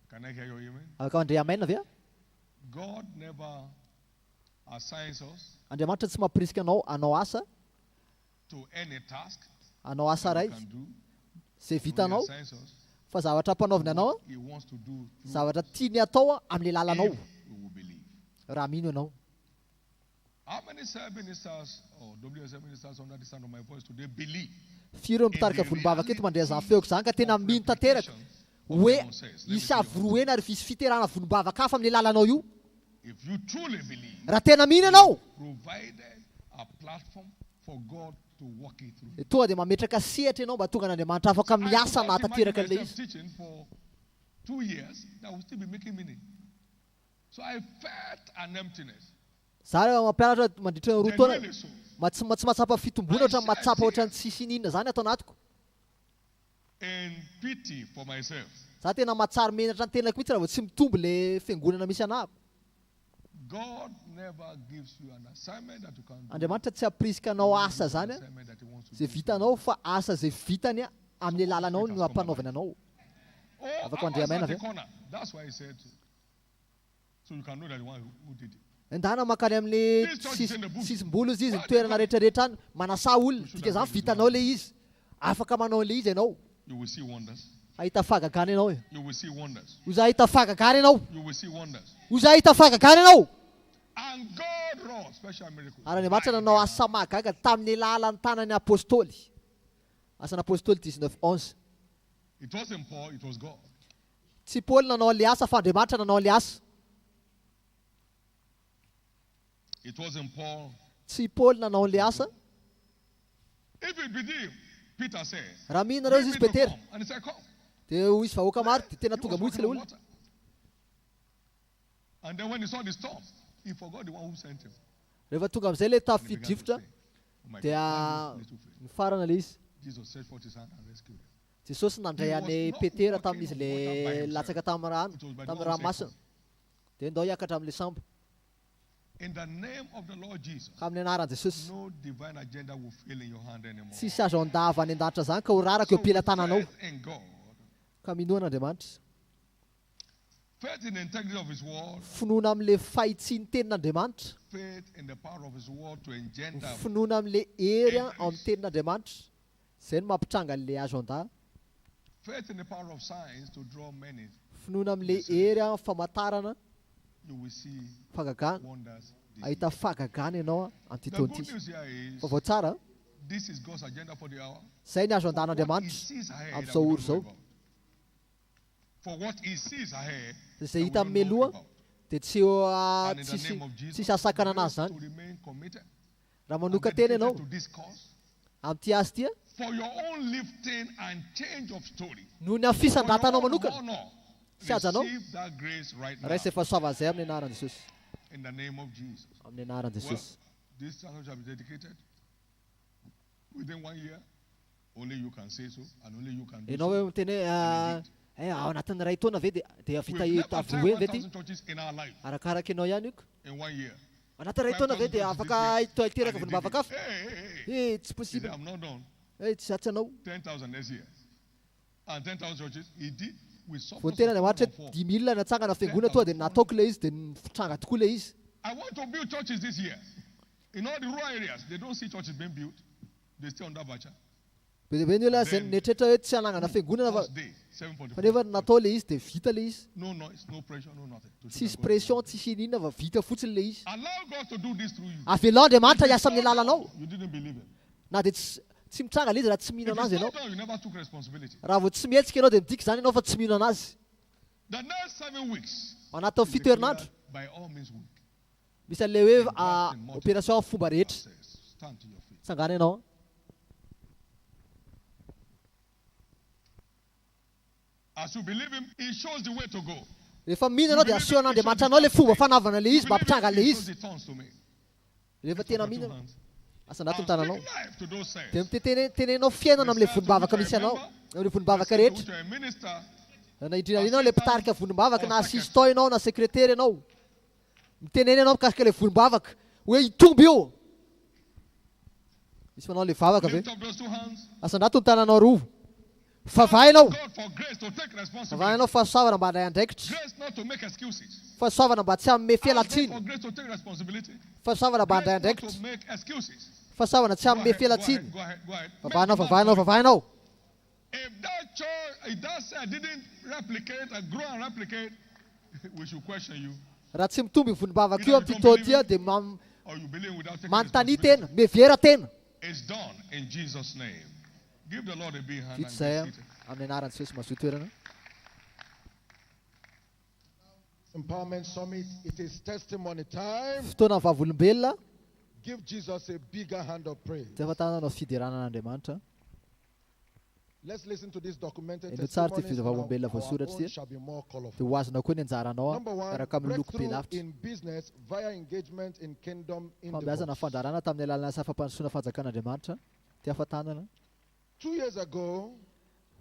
Can I hear your amen? Afaka mandrea mainina avy a? God never assigns us Andriamanitra tsy mampirisika anao hanao asa, to any task hanao asa that we ray can do. izay He vitanao, assigns us fa zavatra ampanaovina anao what He wants to do through zavatra tiany atao amin'ny lalanao, if we will believe. raha mino ianao. How many cell ministers or WSL ministers under the sound of my voice today believe Firy eo mitarika volombavaka eto mandray zany feoko zany ka tena mino tanteraka hoe isy avoroena ary visy fiterana volombavaka hafa amin'ny lalanao io? if you truly believe Raha tena mino ianao, provided a platform for God to walk it through. tonga dia mametraka sehatra ianao mba tonga n'Andriamanitra afaka miasa I cannot nahatanteraka imagine ilay myself izy. teaching for 2 years that will still be making meaning. So I felt an emptiness. Za rehefa mampianatra mandritra ny roa taona, Genuinely so. tsy mahatsapa fitombona ohatra mahatsapa ohatra ny tsisy ninona zany atao anatiko. In pity for myself. Za tena mahatsara menatra ny tenako mihitsy raha vao tsy mitombo le fiangonana misy anahako. God never gives you an assignment that you can do. Andriamanitra tsy hampirisika anao asa zany a, Assignment that He wants to zay do. vitanao, fa asa zay vitany a amin'ny lalanao no hampanaovana anao. Oh, Afaka I was andriamena at the ve? corner. That's why He said so. So you can know that the one who did it. Endana makany amin'ny sisim-bolo izy ny toerana rehetrarehetra any, manasa olona, dika zany vitanao le izy, afaka manao le izy ianao. You will see wonders. Ahita fahagagana ianao e. You will see wonders. Hoza ahita fahagagana ianao. You will see wonders. Hoza ahita fahagagana ianao. And God wrought special miracles. Ary Andriamanitra nanao asa mahagaga tamin'ny lalan'ny tanany apôstôly. Asan'ny apôstôly 19:11. It wasn't Paul, it was God. Tsy Paoly nanao le asa fa Andriamanitra nanao le asa. It wasn't Paul. Tsy Paoly nanao le asa. If it be thee, Peter said, Raha mihinareo "Bring izy me to Petera, come." And he said, come. dia izy vahoaka maro dia tena He tonga was mohitsy walking le on olona. water. And then when he saw the storm, he forgot the one who sent him. Rehefa tonga amin'izay le And he began to tafidrivotra say, "Oh my dia God, little faith." mifarana le izy. Jesus stretched forth his hand and rescued him. Jesosy nandray an'ny Petera tamin'izy le latsaka tamin'ny rano, tamin'ny ranomasina. Dia ndao hiakatra amin'le sambo. In the name of the Lord Jesus, Ka amin'ny anaran'i Jesosy, no divine agenda will fail in your hand anymore. tsisy azo andava any an-danitra zany ka ho raraka eo am-pelantananao. faith in God, Ka minoan'Andriamanitra. faith in the integrity of His word, Finoana amin'le fahitsiany tenin'Andriamanitra, faith in the power of His word to engender finoana amin'le hery ao amin'ny tenin'Andriamanitra. Izay no mampitranga an'le azo andava. faith in the power of science to draw many. Finoana amin'le hery ao famantarana, You will see fahagagana. wonders. this Ahita year. fahagagana ianao The an'ity taona good ity. news here is Fa vao tsara, this is God's agenda for the hour. izay ny azo For what He andan'Andriamanitra sees ahead amin'izao that we oro don't know zao. about. For what He sees ahead Izay that we hita don't know mialoha about. dia tsy eo And in the name of Jesus, tsisy asakana anazy to zany. remain committed Raha and manoka tena dedicated ianao to this cause amin'ity asa ity, for your own lifting and change of story. noho ny For your fisandratanao own manokana, honor, sy hajanao, receive that grace right now raisy efa soava izay amin'ny anaran'i Jesosy. in the name of Jesus. Amin'ny anaran'i Well, Jesosy. this channel shall be dedicated within 1 year. Only you can say so, and only you can do Ianao so. hoe miteny ao anatin'ny ray taona ve dia vita We've never tried avoen ve ty? 1,000 churches in our life Arakaraka ianao ihany iko. in 1 year. Anatin'ny ray taona ve dia afaka hiteraka And he did volombavaka it. hafa? Hey. Tsy He said, possible. I'm not done. Tsy ratsy anao. 10,000 next year. And 10,000 churches, he did. We Vao suffered tena ny some Andriamanitra form. 10,000 natsangana fiangonana toa dia nataoko le izy dia nitranga tokoa le izy. I want to build churches this year. In all the rural areas, they don't see churches being built. They stay under Bacha. Be be ny olona izay netrehitra hoe tsy hanangana fiangonana fa First day, fa 7:45. nefa natao le izy dia vita le izy. No noise, no pressure, no nothing. To show Tsisy that God is pression, God. tsisy inona fa vita fotsiny le izy. Allow God to do this through you. Avelao Andriamanitra hiasa amin'ny lalanao. You didn't believe him. Na dia tsy mitranga le izy raha tsy If mino it's anazy not ianao. done, you never took responsibility. Raha vao tsy mihetsika ianao dia midika zany ianao fa tsy mino anazy. The next 7 weeks, Anaty is fito herinandro, declared by all means weak. misy an'ilay hoe opération amin'ny fomba rehetra. Says, stand to your feet. Sangana ianao. As you believe him, he shows the way to go. Rehefa mino ianao dia aseho an'Andriamanitra anao le fomba fanaovana le izy mba hampitranga le He shows izy. the tongues to me. Rehefa tena Two mino hands. asa I'm anaty ny tananao speaking life to those saints. dia mitenenenao fiainana amin'ilay volombavaka misy anao, amin'ilay volombavaka rehetra. To a minister, Na indrinarianao le mpitarika volombavaka na assistant ianao na secrétaire ianao. Mitenena ianao mikasika le volombavaka hoe hitomby io. Misy manao le vavaka ve? lift up those 2 hands. Asa anaty ny tananao roa. Favainao. God for grace to take responsibility. Favainao fahasoavana mba handray andraikitra. Grace not to make excuses. Fahasoavana mba tsy hamme Ask God fialatsiny. for grace to take responsibility. Fahasoavana mba handray Grace not andraikitra. to make excuses. Fahasoavana tsy Go hamme ahead, go fialatsiny. ahead, go ahead, go ahead. Make Favainao, the man favainao, point. favainao. If that church, if that cell didn't replicate and grow and replicate, we should question you. Raha tsy mitomby vonimbavaka io amin'ny fitôtia dia Or you believe without taking manontany responsibility. tena, mevera tena. It's done in Jesus' name. Give the Lord a big hand. Vita And izay be seated. amin'ny anaran'ny Jesosy mazoa toerana. Empowerment Summit, it is testimony time. Fotoana vavolombelona, Give Jesus a bigger hand of praise. tsy afatananao fideranan'Andriamanitra. Let's listen to this documented Eno tsara ty testimonies. fivavaolombelona Our voasoratra own ty. shall be more colorful. Dia ho azonao koa ny anjaranao Number one, miaraka amin'ny loko be breakthrough lavitra. in business via engagement in kingdom Fambeazana endeavors. fandarana tamin'ny alalana asa fampandrosoana fanjakan'Andriamanitra. Ty afatanana. 2 years ago,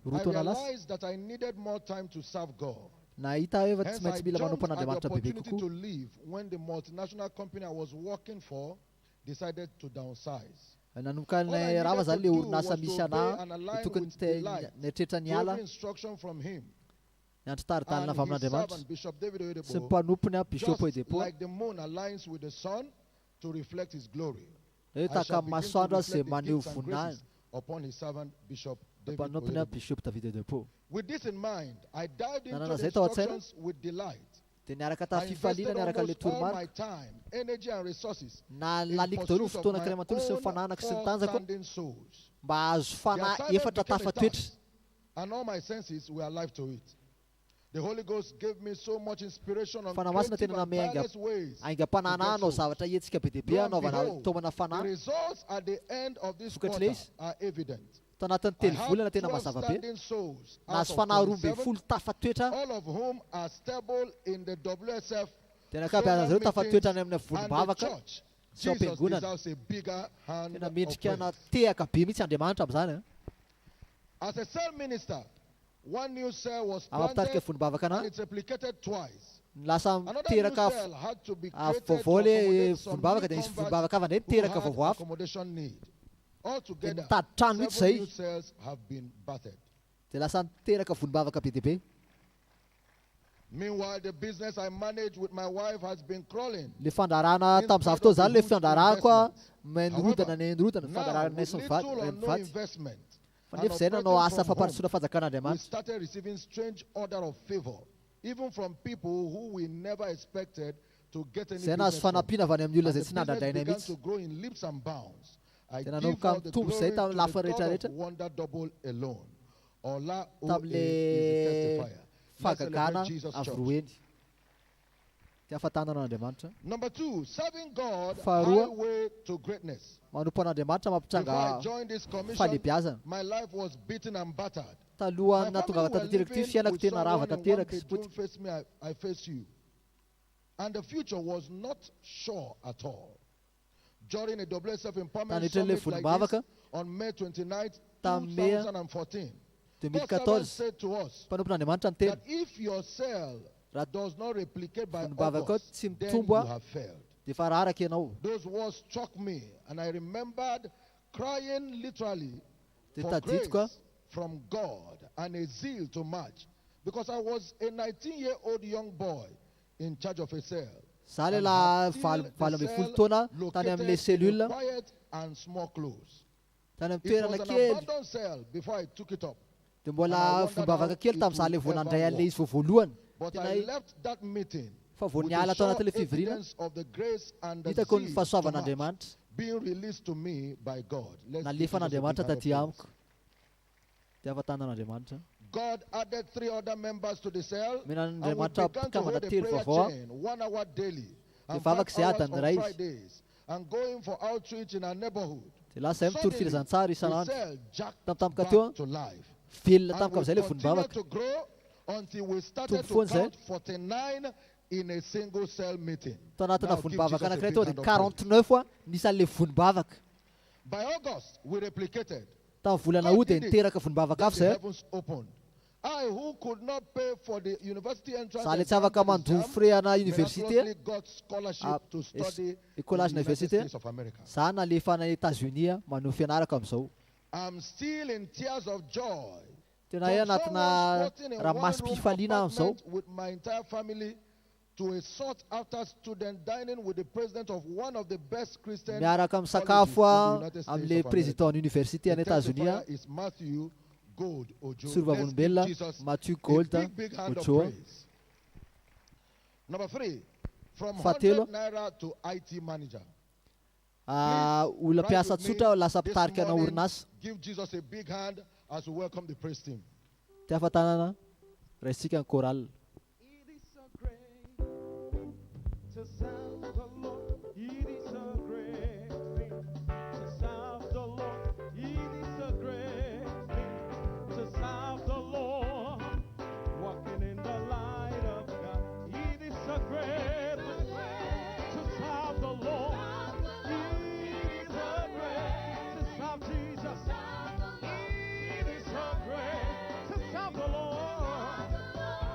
I Roa taona lasa. realized that I needed more time to serve God. Nahita hoe tsy Hence, maintsy I mila jumped manompo at the an'Andriamanitra bebe opportunity to kokoa. leave when the multinational company I was working for decided to downsize. Nanomboka All I ny needed rava to zany le do orinasa was to misy obey anahy and align tokony with the light. netretra ny To ala every instruction from him ny andro-taritalina and avy his amin'Andriamanitra servant Bishop David sy ny Oyedepo, mpanompony a Bishop just Oyedepo. like the moon aligns with the sun to reflect his glory. Hoe I taka shall begin to masoandro reflect izay the maneho gifts and voninahiny graces upon his servant Bishop ny David mpanompony a Oyedepo. Bishop David Oyedepo. With this in mind, I dived into Nanana the zay tao an-tsaina. instructions with delight. Dia niaraka I tamin'ny fifaliana invested niaraka le almost all my toromarika. time, energy and resources Na in laliko daholo ny pursuit fotoana of kray my matory sy ny own fananako sy ny 4 tanjako standing souls. mba ahazo The fanahy assignment efatra became a tafatoetra. task, and all my senses were alive to it. The Holy Ghost gave me so much inspiration on Fanahy masina creative tena and name tireless ways. aingam-panana to get anao souls. zavatra hetsika be deabe Lo and anaovana behold, tomana the fanahy. results at the end of this Sokatra quarter izy. are evident. Tao anatin'ny I telo have volana tena 12 mazava be. standing souls out Nahazo of fanahy roa 27, folo tafatoetra. all of whom are stable in the WSF Tena akabeazana zareo tafatoetra any amin'ny and the vonimbavaka church. sy ao Jesus am-piangonana. deserves a bigger hand Tena of mendrika na praise. tehaka be mihitsy Andriamanitra amin'izany. As a cell minister, one new cell was Ao ampitarika planted vonimbavaka and anahy. it's replicated twice. Lasa Another new miteraka cell had to be created to vaovao le accommodate some vonimbavaka new dia nisy converts vonimbavaka avy ndray who niteraka had vaovao hafa. accommodation need. Altogether, mitady trano mihitsy 7 zay. new cells have been battered. Dia lasa niteraka vonimbavaka be deabe. Meanwhile, the business I manage with my wife has been crawling. Le fandarana tamin'izany fotoana zany le fandarako a maindrodana ny endrodana Now, fandarana with sy ny little or no vady. investment, Fa and nefa izay nanao operating asa from fampandrosoana home, we fanjakan'Andriamanitra. started receiving strange order of favor, even from people who we never expected to get any Zay nahazo business from. fanampiana avy any amin'ny olona And zay the tsy nandradrainay business began mihitsy. to grow in leaps and bounds. I Tena give nanomboka all the mitombo glory zay to tamin'ny the lafa God of rehetrarehetra. Wonder Double alone. Ola O Tamin'le is the testifier. Let's fagakana celebrate Jesus avy Church. roeny. Ty afatanan'Andriamanitra. Number 2, serving God, Faharoa. highway to greatness. Manompo an'Andriamanitra Before I mampitranga joined this commission, falebiazana. my life was beaten and battered. Talohan'ny My natonga family taty were teraka ty living fiainako with tena rava someone in one tanteraka sy bedroom, potika. face me, I face you. And the future was not sure at all. During a WSF empowerment Tany summit like vonimbavaka this on May 29th, tamin'ny 2014, 2014 God's servant said to us mpanompon'Andriamanitra ny teny. that if your cell Raha does not replicate by vonimbavaka August, tsy then mitombo you a have failed. dia fa raraka ianao. Those words struck me, and I remembered crying literally Dia for tadidiko a grace from God and a zeal to match, because I was a 19-year-old young boy in charge of a cell. za le And la had still the valo ambin'ny folo cell taona tany located amin'le in a cellule quiet and small close. tany amin'ny It toerana was an kely. abandoned cell before I took it up. Dia And I mbola wondered vonimbavaka how kely it tamin'izaho le would vao nandray ever an'le work. izy vao voalohany. But Tena I left that meeting fa vao with niala the tao sure anatin'le fivoriana evidence of the grace and the hitako ny zeal to fahasoavan'Andriamanitra match being released to me by God. Let's give nalefa Jesus a big n'Andriamanitra hand of taty praise. amiko. Dia afatanan'Andriamanitra. God added 3 other members to the cell, Mena and we Andriamanitra began to mpikambana hold a telo prayer vaovao a. chain, 1 hour daily, and vavaka 5 izay hours adany on iray izy. Fridays, and going for outreach in our neighborhood. Dia lasa zay mitory Suddenly, filazantsara the isan'andro. cell jacked Tamtamka back teo a to life. velona And tamika we amin'izay le continued vonimbavaka. to grow until we started Tombo to foana count izay. 49 in a single cell meeting. Tao anatina Now give vonimbavaka Jesus a anankiray big tao hand dia of praise. 49 a nisan'le vonimbavaka. By August, we replicated. Tamin'ny volana God ao dia did it. niteraka vonimbavaka Then hafa the izay. heavens opened. I, who could not pay for the university entrance Za le tsy exam afaka for this mandoa jam, frais ana université miraculously got scholarship Ah, to study in écolage the na United université. States of America. za nalefa na États-Unis a manao fianarako amin'izao. I'm still in tears of joy Tena hoe From anatina someone squatting in raha one masym-pifaliana room amin'izao. apartment with my entire family to a sought-after student dining with the president of one of the best Christian Miaraka colleges misakafo in the United States amin'ilay of président America. université any The États-Unis. testifier is Matthew Gold Ojo. Sorovavolombelona Let's give Jesus Matthew a Gold big hand of Ochoa. praise. Number 3, from Fahatelo. 100 naira to IT manager. Olona Rise mpiasa with me tsotra lasa this mpitarika ana morning. orinasa. Give Jesus a big hand as we welcome the praise team. Ty ahafantanana raisitsika ny chorale. It is so great to serve the Lord. It is a great thing to serve the Lord. It is a great thing to serve the Lord. Walking in the light of God. It is a great thing to serve the Lord. It is a great to serve Jesus. It is so great to serve the Lord.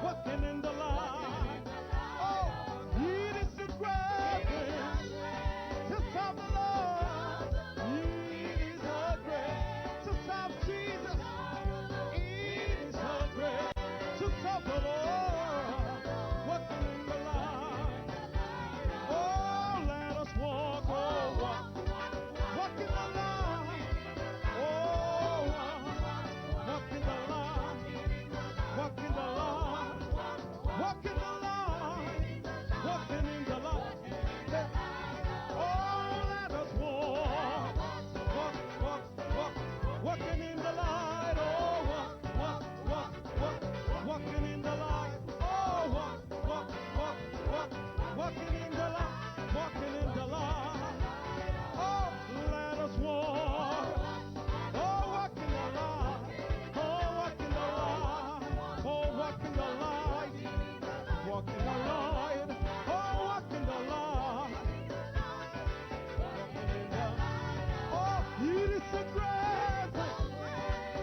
Walking in the light. Oh, it is a great thing to serve the Lord. It is a great to serve Jesus. It is so great to serve the Lord. Walking in the light. Oh, let us walk, oh, walk in the light. Oh, walk in the light. Walk in the light. Walk in the light. Walking in the light. Oh, let us walk. Walking in the light. Oh, walking in the light. Oh, walking in the light. Walking in the light. Oh, let us walk. Oh, walk in the light. Oh, walk in the light. Oh, walk in the light. Walk in the light. Oh, walk in the light. Walking in the Oh, it is a great thing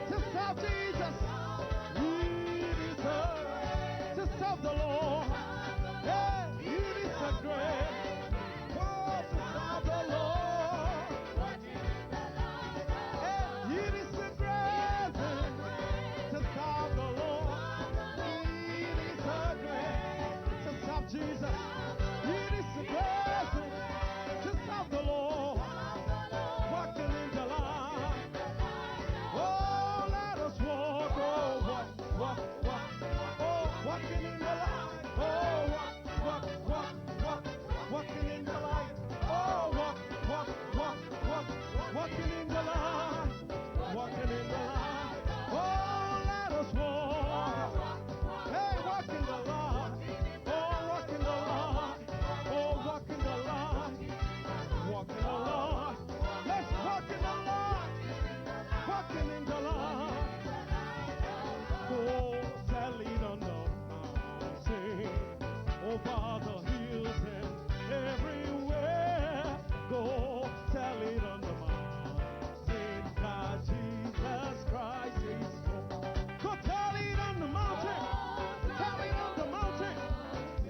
to serve Jesus. It is a to serve the Lord. Yeah, it is a great oh, to serve the Lord. Yeah, it is a great thing to serve the Lord. It is a great to serve Jesus. It is a great thing to serve the Lord. Walking in the light. Oh, let us walk. Oh, walk. Oh, walking in the light. Oh, walking in the light. Oh, walking in the light. Walking in the light. Oh, let us walk. Hey, walk in the light. Oh, walk in the light. Oh, walk in the light. Walk in the light. Let's walk in the light. Walking in the light. Go sailing on the mountain, over the hills and everywhere. Go sailing on the mountain, 'cause Jesus Christ is Lord. Go tell it on the mountain, tell it on the mountain,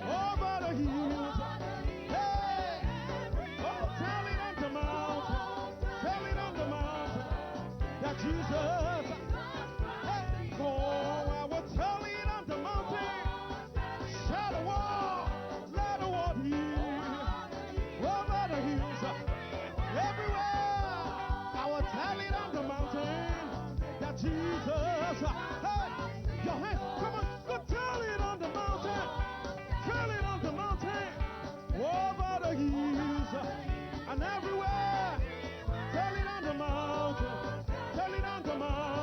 over the hills. Hey, oh, tell it on the mountain, tell it on the mountain that Jesus. Hey, oh, I will tell it on the mountain. Shout a wall, let the wall hear. Over the hills, everywhere. I will tell it on the mountain that Jesus. Hey, your hand, come on, go tell it on the mountain. Tell it on the mountain. Over the hills and everywhere. Tell it on the mountain. Tell it on the mountain.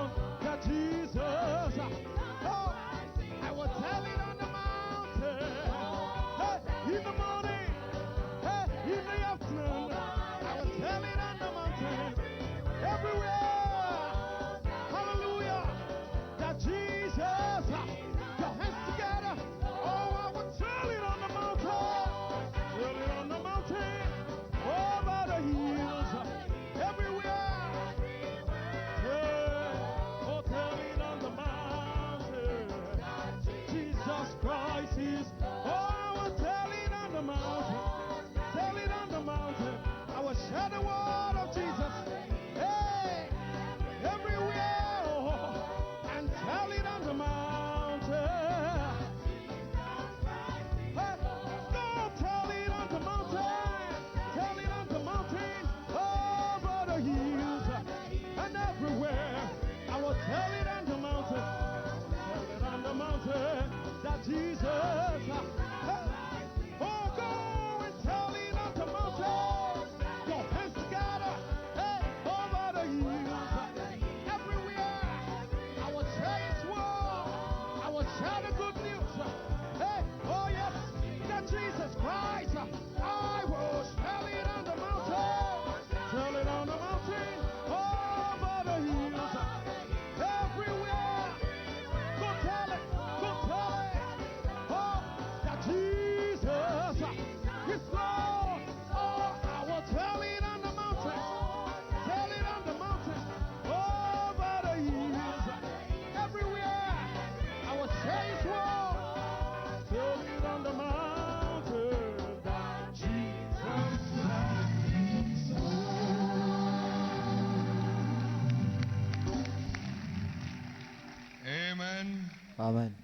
Amen.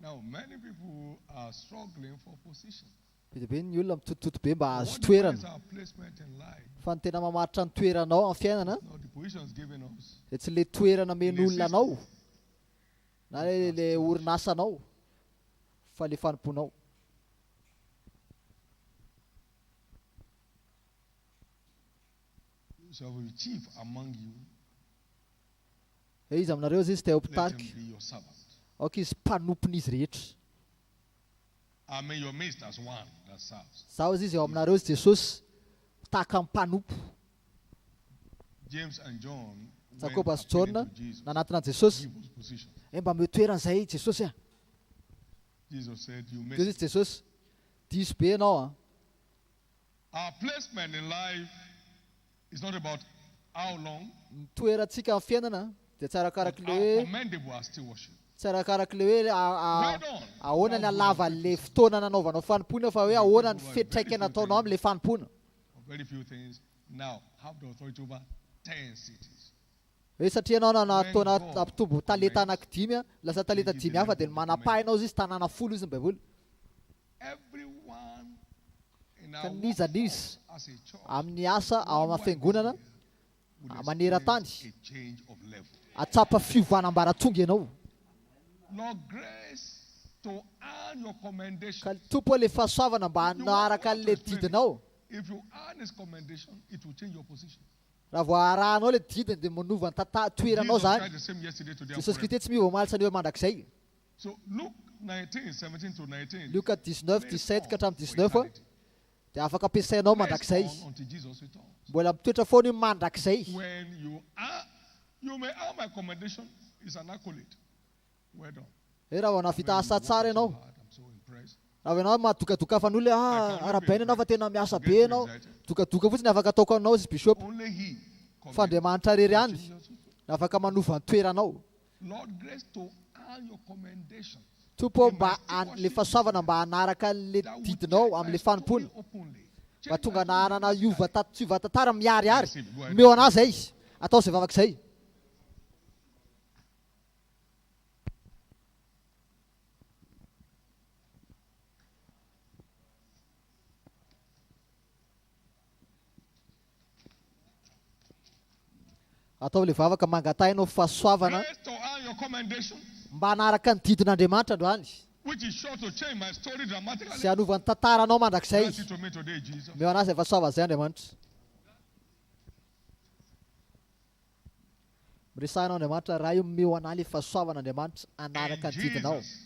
Now, many people are struggling for position. Be ny olona mitotototo be mba What azo defines toerana. our placement in life? Fa ny tena mamaritra ny toeranao amin'ny fiainana No, the positions given us. dia tsy le toerana men'olona anao na le orinasanao fa le fanomponao. So, if chief among you, Izy aminareo izy te ho let him mpitarika. be your servant. Aoka izy mpanompon'izy rehetra. I mean, your midst as one that serves. Zao izy eo aminareo izy Jesosy tahaka ny mpanompo. James and John Jakoba went sy John appealing to Jesus. nanatona Jesosy. Give us position. Mba meo toerana izay Jesosy a. Jesus said, you Keo missed izy Jesosy. Diso be ianao a. Our placement in life is not about how long, Ny toerantsika amin'ny fiainana dia tsy but arakaraka le how hoe commendable are still worship. tsy arakaraka le hoe Right on. ahoana ny alava le fotoana nanaovanao fanompoana fa hoe ahoana ny fetraikana ataonao amin'ilay fanompoana. Very few things. Now, have the authority over 10 cities. Hoe satria anao nataona ampitombo talenta anankidimy a, lasa talenta dimy hafa dia manapahina izy tanàna folo izy ny Baiboly. Everyone in Ka our niza nizy as a church amin'ny asa ao amin'ny fiangonana would maneran-tany experience a change of level. atsapa fiovanam-baratonga ianao. Lord, grace to earn your commendation. Ka tompo le fahasoavana mba hanaraka le didinao. If you earn his commendation, it will change your position. Raha vao arahanao le didiny dia manova ny toeranao Jesus zany. Christ the same yesterday, today, and Jesosy forever. Kristy tsy miova mahalitra ny hoe mandrakizay. So Luke 19, 17 to 19. Luka 19, 17 ka hatramin'ny 19 a, dia afaka ampiasainao mandrakizay. Press on until Jesus returns. Mbola mitoetra foana io mandrakizay. When you may earn my commendation, is an accolade. Well done. Raha vao navita asa tsara ianao, I'm so impressed. raha vao ianao mahadokadoka fa n'olona arabaina ianao fa tena miasa be ianao, dokadoka fotsiny afaka ataoko anao izy bishop. Only he Fa Andriamanitra rery ihany no afaka manova ny toeranao. Lord, grace to earn your commendation. Tompo mba le fahasoavana mba hanaraka le didinao amin'le fanompoana. Openly. Mba tonga nahanana tsy vatantara miariary. Meo anazy zay. Atao izay vavakizay. Atao le vavaka mangatainao fahasoavana Grace to earn your commendation, mba hanaraka ny didin'Andriamanitra androany. which is sure to change my story dramatically. Sy hanova ny tantaranao mandrakizay. Grant it to me today, Jesus. Meo anazy efa soava zay Andriamanitra. Miresahanao Andriamanitra raha io meo anahy le fahasoavan'Andriamanitra hanaraka ny In didinao. Jesus'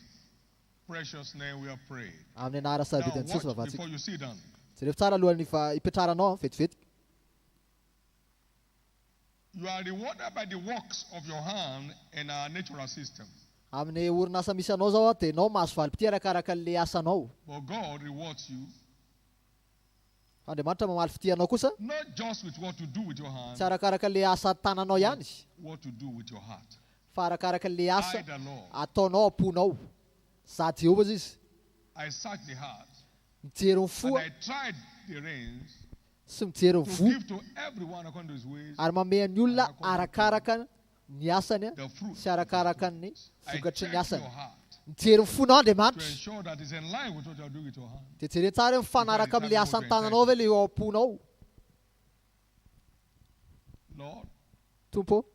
precious name we have prayed. Amin'ny anara Now sabidy Jesosy watch vavatsika. before you sit down. Jereo tsara alohan'ny hipetraranao vetivety. You are rewarded by the works of your hand in our natural system. Amin'ny orinasa misy anao zao a dia ianao mahazo valim-pity arakaraka le asanao. But God rewards you Andriamanitra mamaly fity anao kosa not just with what to do with your tsy hand, arakaraka le asa tananao ihany, what to do with your heart. fa arakaraka le asa I, the Lord, ataonao amponao. Za Jehovah izy. I search the heart, Mijery ny and fo I tried the reins sy mijery ny to vo give to everyone according to his ways ary mamea ny olona arakaraka ny asany a, the fruit. sy arakaraka ny I vokatry ny check asany. your heart Mijery ny fonao to Andriamanitra ensure that it's in line with what you are doing with your hand. dia jereny tsara hoe mifanaraka amin'le asan'ny tananao ve le eo amponao. Lord, Tompo,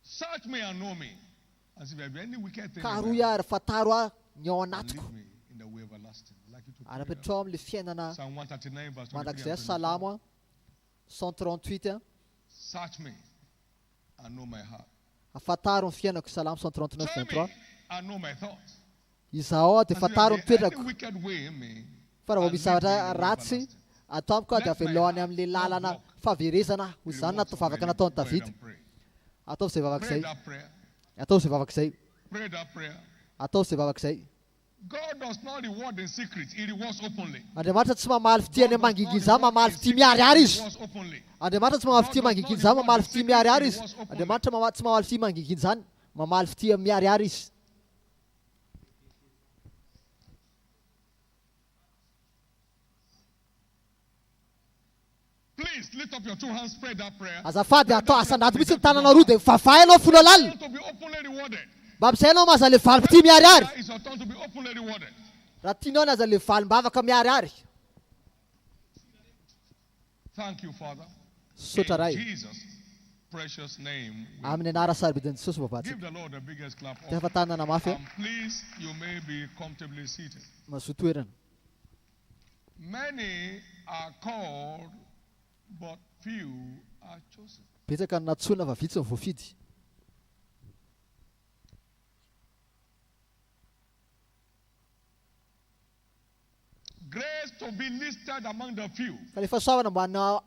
search me and know me, as if there be any wicked thing in karoy my heart, ary fataro ahy ny ao and anatiko lead me in the way everlasting. I'd like you to ary pray apetrao amin'le fiainana that. Psalm 139, verse 23 mandrakizay and 24. salamo a 138 a Search me and know my heart. afataro ny fiainako salamo 139 Try me 23. and know my thoughts. Izaho a dia And if fataro ny there be any toetrako wicked way in me, fa raha vao and misy lead me zavatra in the way ratsy everlasting. atao amiko a dia avelohany amin'le lalana fahaverezana hoy He izany rewards natovavaka of nataony many. Go ahead David. and pray. Atao izay Pray vavakizay. that prayer. Atao izay vavakizay. Pray that prayer. Atao izay vavakizay. God does not reward in secret. He rewards openly. Andriamanitra tsy mamaly fity any God does manginginy not zany reward mamaly in fity secret. miariary He izy. rewards openly. Andriamanitra tsy mamaly fity manginginy zany mamaly fity miariary izy. Andriamanitra tsy mamaly fity manginginy zany mamaly fity miariary izy. Please Please lift up your two hands, pray that prayer. azafady atao asandato mihitsy ny tanana roa dia vavahy anao folo alalina To be openly rewarded. mba amizay anao maza le valim-pity miariary It's your turn to be openly rewarded. raha tianao ny aza le valim-bavaka miariary Thank you, Father. sotra In ray Jesus' precious name. we amin'ny anara sarobidin'i jesosy vavatsy Give the Lord the biggest clap. ty fa tanana mafy And please, you may be comfortably seated. mazotoerana Many are called, but few are chosen. betsaka ny natsona fa vitsy ny voafidy Grace to be listed among the few. fa le fahasoavana mba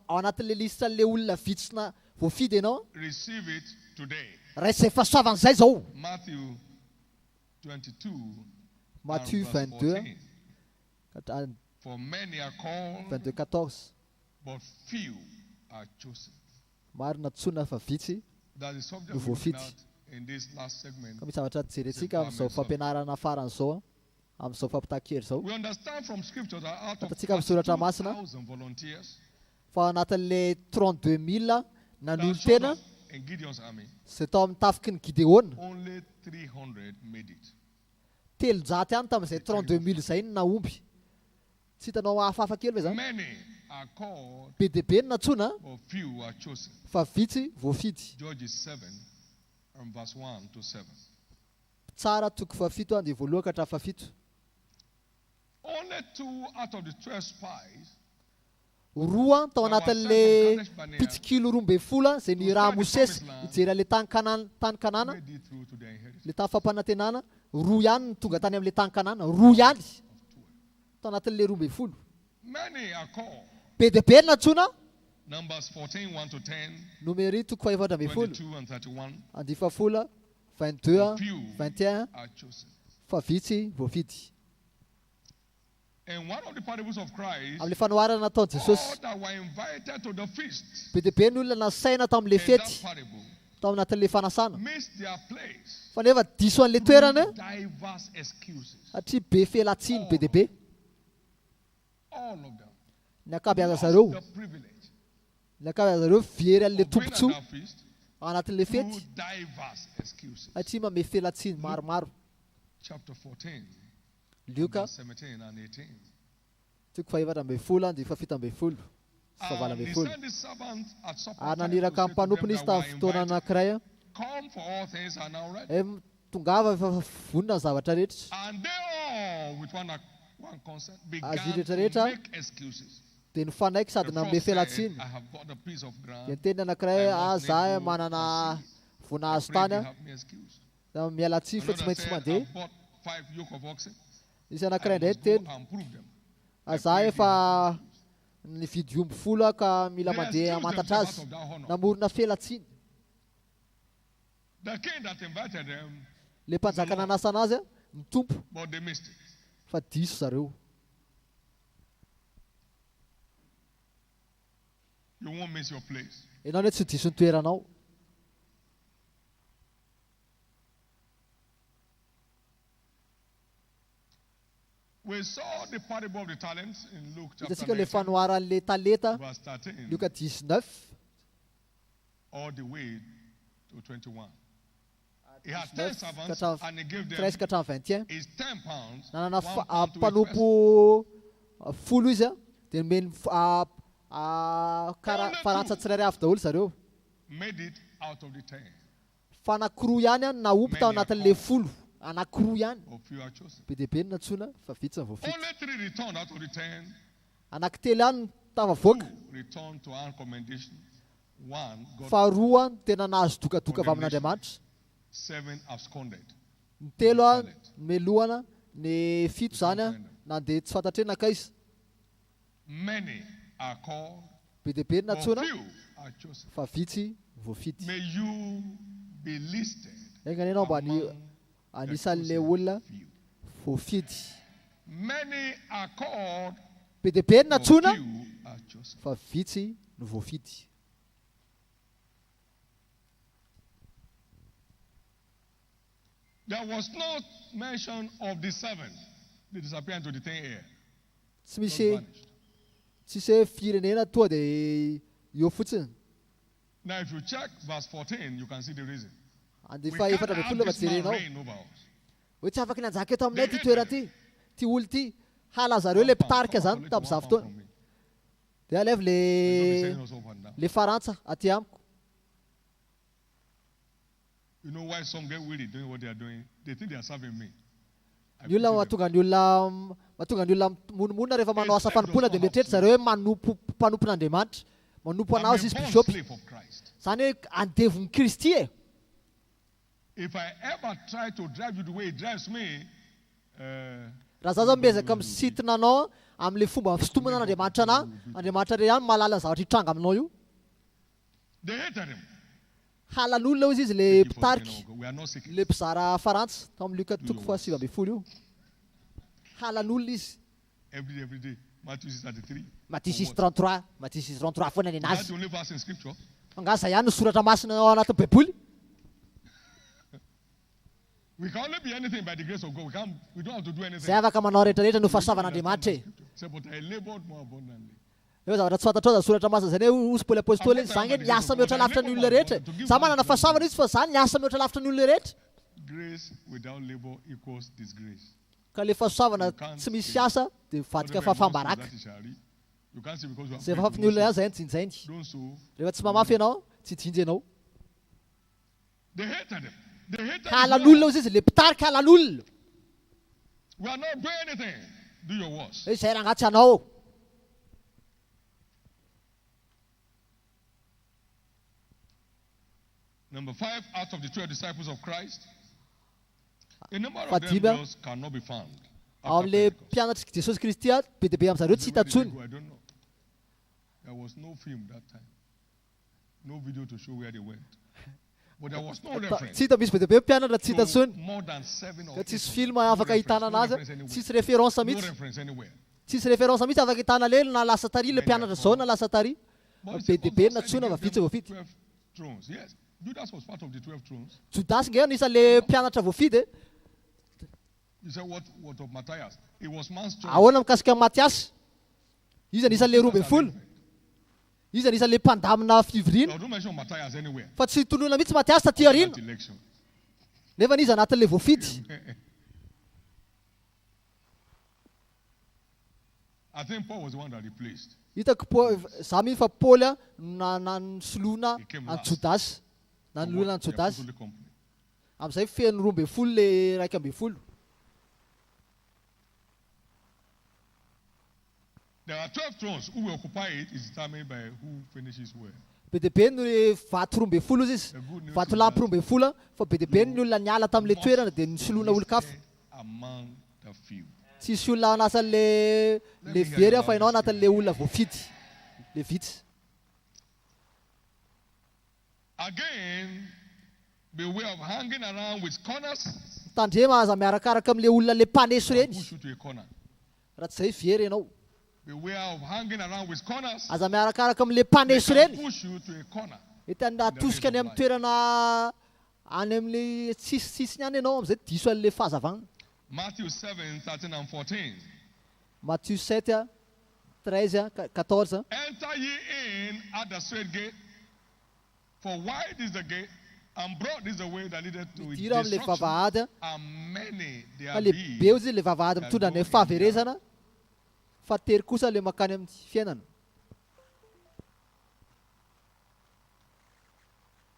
ao anatin'le listan'le olona vitsina voafidy ianao Receive it today. raisy fahasoavan'izay zao Matthew 22. Matthieu and verse 22 14. For many are called, 22-14 but few are chosen. maro natsona fa vitsy That is subject No we're looking forfeit. at in this last segment. ka misy zavatra jerentsika amin'izao fampianarana faran'izao amin'izao fampitakery zao We understand from scripture that out of Fatatsika amin'ny soratra masina 2,000 volunteers fa anatin'le 32 000 that nanolo showed tena up in Gideon's army, zay tao amin'ny tafiky ny gideona only 300 made it. telojaty ihany tamin'izay 32 000 zay ny naomby tsy hitanao hafahafa kely ve zany Many are called, be dia be ny natsona but few are chosen. fa vitsy voafidy Judges 7 and verse 1 to 7. tsara toko fafito andia voaloha ka hatrafa fito Only 2 out of the 12 spies roa tao anatin'le pitsikilo roa mbe fola zay ny raha mosesy hijery le tany kanana made it through to their inheritance. le tany fampanantenana roa ihany ny tonga tany amin'le tany kanana roa ihany tao anatin'le roa mbe folo Many are called. be dia be ny natsona Numbers 14, 1 to 10, nomery toko faefatra mbe folo 22 and 31. andifa fola 22 Few 21 are chosen. fa vitsy voafidy In one of the parables of Christ, amin'le fanoharana nataon'i all jesosy that were invited to the feast be dia be ny olona nasaina tao amin'le in that fety parable tao anatin'le fanasana missed their place. fa nefa diso an'le toerana Diverse excuses. satria be felatsiny be dia be All of them. ny akabeaza Lost zareo the privilege ny akabeaza zareo very an'le of being at tompontsoa that feast ao anatin'le through fety diverse excuses. satria mame felatsiny maromaro Chapter 14, lioka verse 17 and 18. toko faefatra mbe folo andifa fito mbe folo sy favala And mbe he folo sent his servant at supper ary time naniraka to amin'ny say to them mpanompono izy that were tamin'ny fotoana invited, anankiray a come, for all things are now ready. tongava efa vonona ny zavatra rehetra And they all, with one consent, began Azy rehetra to rehetra. make excuses. dia nifanaiky The sady nanome first said, felatsiny I have bought a piece of dia ground. niteny anankiray I must zahay make go manana and see. vonahazo Pray tany thee a have me excused. da miala tsi fa tsy Another maintsy said, mandeha I bought 5 yoke of oxen. isy I anankiray indray must go teny and prove them. zahay efa nividy omby folo ka mila They mandeha excused hamantatra themselves azy out of that honor. namorona felatsiny The king that invited them, le mpanjaka nanasana azy a ny tompo but they missed it. fa diso zareo You won't miss your place. ianao ny hoe tsy diso ny toeranao We saw the parable of the talents in Luke chapter hitantsika le 19, fanoharan'le taleta verse 13, lioka 19 all the way to 21. He had 10 19 servants ka and he gave them 13 ka hatramin'ny 21 his 10 pounds, nanana 1 pound to each person. mpanompo folo izy a dia nomeny farantsa tsirairay avy daholo zareo Made it out of the 10. fa anankiroa ihany a naompy tao anatin'le folo anankiroa ihany Or few are chosen. be dia be ny natsoina fa vitsy ny voafity Only 3 returned out of the 10. anankitelo ihany ny tavavoaka 2 returned to our commendation. 1 got fa roa a tena nahazo dokadoka avy amin'Andriamanitra 7 absconded. ny telo a melohana ny fito zany a nandeha tsy fantatrena kaiza Many are called, be dia be ny but natsoina few are chosen. fa vitsy voafity May you be listed engany ianao mba among anisan'le olona few. voafidy Many are called, be dia be ny but natsoina few are chosen. fa vitsy no voafidy There was no mention of the 7. They disappeared into the thin air. tsy Just misy vanished. tsisy hoe firenena toa dia eo fotsiny. Now, if you check verse 14, you can see the reason. Ande We fa can't efatra have ambinifolo fa this man jerenao. reign over us. Hoe tsy afaka nanjaka eto aminay ty toerana ty. Ty olo ty halazareo le mpitarika zany tamin'izao fotoana. Dia alevy le Farantsa aty amiko. You know why some get weary doing what they are doing? They think they are serving me. Ny olona mahatonga ny olona monimona rehefa manao asa fanompoana dia mieritreritra zareo hoe mpanompon'Andriamanitra, manompo anao izy bisopy. Zany hoe andevon'ny Kristy e. If I ever try to drive you the way he drives me, raha zaho zao miezaka misintona anao amin'ile fomba fitomana an'Andriamanitra anahy, Andriamanitra re ihany mahalala zavatra hitranga aminao io. they hated him. Halan'olona izy le Thank you for mpitariky, saying, "Oh, we are not seeking." le mpizara Farantsa tao amin'ny Luka toko fa 7:20 io. Halan'olona izy. Every day. Matthew 6:33. Matthieu 6:33, Matthieu 6:33 foana ny That's anazy. the only verse in scripture. Angaza ihany ny soratra masina ao anatin'ny Baiboly. We can only be anything by the grace of God. We don't have to do anything. Zay afaka manao rehetrarehetra no fahasavan'Andriamanitra e. Say, but I labored more abundantly. Eo zavatra tsy fantatrao soratra masina zany hoe osy Paoly apôstôly zany hoe niasa mihoatra lavitra ny olona rehetra. Za manana fahasavana izy fa zany niasa mihoatra lavitra ny olona rehetra. Grace without labor equals disgrace. Ka le fahasavana tsy misy asa dia vadika fahafambaraka. You can't say because you Zay have fafafy ny olona ihany zay nijinjainy. don't sow. Rehefa tsy mamafy ianao, tsy jinjy ianao. They hated him. They hated his Halan'olona work. izy le mpitarika halan'olona. We are not doing anything. Do your worst. Hoe zay rangatsy anao. Number 5, out of the 12 disciples of Christ, a number of Fatima. them just cannot be found. Ao after amin'le Pentecost. mpianatry Jesosy Kristy be dia be amin'izareo tsy hita Where did they intsony. go? I don't know. There was no film that time. No video to show where they went. But there was no reference. Tsy hita misy be dia be mpianatra tsy hita to intsony. more than 7 or Ka 8 tsisy of film them. afaka hitana No anazy, reference anywhere. tsisy référence No mihitsy. reference anywhere. Tsisy référence mihitsy afaka hitana le na lasa tary le mpianatra zao na lasa tary. But Be it's dia be also na said tsona he va gave vitsy them voafidy. 12 thrones. Yes. Judas was part of the 12 thrones. Judas nge nisan'le mpianatra voafidy. You say what of Matthias? It was man's choice. Ahoana mikasika ny Matiasy? Izy anisan'le roa ambin'ny folo. Izy anisan'le mpandamina fivoriana. Now, don't mention Matthias anywhere. Fa tsy tonona mihitsy Matiasy taty aoriana. That election. Nefa izy anatin'le voafidy. I think Paul was the one that replaced. Hitako za mihitsy fa Paoly nanosoloana He came any last. Judas. Nanoloana any The Judas. apostolic company. Amin'izay feno roa ambin'ny folo le raika ambin'ny folo. There are 12 thrones. Who will occupy it is determined by who finishes well. Be dia be ny vato roa ambin'ny folo izy. The good news Vato is lampy roa that ambin'ny folo fa be dia be ny olona niala tamin'le toerana dia nisoloana olon-kafa. among the few. Tsisy olona anasan'le very fa ianao anatin'le olona voafidy. Le vitsy. Again, beware of hanging around with corners. Tandrema aza miarakaraka amin'le olona le mpaneso They'll reny. push you to a corner. Raha tsy zay very ianao. Beware of hanging around with corners. Aza miarakaraka amin'le They mpaneso can reny. push you to a corner. Etany atosika any amin'ny toerana any amin'ny tsisitsisiny any ianao amin'izay diso an'le fahazavana. Matthew 7, 13 and 14. Matthieu 7, 13, 14. Enter ye in at the straight gate, for wide is the gate, and broad is the way that leadeth to Midira amin'le destruction, vavahady. and many there Fa be lehibe izy le vavahady that mitondra go ny in fahaverezana. Fa tery kosa le makany amin'ny fiainana.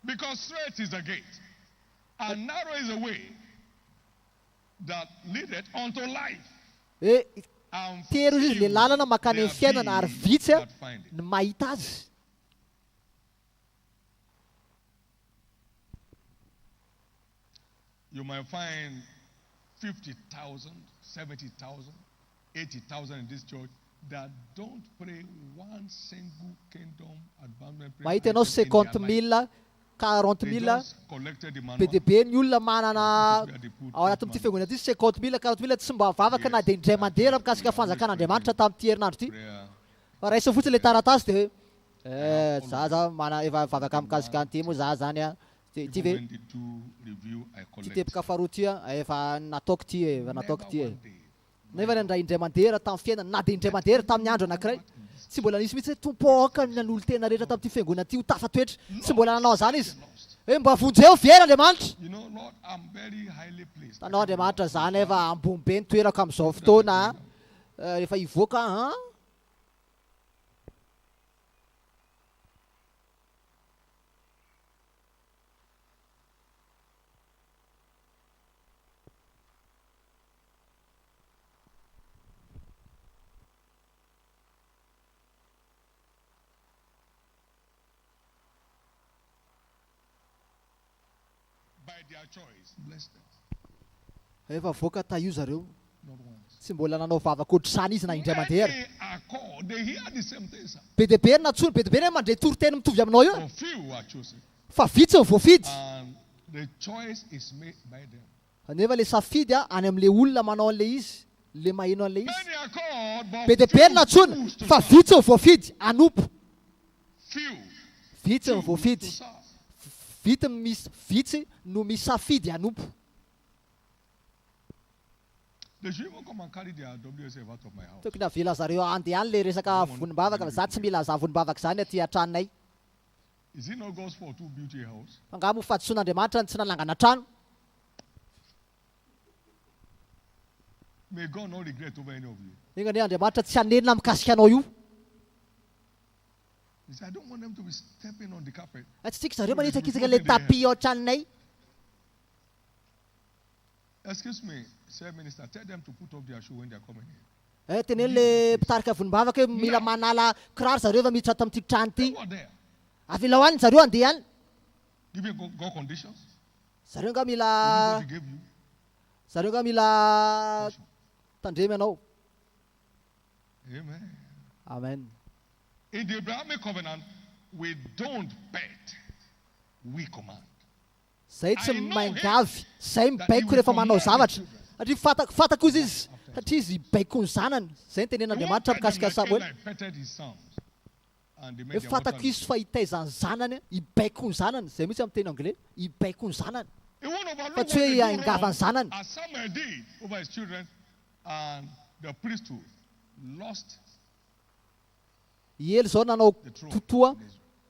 Because straight is the gate, and narrow is the way that leadeth unto life, Hoe and tery izy le few lalana makany there amin'ny fiainana ary be vitsy that find it. ny mahita azy. You might find 50,000, 70,000, 80,000 in this church that don't pray one single kingdom advancement prayer. Mahita ianao item in their 50,000, life. 40,000. Just collected the Be manual. dia be ny olona manana ao anatin'ity fiangonana ity 50,000, 40,000 tsy mba vavaka na dia indray mandeha raha mikasika fanjakan'Andriamanitra tamin'ity herinandro ity. Prayer. Fa raisa fotsiny le taratasy dia za mana efa vavaka mikasika an'ity moa za zany a. Ty ve 22 review I ty collect. tepika faharoa ty a efa nataoko ty e, efa Never nataoko ty e. one day. Nefa indray mandeha raha tamin'ny fiainana na dia indray mandeha raha tamin'ny andro anankiray. tsy mbola nisy mihitsy hoe tompoaka nan'olo tena rehetra tamin'ity fiangonana ty ho tafatoetra, tsy mbola nanao zany izy hoe mba vonjeo vera Andriamanitra. You know, Lord, I'm very highly placed. Tanao Andriamanitra zany efa ambony be ny toerako amin'izao fotoana rehefa hivoaka By their choice, bless them. efa voaka taio zareo, Not once. tsy mbola nanao vavaka ohatr'izany izy na indray When mandeha. they are called, they hear the same things. Be dia be natsony, be dia be mandray toriteny mitovy aminao io, For few are chosen. fa vitsy ny voafidy. And the choice is made by them. Nefa le safidy any amin'le olona manao an'le izy, le maheno an'le izy. Many are called, but Be dia be few natsony, choose to fa serve. vitsy ny voafidy, anopo. Few Vitsy ny choose to voafidy, serve. vitsy no misafidy anopo. They should even come and carry their WSF out of my house. Tokony avela zareo andeha any le resaka vonimbavaka, za tsy mila za vonimbavaka zany aty antranonay. Is it not God's fault to build a house? Angamo fahadisoan'Andriamanitra tsy nalangana trano. May God not regret over any of you. Engany Andriamanitra tsy hanenina mikasika anao io. He said, I don't want them to be stepping on the carpet. Tsy tsika zareo manitsakitsaka le tapis ao an-tranonay. Excuse me, sir minister, tell them to put up their shoe when they are coming here. Teneny le mpitarika vonimbavaka hoe mila manala kiraro zareo efa miditra tamin'ity trano They ty. were there. Avela ho any zareo andeha any. Giving God conditions. Zareo nga Even mila God gave you. zareo nga mila tandremy anao. Amen. Amen. In the Abrahamic covenant, we don't bet, we command. Zay tsy maingavy, zay mibaiko rehefa manao zavatra. Satria fatako izy izy, satria izy ibaiko ny zanany. Zay ny tenen'Andriamanitra mikasika Samuel. Eli petted his sons, and they made Hoe their fatako water izy fa hitaizany zanany, ibaiko ny zanany. Zay mihitsy amin'ny teny anglais, ibaiko ny zanany. He won't overlook Fa what tsy hoe they do haingavany wrong, zanany. as Samuel did over his children, and the priesthood lost. Ely zao nanao totoa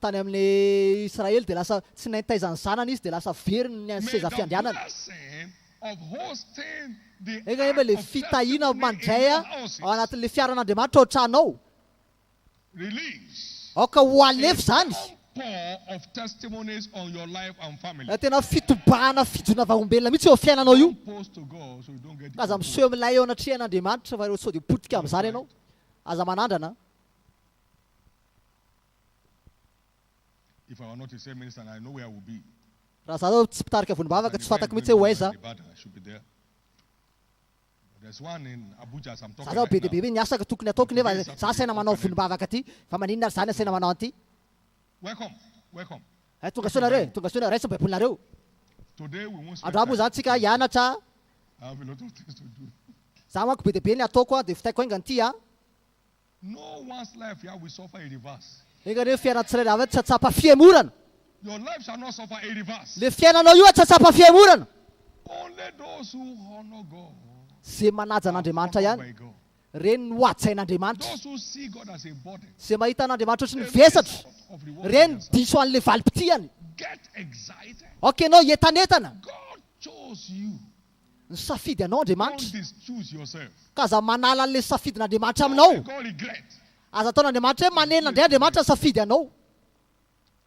tany amin'ny Israely dia lasa tsy nahitaizany zanany izy dia lasa veriny ny May seza the fiandrianana. blessing of hosting the Ega ark ema le of fitahiana testimony mandray in your houses ao anatin'le fiaran'Andriamanitra ao an-tranao. release Aoka ho alefy zany. pour of testimonies on your life and family. Tena fitobahana fijona vahombelona mihitsy eo fiainanao io. Post to God so you don't get Aza miseho milay eo anatrihan'Andriamanitra fa sao dia potika amin'izany ianao. Aza manandrana. If I were not a same minister, and I know where I would be. Raha za zao tsy mpitarika vonimbavaka tsy fantako mihitsy hoe aiza. I should be there. There's one in Abuja as I'm Za talking zao be right dia be now. hoe ny asaka tokony ataoko nefa za saina manao vonimbavaka aty. Fa maninona ary zany asaina manao an'ity. Welcome, welcome. Tonga soanareo raisa baibolinareo. Today we won't spend Androany moa time. zany tsika hianatra. I have a lot of things to do. Za manko be dia be ny ataoko dia fitaiko aingany ity No one's life here will suffer a reverse. Engany hoe fiainana tsirairay avy tsy hatsapa fiemorana. Your life shall not suffer a reverse. Le fiainanao io tsy hatsapa fiemorana. Only those who honor God Zay manaja an'Andriamanitra are ihany. covered by God. Reny no atsain'Andriamanitra. Those who see God as a body, Zay mahita an'Andriamanitra ohatry ny every vesatra. sort of reward Reny is- diso an'le valim-pitihany. get excited. Ok anao entanetana. God chose you. Ny safidy anao Andriamanitra. Don't choose yourself. Ka aza manala an'le safidin'Andriamanitra aminao. God regret. Aza ataon'Andriamanitra hoe manenina indray Andriamanitra safidy anao.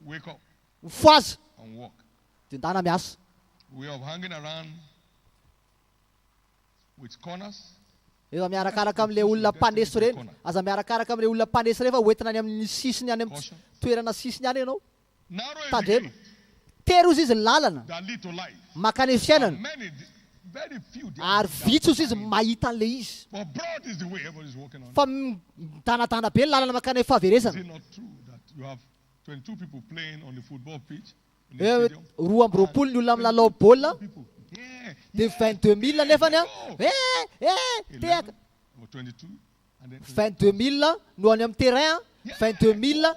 Wake up Mifoazy. and walk. Dia ndana miasa. We of hanging around with corners. Efa miarakaraka amin'le olona mpaneso reny. Aza miarakaraka amin'le olona mpaneso rehefa hoentina any amin'ny sisiny any amin'ny toerana sisiny any ianao. Narrow is the Tandrema. gate Tery ozy izy ny lalana. that lead to life. Makany fiainana. Many, very few. they Ary are vitsy ozy izy mahita an'le izy. But broad is the way everybody's walking on. Fa midanadana be ny lalana makany Is fahaveresana. it not true that you have 22 people playing on the football pitch in Eh, the stadium? roa amby roapolo ny olona milalao baolina. People. Yeah. Dia 22 000 nefany tehaka. Or 22. And then 22 000 no any amin'ny terrain. 22 000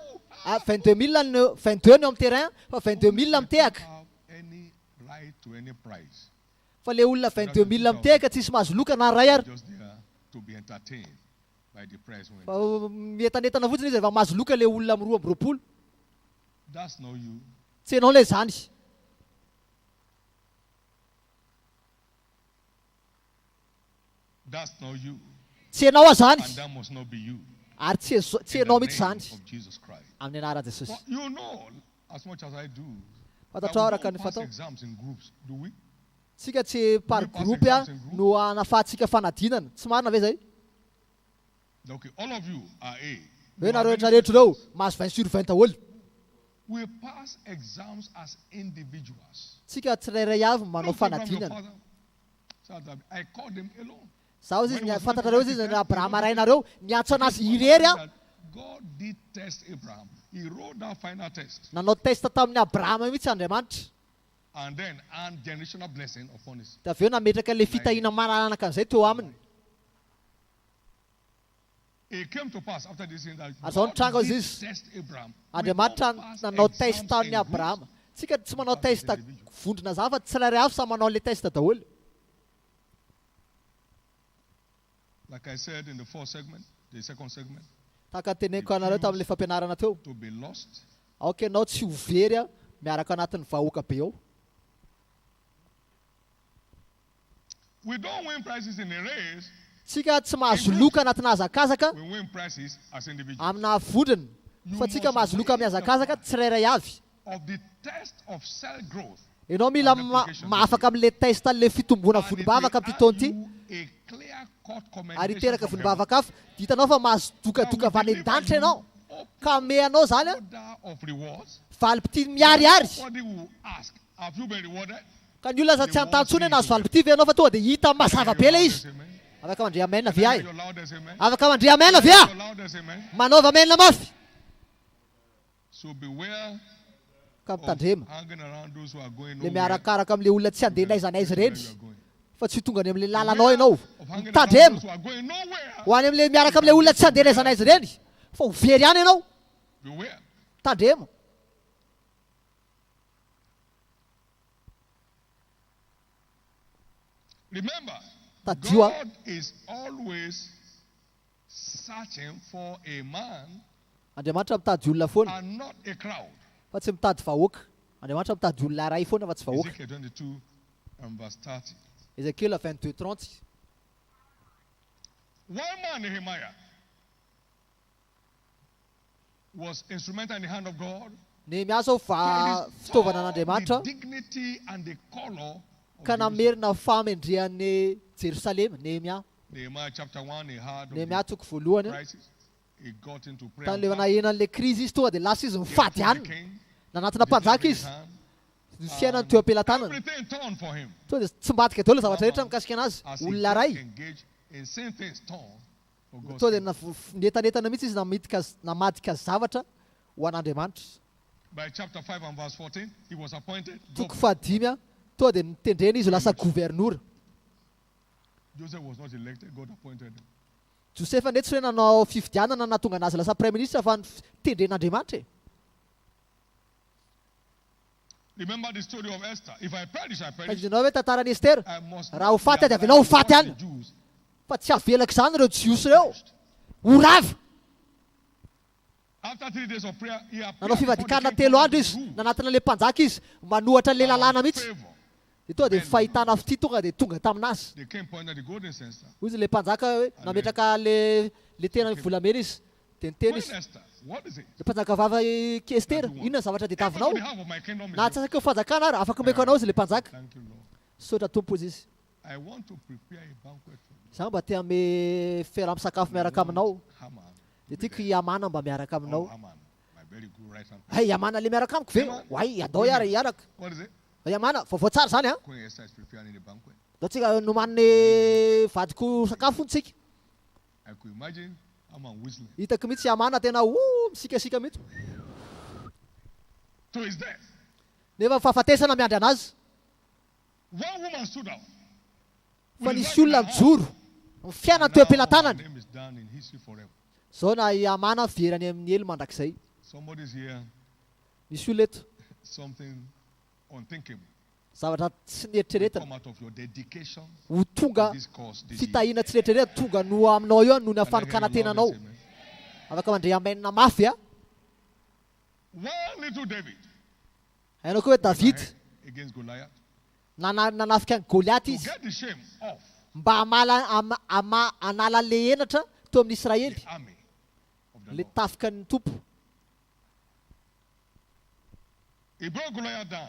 22 000 no 22 no amin'ny terrain. Fa 22 000 mitehaka. have any right to any prize. Fa le olona 22 000 mitehaka tsisy mahazo loka na ray ary. Just there to be entertained by the prize winner. Fa mientanetana fotsiny izy rehefa mahazo loka le olona amin'ny 2 amby 20. That's not you. Tsy ianao le zany. That's not you. Tsy ianao zany. And that must not be you. Ary tsy In ianao the mihitsy name zany of Jesus Christ. amin'ny anaran'i Jesosy. But you know, as much as I do, that Fatatrao we araka don't ny pass fatao. exams in groups, do we? Tsika tsy par groupe a no anafahantsika fanadinana. Tsy marina ve zay? Okay, all of you are A. Hoe You are nareo many- rehetra reo mahazo 20/20 daholo. We pass exams as individuals. Tsika tsirairay avy manao No problem, your fanadinana. father. So that I called them alone. Zaho izy When he was fantatrareo making izy the Abrahama test, rainareo niantso anazy irery a. that God did test Abraham. He wrote that final test Nanao test tamin'ny Abrahama mihitsy Andriamanitra. and then and generational blessing upon his. Da avy eo nametraka le fitahina manaraka an'izay teo aminy. It came to pass after this thing that Azao nitranga God izy did izy. test Abraham. Andriamanitra We don't pass nanao exams test in tamin'ny groups. Abrahama. Tsika tsy manao test vondrona za fa tsirairay avy samy manao le test daholo. Like I said in the first segment, the second segment, Taka teneniko anareo tamin'le fampianarana teo. to be lost, Aoka ianao tsy ho very a miaraka anatin'ny vahoaka be ao. we don't win prizes in a race. Tsika tsy mahazo loka anatina hazakazaka We win prizes as individuals. amina vondrona. Fa tsika mahazo loka amin'ny hazakazaka tsirairay avy. Of the test of cell growth, Ianao mila mahafaka amin'le test le fitombona and it vonimbavaka will amin'ity taona add ity. you a clear-cut Ary commendation iteraka from heaven. vonimbavaka hafa. Ditanao fa mahazo dokadoka avy any an-danitra ianao. Ka ame anao zany a Order of rewards. valipiti miariary. Somebody will ask, have you been rewarded? Ka ny olona za tsy antantsony hoe nahazo valipiti ve ianao fa tonga dia hita mazava be le izy. Amen. Afaka mandre amena Can I avy hear ahy. your loudest amen? Afaka mandre amena avy ahy. Your loudest amen. Manaova amena mafy. So beware Ka of mitandrema. hanging around those who are going Le nowhere. miarakaraka amin'le olona tsy andeha n'aiza n'aiza Where ireny. you are going. Fa tsy tonga any amin'le lalanao ianao. Of hanging around Mitandrema. those who are going nowhere. Ho any amin'le miaraka amin'le olona tsy andeha n'aiza n'aiza ireny. Fa ho very ihany ianao. Beware. Tandrema. Remember, Tadio a. God is always searching for a man Andriamanitra mitady olona foana. and not a crowd. Fa tsy mitady vahoaka. Andriamanitra mitady olona iray foana fa tsy vahoaka. Ezekiel 22 and verse 30. Ezekiel 22:30. One man, Nehemiah, was instrumental in the hand of God. Nehemia zao fa fitaovana an'Andriamanitra The dignity and the color of ka Jerusalem. namerina famendrehan'ny Jerusalema. Nehemia. Nehemiah chapter 1, he heard of Nehemia the toko voalohany. crisis. He got into prayer. Tany le and nahena an'le krizy izy tonga dia lasa izy fasting. mifady He ihany. approached the king, Nanatina mpanjaka his izy. hand, Ny fiainany teo ampelantanana. everything turned for him. Tonga dia tsy mbadika daholo zavatra rehetra mikasika anazy. As he Olona got ray. engaged in seeing things turn for God's Tonga dia kingdom. nentanetana mihitsy izy namadika zavatra ho an'Andriamanitra. By chapter 5 and verse 14, he was appointed Toko governor. fahadimy a. Tonga dia nitendrena izy ho lasa gouvernoura. Joseph was not elected, God appointed him. Josefa ndray tsy hoe nanao fifidianana nahatonga anazy lasa prime ministre fa tendren'Andriamanitra e. Remember the story of Esther. If I perish, I perish. Tadinao hoe tantaran'i Estera. I must Raha ho not faty be dia avelao ho faty alive ihany. with the Jews. Fa tsy avelako izany ireo jiosy ireo. Ho rava. After 3 days of prayer, he Nanao appeared before the fivadikana king telo andro to izy. rule Nanatina le mpanjaka izy. Manohatra le lalàna and mihitsy. favor. Dia tonga dia fahitana fity tonga dia tonga taminazy. The king pointed the golden censer. Hoy izy le mpanjaka hoe nametraka le tena volamena izy. Dia niteny When izy. Esther, what is it? Le mpanjaka vava Estera. Inona ny zavatra dia Every on tavinao? behalf of my kingdom is Na yours. atsasaka fanjakana ary afaka omeko anao izy le mpanjaka. Thank you, Lord. Sotra tompo izy izy. I want to prepare a banquet for you. Za mba te ame fiaraha-misakafo miaraka aminao. Haman. Dia tiako Yamana mba miaraka Oh, aminao. Haman, my very good right hand. Hay Yamana le miaraka amiko ve? Why adao iaraka. What is it? Yamana, vaovao tsara zany a. Queen Esther is preparing the banquet. Dao tsika nomaniny vadiko sakafo tsika. I could imagine Haman whistling Hitako mihitsy Yamana tena misikasika mihitsy. to his death. Nefa fahafatesana miandry anazy. One woman stood out. Fa with his nisy right in olona her hand. mijoro. Mifiaina Now teo her ampelantanany. name is done in history forever. Zao na Yamana verany amin'ny elo mandrakizay. Somebody's here, Misy olona eto. something unthinkable. zavatra tsy will nieritreretina come out of your dedication ho tonga to this cause this year. fitahiana tsy nieritreretina tonga no aminao eo noho ny Can I hear afanokana you tenanao. loud, amen? Afaka mandray amenina mafy a. One little David Hainao koa hoe David ahead against Goliath nanafika ny Goliath to izy get the shame off mba anala le enatra teo amin'ny Israely, the army of the le Lord. tafika ny tompo. He brought Goliath down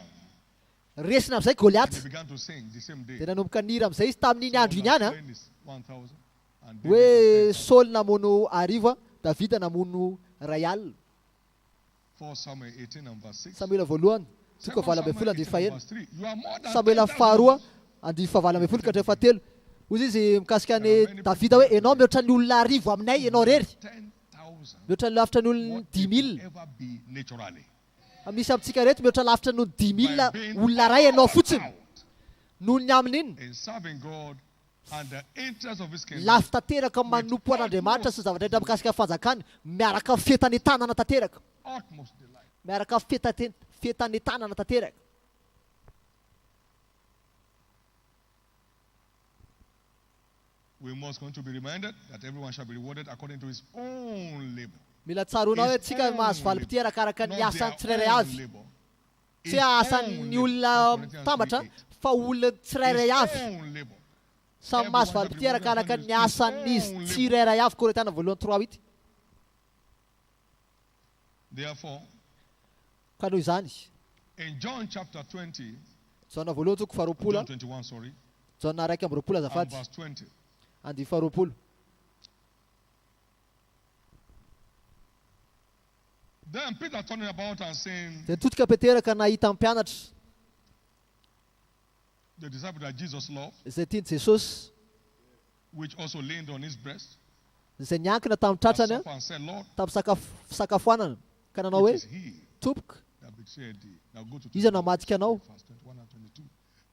Resina amin'izay and Goliath he began to sing the same day. dia nanomboka nira amin'izay izy tamin'iny andro iny ihany a, Slain is 1,000 and hoe David is 10,000. Saul namono arivo a, David namono ray alina. 1 Samuel 18 and verse 6. Samuela voalohany 2 toko valo ambin'ny folo Samuel 18 andiny fahaenina, and verse 3. You are more than Samuela 10,000. faharoa andiny fahavalo ambin'ny folo ka hatramin'ny fahatelo. Hozy izy mikasika ny Davida hoe enao mihoatra ny olona arivo aminay enao rery, 10,000 mihoatra ny lafitra ny olona what 10,000. will ever be naturally. Misy amintsika reto mihoatra lafitra ny 10,000 By being olona ray enao all fotsiny out noho ny amin'iny. in serving God and the interest of his kingdom. Lafy tanteraka manompo an'Andriamanitra sy zavatra hita mikasika fanjakany, miaraka amin'ny fietany tanana tanteraka, Utmost delight. miaraka amin'ny fietany tanana tanteraka. We must going to be reminded that everyone shall be rewarded according to his own labor. Mila tsaroana hoe tsika mahazo valim-potia arakaraka ny Not asan'ny their tsirairay own avy, labor. tsy His own asan'ny labor. olona 1 Corinthians tambatra 3:8. fa olona tsirairay avy. His own labor. Samy mahazo valim-potia arakaraka ny asan'izy tsirairay avy. Korintana voalohany 3:8. Therefore, Ka noho izany in John chapter 20, Jana voalohany toko faharoapolo, John 21, sorry, Jana raiky amby roapolo and azafady, verse 20. andiny faharoapolo. Then Peter turning about and saying, Dia nitotika Petera ka nahita amin'ny mpianatra the disciple that Jesus loved, izay tiany Jesosy, which also leaned on his breast, izay niankina tamin'ny and tratrany a, suffered and said, Lord, tamin'ny fisakafoanana, ka nanao it hoe is he tompoka, that betrayed thee. Now go to iza namadika anao. verse 21 and 22.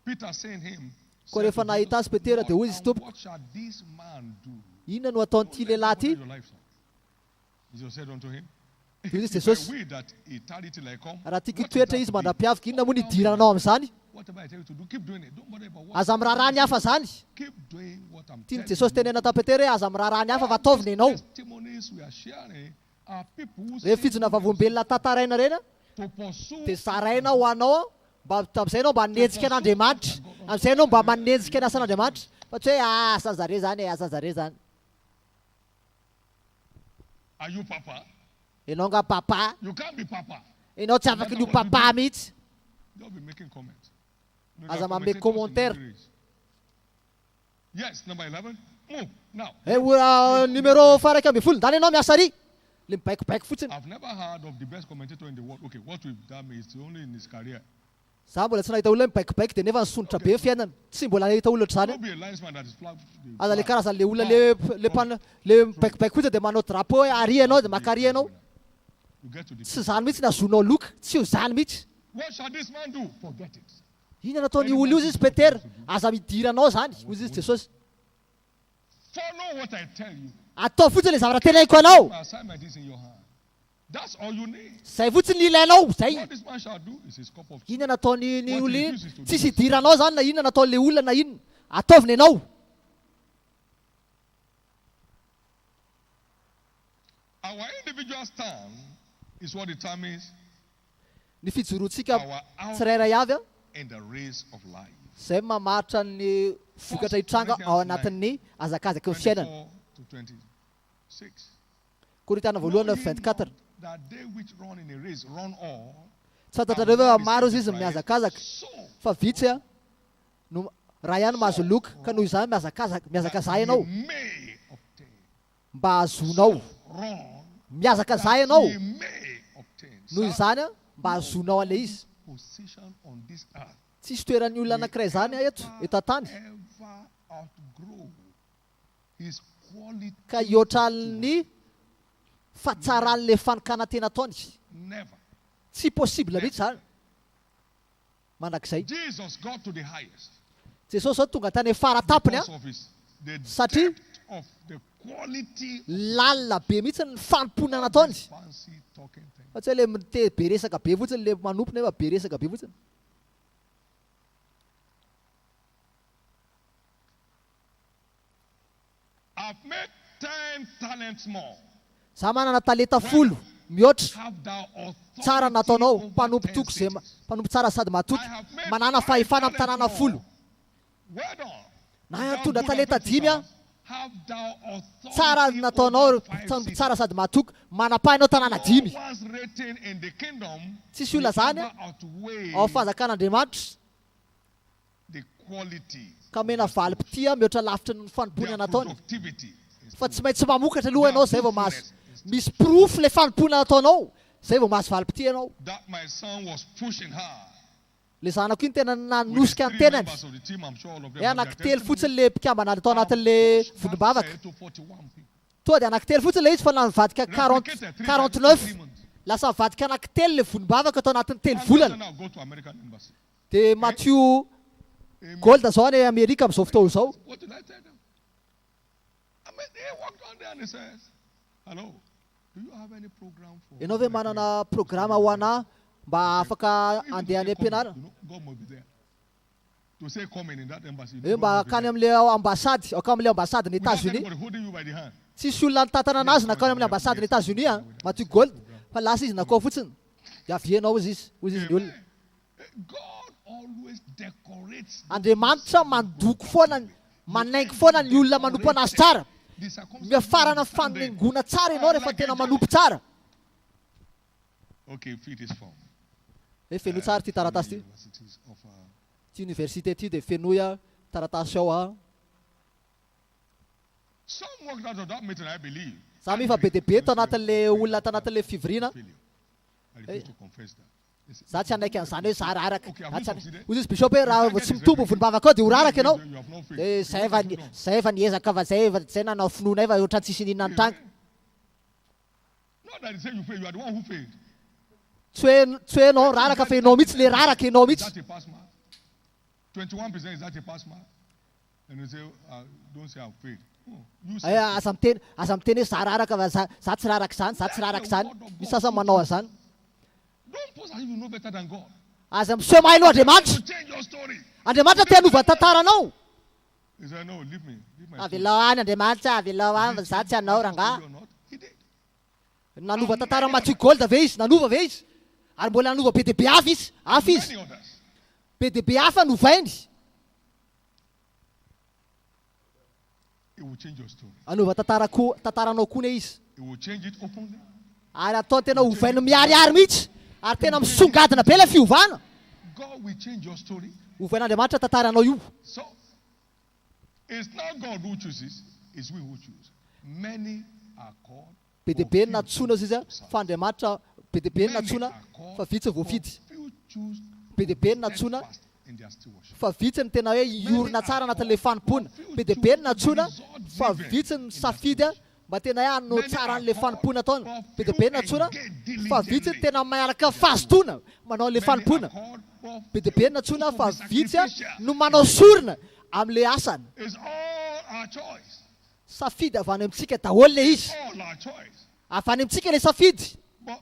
Peter saying him, Koa said rehefa to nahita Jesus, azy Petera dia hoy Lord, izy and tompoko, what shall this man do? inona no ataon'ity lehilahy ty? Your life, sir. Jesus said unto him, Dia izy if I Jesosy, will that eternity like come, raha tiako what is toetra that izy to thee? mandrapiavika, inona moa ny idiranao amin'izany? Whatever I tell you to do, keep doing it. Don't bother about what. Aza miraharaha ny hafa zany. Keep doing what I'm Tiany telling Jesosy you. tenena ta Petera hoe aza miraharaha ny hafa fa ataovina ianao. Testimonies we are sharing are people who Rehefa say fijona vavombelona tantaraina rena to pursue dia zaraina ho anao mba amin'izay ianao mba hanenjika an'Andriamanitra, amin'izay ianao mba manenjika ny asan'Andriamanitra, fa tsy hoe asan'ny zareo zany, asan'ny zareo zany. Are you papa? Ianao nga papa, You can't be papa. ianao tsy afaka io papa mihitsy. Don't be making comments. No, Aza there are manome commentators in commentaire. the race. Yes, number 11. Move now. Numéro faraka amby folo, ndany ianao miasa ary. Le mibaikobaiko fotsiny. I've never heard of the best commentator in the world. Okay, what we've done is only in his career. Za mbola tsy nahita olona mibaikobaiko dia nefa nisonitra be ny fiainana. Tsy mbola nahita olona ohatr'izany. Don't be a linesman that is flag. Aza le karazany le olona le mibaikobaiko fotsiny dia manao drapeau hoe ary ianao dia maka ary ianao. You get to the Tsy zany mihitsy nazonao loka, tsy ho zany mihitsy. What shall this man do? Forget it. Inona nataony olo io izy Petera? Aza midiranao zany, hoy izy Jesosy. Follow what I tell you. Atao fotsiny le zavatra teneniko anao. My assignment is in your hand. That's all you need. Zay fotsiny ny ilainao, zay. What this man shall do is his cup of tea. Inona nataony ny olona iny? Tsisy idiranao zany na inona nataon'le olona na inona. Ataovina ianao. Our individual stand is what determines Ny fijoroantsika our out tsirairay avy a, in the race of life. zay mamaritra ny vokatra hitranga ao anatin'ny azakazaka ny fiainana. 24 to 26. Korintiana voalohany Know ye 24. not that they which run in a race run all, Tsy fantatrareo hoe maro izy miazakazaka, so fa vitsy a no raha ihany mahazo loka, ka noho izany miazaka zay ye ianao may obtain. mba azonao. Run, Miazaka zay ianao, ye may obtain. noho izany a mba azonao an'le izy. Position on this earth. Tsisy toeran'ny olona anankiray zany eto tany Ever outgrow his quality. ka hiotran'ny fahatsara'le fanokana tena ataony. Never. Tsy possible mihitsy zany. Mandrakizay Jesus got to the highest Jesosy zao tonga tany faratapony a, because of his the Satria depth of the quality lalina be mihitsy ny fanompoana nataony. fancy talking thing. Fa tsy hoe le mite be resaka be fotsiny le manompona nefa be resaka be fotsiny. 10 talents more. za manana talenta 10 mihoatra Have thou tsara authority nataonao over mpanompo 10 toko zay cities. mpanompo tsara sady matoky I have made manana 5 fahefana amin'ny talents tanàna more. 10 Well done. na Thou tondra good talenta and faithful 5 a servant, have thou authority tsara nataonao over 5 mpanompo cities. tsara sady matoky manapahinao tanàna 5 All was written in the kingdom tsisy olona zany will ever outweigh ao fanjakan'Andriamanitra the quality, ka mena valim-pity a mihoatra lavitra ny fanompony their nataony productivity. fa tsy maintsy mamokatra aloha ianao zay vao mahazo misy proof le fanompona nataonao zay vao mahazo valim-pity ianao That my son was pushing her. le zanako iny tena With nanosika the ny 3 tenany members of the team, I'm sure all of them e have their anankitelo testimony. fotsiny le mpikambana atao anatin'le That volombavaka said to 41 people. toa de anankitelo fotsiny le izy fa nanivadika 49 lasa mivadika anankitelo le volombavaka atao anatin'ny telo And volana now go to American embassy. de Matthew Gold zao any Amerika am'izao fotoa zao What did I tell them? I mean, they walked on there and he says, hello, do you have any program for... ianao ve manana programa ho ana mba afaka Even to andeha say any come, ampianarana you know, God must be there. To say coming in that embassy. e mba akany am'le ambasady aka am'le ambasady ny Without États-Unis anybody holding you by the hand. tsisy olona nitatana anazy nakany am'le ambasady ny États-Unis a Matthew Gold fa lasa izy nakao fotsiny de avienao izy ny olona God always decorates Andriamanitra mandoko foana manaingo foana ny olona manompo anazy tsara the circumstances. miafarana fanaingona tsara ianao rehefa tena manompo tsara Okay, feet is form. fenoy tsara ty taratasy ty Universities of ty université ty de fenoy a taratasy ao a some walked out of that meeting, I believe. za mi fa be deabe to anatin'le olona tanatin'le fivirina Failure. I refuse to confess that. Listen, za tsy anaiky an'izany hoe za raraka Okay, have you considered? ozy izy bishop hoe raha vao tsy mitombo volombavaka ao de ho raraka ianao You have no faith. de zay va niezaka va zay nanao finoana va ohatran tsisy ninona ny tranga Not that they say you fail, you are the one who failed. tsy hoe ianao raraka fa ianao mihitsy le raraka ianao Is mihitsy that a pass mark? 21% is that a pass mark? And they say, don't say I've failed. Oh, you say aza miteny hoe za raraka va za tsy raraka zany za tsy raraka zany misy sasany manao an'izany don't pose as if you know better than God. aza miseho mahay aloha You Andriamanitra change your story. Andriamanitra te hanova tantaranao He said, no, leave me. Leave my avy story. lao any Andriamanitra avy lao any za tsy hanao rangaha Or not, he did. nanova tantara Matthew Gold ve izy nanova ve izy ary mbola nanova be deabe hafa izy Many others. be deabe hafa novainy It will change your story. anova tantaranao koa ne izy It will change it openly. ary atao tena hovainy miariary mihitsy ary tena misongadina be le fiovana God will change your story. hovain'Andriamanitra tantaranao io So, it's not God who chooses, it's we who choose. Many are called. be deabe ny natsoina izy fa Andriamanitra be deabe ny natsoina fa vitsy voafidy Few choose be deabe ny natsoina fast in their stewardship. fa vitsy ny tena hoe iorina tsara anatin'le fanompona be deabe ny natsoina fa vitsy ny safidy a mba tena hoe ano tsara an'le fanompona ataony be deabe ny natsoina fa vitsy ny tena miaraka fahazotoana manao an'le Many are fanompona called, but be deabe ny natsoina fa vitsy a no manao sorona amin'le asany it's all our choice. safidy avy any amintsika daholo le izy All our choice. avy any amintsika le safidy But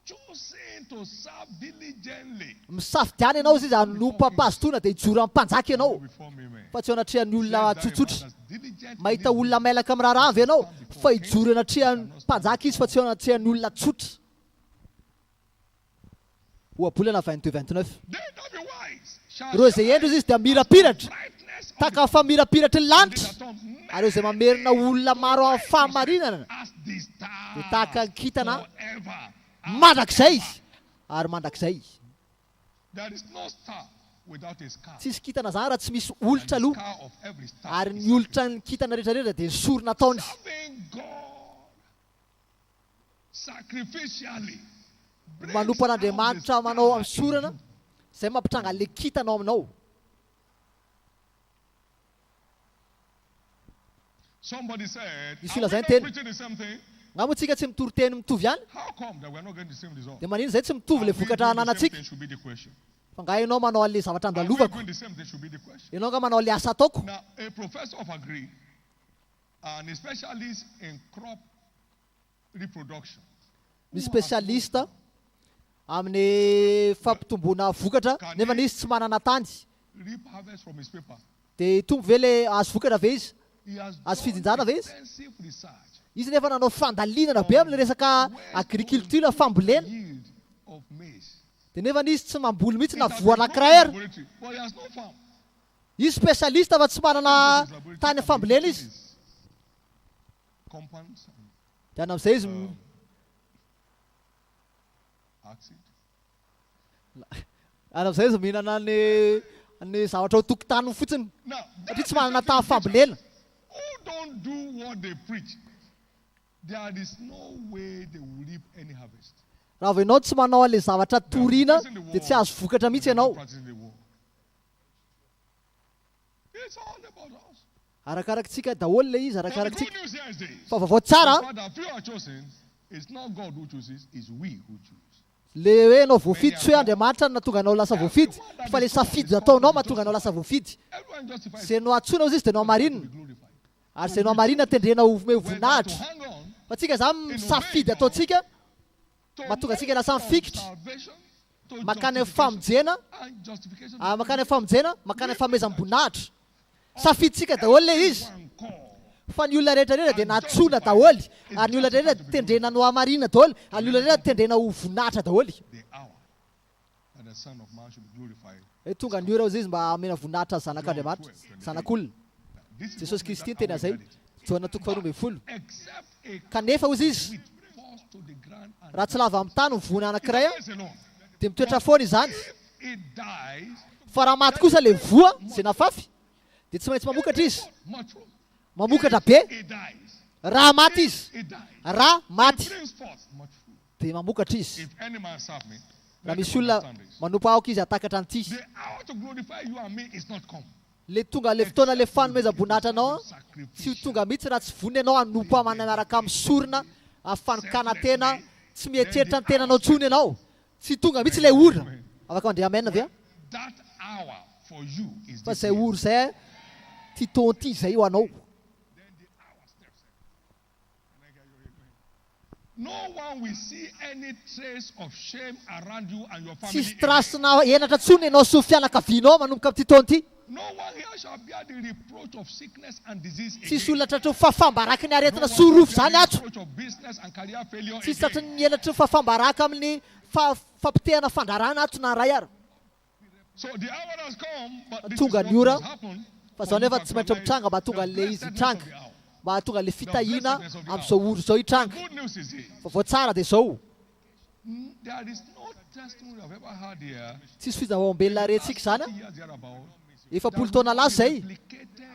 choosing to serve diligently misafidiany ianao izy izy anompo ampahazotoana de hijoro amin'ny mpanjaka ianao before me, man. fa tsy ho anatrehan'ny olona tsotsotra Diligent mahita olona mailaka amin'ny raharaha avy ianao fa hijoro anatrehan'ny mpanjaka izy fa tsy ho anatrehan'ny olona tsotra oabolana 22-29 They that be wise shall ireo zay endro izy izy dia mirapiratra brightness of taka fa mirapiratra ny the lanitra dawn ary eo zay mamerina olona maro amin'ny fahamarinana as the star de tahaka ny kitana forever. mandrakizay izy ary mandrakizay There is no star without a scar. tsisy kitana zany raha tsy misy olitra And the aloha scar of every star ary is ny olitra ny kitana rehetrarehetra dia ny sorona ataony izy serving God sacrificially. brings manompo out an'Andriamanitra the manao amin'ny star in sorana zay mampitranga le kitanao aminao Somebody said, You "Are feel we as I not tell- preaching the same thing? ngamotsika tsy mitory teny mitovy ihany How come that we are not getting the same result? dia manino zay tsy mitovy le Are we vokatra doing the same ananantsika thing should be the question. fa nga ianao manao an'le zavatra Are we andalovako doing the same thing should be the question. ianao nga manao an'le asa ataoko Now, a professor of agri and a specialist in crop reproduction misy spesialista amin'ny fampitomboana vokatra nefa izy tsy manana tany reap harvest from his paper. dia tombo ve le azo vokatra ve izy He has As done fidinjana ve izy? extensive research izy nefa nanao fandalinana be amin'le resaka agriculture fambolena yield of maize. dia nefa izy tsy mamboly mihitsy na voa anankiray ary Laboratory, but he has no farm. izy spécialiste fa tsy manana tany fambolena izy Compounds and dia any amin'izay izy acid. any amin'izay izy mihinana ny zavatra ho tokotany fotsiny Now, satria tsy manana tany fambolena who don't do what they preach, there is no way they will reap any harvest. raha vao ianao tsy manao an'le zavatra toriana dia tsy azo vokatra mihitsy ianao Practicing the word. It's all about us. arakarakitsika daholo le izy But the arakarakitsika good news here is this. fa vaovao tsara Father, if you are chosen, it's not God who chooses, it's we who choose. le hoe anao voafidy tsy hoe andriamanitra no natonga anao lasa voafidy fa le safidy nataonao mahatonga anao lasa voafidy Everyone justifies zay no atsoina izy dia no to amarinina be glorified. ary zay no amarinina tendrena ho We're there to voninahitra hang on fa tsika zany misafidy ataontsika to mahatonga make antsika lasa from mifikitra salvation to makany amin'ny justification famonjena and justification. makany amin'ny famonjena makany amin'ny famezam-boninahitra safiditsika daholo le izy One call. fa ny olona rehetrarehetra dia natsoina daholy ary ny olona rehetra tendrena no amarina daholo ary ny olona rehetra tendrena ho voninahitra daholy The hour that the Son of Man should be glorified. hoe tonga ny ora izy mba amena voninahitra ny zanak'andriamanitra zanak'olona This is jesosy what kristy makes tena our zay reality. joana toko faharoa ambin'ny folo Except a kanefa ozy izy wheat falls to the ground and raha tsy lava amin'ny tany mivony anankiray a dies alone. dia mitoetra foana izany It dies, fa raha maty kosa le voa zay nafafy dia tsy maintsy mamokatra izy much fruit. mamokatra be It dies. raha maty izy It dies. raha maty Brings forth much fruit. dia mamokatra izy If any man serve me, raha let misy him olona understand this. manompo aoka izy atakatra an'ity The hour to glorify you and me is not come. le tonga le fotoana le fanomezam-boninahitra anao tsy tonga mihitsy raha tsy voniny ianao hanompo amananaraka amin'ny sorona afanokana tena tsy mieritreritra ny tenanao tsony ianao tsy tonga mihitsy ilay ora afaka andrea amena avea That hour for you is fa this zay year. ora zay ty taonty zay ho anao No one will see any trace of shame around you and your family. tsisy trasina enatra tsony ianao sy fianakavianao manomboka amin'ity taonty No one here shall bear the reproach of sickness and disease tsisy again. olona tratry ny fafambaraka ny No aretina one sorofo shall zany bear the atso reproach of business and career failure tsisy tratry again. ny enatry ny fafambaraka amin'ny fampitehana fandarana atso na ray ary So the hour has come, but this is Tonga what ny ora, must happen fa for zao you nefa to tsy maintsy acknowledge mitranga mba tonga the le izy blessedness hitranga of the hour. mba tonga le fitahina blessedness of the amin'izao ora zao hitranga Good news is this. fa vao tsara dia zao There is no testimony I've ever heard here. tsisy fizavaoam-belona rentsika zany 30 years thereabout. efapolo that taona will lasa be zay replicated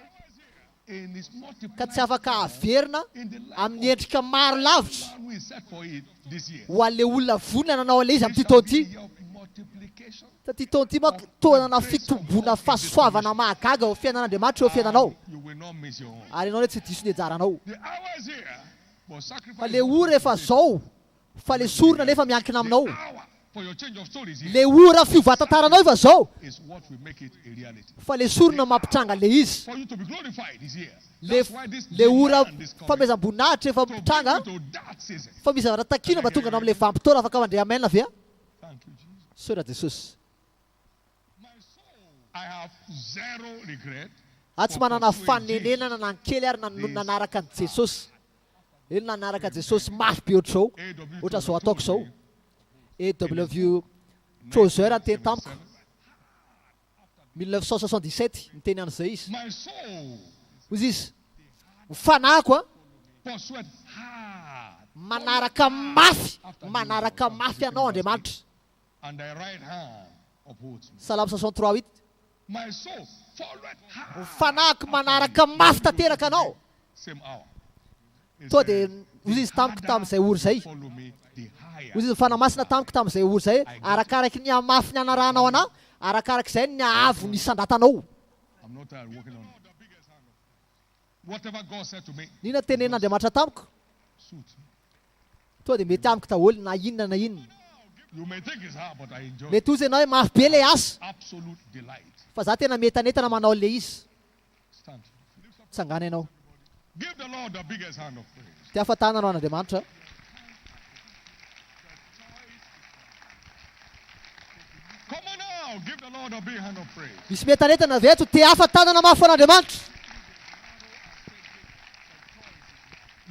in its ka tsy multiplied afaka averina in the life amin'ny endrika maro lavitra man who is set for it this year. ho an'le olona vonina nanao an'le izy It amin'ity shall taonty be your multiplication. satria taonty manko tonana fitombona fahasoavana mahagaga ho fiainan'andriamanitra eo fiainanao You will not miss your own. ary ianao hoe tsy diso ny ajaranao The hour is here, but fa sacrifice le ora efa zao fa le sorona nefa miankina aminao hour for your change of stories here le ora fiovatantaranao efa zao is what will make it a reality. fa le sorona mampitranga le izy For you to be glorified is here. le That's why this le ora demand is coming. famezam-boninahitra efa To bring mitranga you to that season. fa misy zavatra takina mba tonga anao amin'le vampitoana afaka mandrea amena avea Thank you, Jesus. sora jesosy I have zero regret. tsy manana fanenenana nankely ary nanaraka an' jesosy eny nanaraka jesosy mafy be ohatr'izao ohatra zao ataoko zao AW Trozer anteny tamiko 1977 miteny an'izay izy My soul ozy izy mifanahiko a pursued hard, manaraka mafy anao andriamanitra and thy right hand upholds me. salamo 63:8 My soul followed hard. mifanahiko manaraka mafy tanteraka anao Same hour. It to said, dia ozy izy tamiko tamin'izay ora zay follow me the higher. ozy izy fanamasina tamiko tamin'izay ora zay arakaraky ny amafy ny anarahanao anahy arakarak'izay ny ahavo ny isandratanao I'm not tired working on it. Whatever God said to me, nina tenen'andriamanitra tamiko suit me. to dia mety amiko daholo na inona na inona You may think it's hard, but I enjoy it. mety ozy ianao hoe mafy be le asa Absolute delight. fa za tena metanetana manao le izy Stand. tsangana ianao Give the Lord the biggest hand of praise. ty afatananao an'andriamanitra Come on now, give the Lord a big hand of praise. misy metanetana veto ty afatanana mafy an'andriamanitra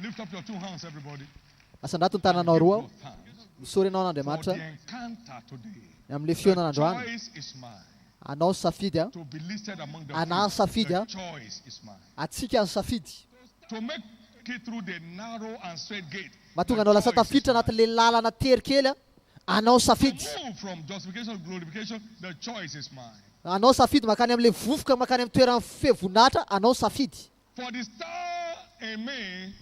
Lift lift up your two hands, everybody. Asandrato ny tananao roa Give God thanks misory ianao for n'Andriamanitra the encounter today. amin'ilay The fionan'androany. choice is mine. Anao ny safidy a, To be listed among the Ana few, safidy, the ah. choice is mine. atsika ny safidy. To make it through the narrow and straight gate. Mahatonga the anao lasa choice is tafiditra mine. anatin'ilay lalana terikely a, anao ny To safidy. move from justification to glorification, the choice is mine. Anao safidy makany amin'ilay vovoka makany amin'ny toerana fehivonatra, anao safidy. For the star in me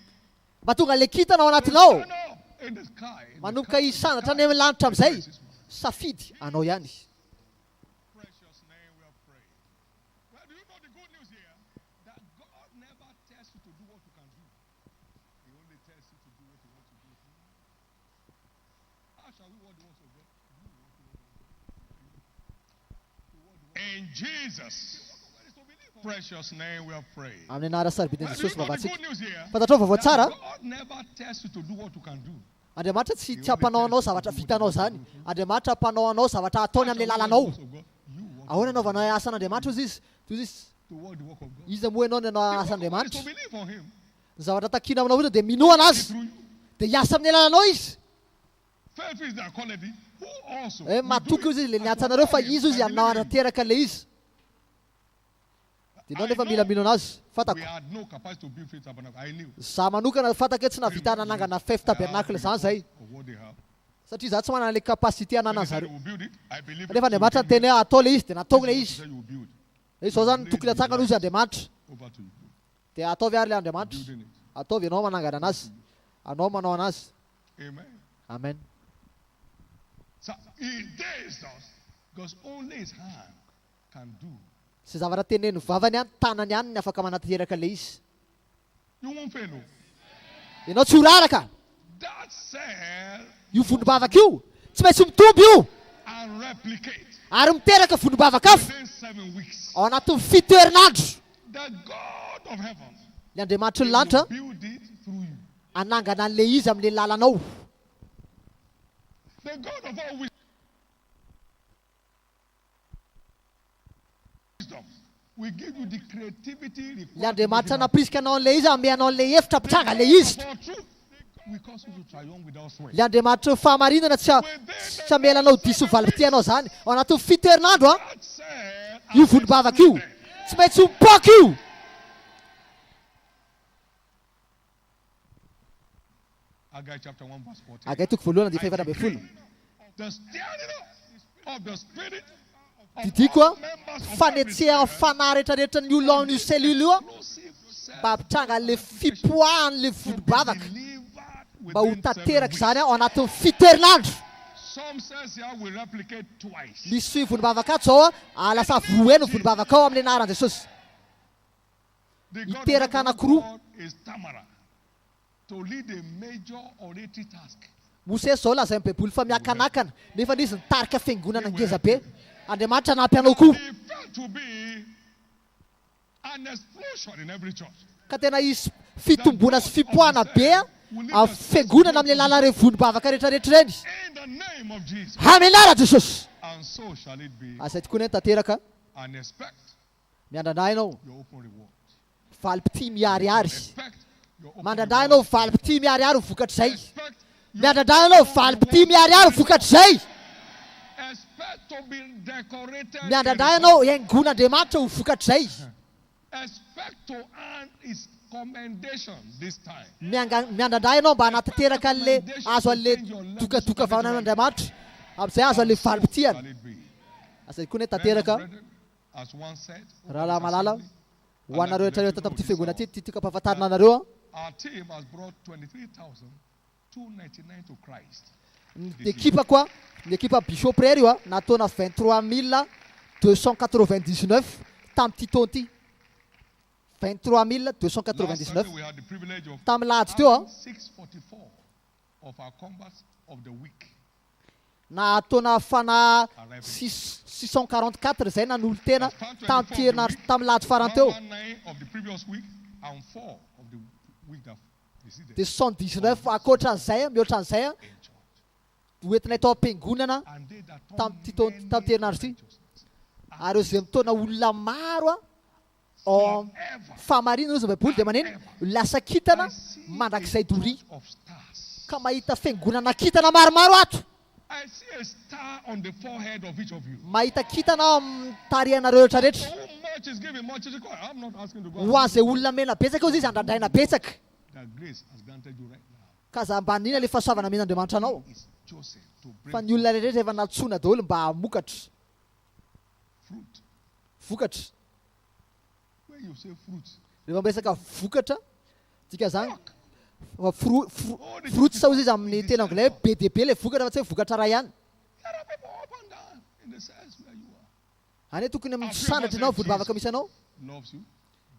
Mahatonga an'ilay kitana ao to anatinao shine up in the sky. In the manomboka sky, hisandratra in any the amin'ny lanitra sky, the amin'izay, choice is mine. safidy anao ihany. Precious name we have prayed. Well, do you know the good news here? That God never tells you to do what you can do. He only tells you to do what you want to do. How shall we word the words of God? In Jesus' precious name we have prayed. Amin'ny anara saribidin Well, do you Jesosy know the vavatsika. good news here? Fantatrao vaovao That tsara, God never tells you to do what you can do. Andriamanitra tsy hampanao anao zavatra vitanao zany. Andriamanitra hampanao anao zavatra ataony amin'ilay lalanao. Ahoana anaovanao asan'Andriamanitra ozy izy? Toy izy, To work the work of God. izy moa ianao ny anao Is asan'Andriamanitra. to believe on Him. Ny zavatra takina aminao ozy dia minoana azy, Through you. dia hiasa amin'ny lalanao izy. Faith is the quality. Who also? Eh, matoky ozy izy le niatsanareo fa izy ozy anao anateraka le izy. Dia ianao nefa mila mino anazy. We Fantako. had no capacity to build faith tabernacle. I knew. Za manokana fantako hoe tsy navita nanangana fefy tabernacle zany zay. Of what they have. Satria za tsy manana le capacité When anana they said zareo. they will build it, I believe Nefa it. Andriamanitra ny teny hoe atao le izy dia natao le You izy. said you will build. Izao zany tokony hatsangana ozy Andriamanitra. Over to you. Dia ataovy ary le Andriamanitra. Building it. Ataovy ianao manangana anazy. Anao manao anazy. Amen. Amen. So He dares us because only His hand can do. Sy zavatra teneny vavany ihany, tanany ihany ny afaka manateraka le izy. You won't fail. No. Ianao tsy ho raraka. That cell Io vondrombavaka io tsy maintsy mitombo io and replicate ary miteraka vondrombavaka hafa within 7 weeks. ao anatin'ny 7 herinandro. The God of heaven Le Andriamanitra ny will lanitra build it through you. anangana an'le izy amin'le lalanao. The God of all wisdom will give you the creativity Le required. Andriamanitra napisika anao an'le izy, ame anao an'le hefitra ampitsanga le izy. For truth, we cause you to triumph without sweat. Le Andriamanitra fahamarinana tsy amelanao diso valipity anao zany. Ao anatin'ny 7 herinandro a, That cell io vondrombavaka io tsy maintsy mipoaka io. Haggai chapter 1 verse 14. Hagai toko voalohany dia fahavalo ambin'ny folo. The stirring up of the spirit of Didiko a, all members of fanetsehana fanahy rehetrarehetra ny olona ao an'io selule io a, inclusive self mba hampitranga an'le fipoahan'le vondrombavaka delivered mba ho within 7 tanteraka weeks. zany ao anatin'ny 7 herinandro. Some says here will replicate twice. Misy vondrombavaka ato zao a, lasa voeno vondrombavaka ao amin'ny anaran'i Jesosy. The God of Iteraka heaven anankiroa. God is Tamara to lead a major oratory task. Mosesy zao lazay amin'ny baiboly fa miakanakana nefa izy nitarika fiangonana ngeza be. Andriamanitra nampy anao koa. He felt to be an explosion in every church. Ka tena isy fitombona sy fipoahana be a amin'ny fiangonana amin'le lalana ireny vondrombavaka rehetrarehetra ireny. In the name of Jesus. Amin'ny anarana Jesosy. And so shall it be. Asay tokoa ny tanteraka And expect miandrandray ianao your open reward. valipity miariary. Expect your open Mandrandray reward. ianao valipity miariary ho vokatr'izay. Expect your Miandrandray ianao valipity miariary ho vokatr'izay. expect to be decorated. Miandrandray ianao haingon'Andriamanitra ho vokatr'izay. Expect to earn his commendation this time. Miandrandray ianao mba hanatanteraka an'le azo an'le dokadokavana an'Andriamanitra. Amin'izay azo an'le valipitiana. Shall it be? Asay koa ny Men of tanteraka brethren, as one said, rahalahy malala ho anareo rehetrarehetra tamin'ity fiangonana ty tika ampahafantarina anareo a. our team has brought 23,299 to Christ. Ny ekipa koa, ny ekipa Bishop Rary io a nataona 23 299 tamin'ity taona ity. 23 Last 299 Sunday we had the privilege of tamin'ny lahady teo a. 644 of our combats of the week. Na taona fana 644 zay nanolo tena tamin'ity herinandro tamin'ny lahady farany teo. 119 of the previous week and 4 of the week that preceded. Dia 119 akoatran'izay a, mihoatra an'izay a, In church. hoentinay tao am-piangonana And they that tamin'ity turned tamin'ity herinandro ity. Ary eo zay mitona olona maro a ao famarina izy baiboly dia maneno lasa kitana mandrakizay doria of stars. ka mahita fiangonana kitana maromaro ato. I see a star on the forehead of each of you. Mahita kitana ao amin'ny tarihanareo rehetra rehetra. So much is given, much is required. I'm not asking to go. Ho an'izay olona mena betsaka izy andradraina betsaka. That grace has granted you right now. Ka za mbanina le fahasoavana men'Andriamanitra anao. Is chosen to Fa bring ny olona rehetra efa natsoina daholo mba hamokatra fruit. vokatra. When you say fruit, Rehefa miresaka vokatra dika zany fruit sao izy amin'ny teny anglais be dia be le vokatra fa tsy hoe vokatra ray ihany. there are people up and down in the sense where you are. Any tokony amin'ny sandratra ianao volom-bavaka misy anao. Loves you.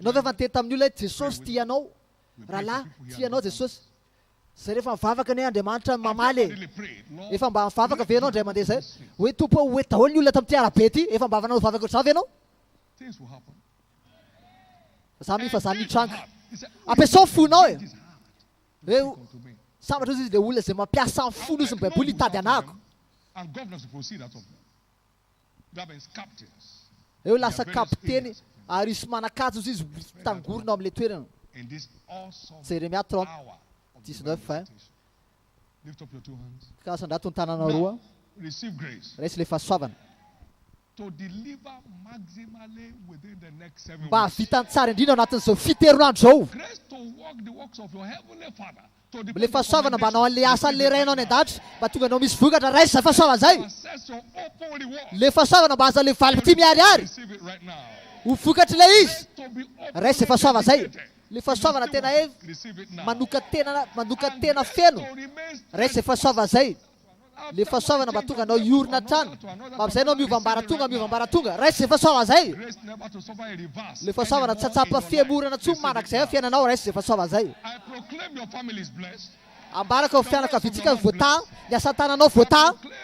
Ianao fa efa niteny tamin'ny olona hoe Jesosy tia anao. Rahalahy tia anao Jesosy. Zay rehefa mivavaka ny Andriamanitra mamaly. Really prayed. Lord, Efa mba mivavaka ve ianao indray mandeha zay? Hoe tompo hoe daholo ny olona tamin'ity arabe ty efa mba avanao mivavaka ohatr'izao ve ianao? things will happen. Zany fa zany nitranga. He said, Ampiasao fonao e. "It is hard Hoe to me." sambatra izy le olona zay mampiasa ny folo izy ny baiboly hitady anako. And governors will proceed out of them. That means captains Eo lasa kapiteny ary isy manakajo izy tangorona amin'le toerana. in this awesome Jeremia 30 hour of 19 divine visitation. Lift up your two hands. ka sandrato ny tanana roa. Receive grace Raisy le fahasoavana. to deliver maximally within the next 7 Mba weeks. vitany tsara indrindra ao anatin'izao fiteroandro zao. Grace to walk the works of your heavenly Father. To Le depend fahasoavana mba hanao an'le asa an'le rainao any an-dahatra mba tonga anao misy vokatra raisy zay fahasoavana zay. access your open reward. Le fahasoavana mba aza le valim-ty miharihary. Receive it right now. Ho vokatra le izy. To be open Raisy zay fahasoavana zay. dedicated. Le fahasoavana tena hoe Receive it now. manoka tena feno. To remain Raisy zay fahasoavana zay. Le fahasoavana mba tonga anao iorina trano. Mba amizay anao miova ambaratonga. Raisy zay fahasoavana zay. grace never to suffer a reverse. Le fahasoavana tsy hatsapa fiamorana tsony mandrakizay ao fiainanao raisy zay fahasoavana zay. I proclaim your family is blessed. Ambaraka ho fianakavitsika voata, ny asa tananao voata, Proclaim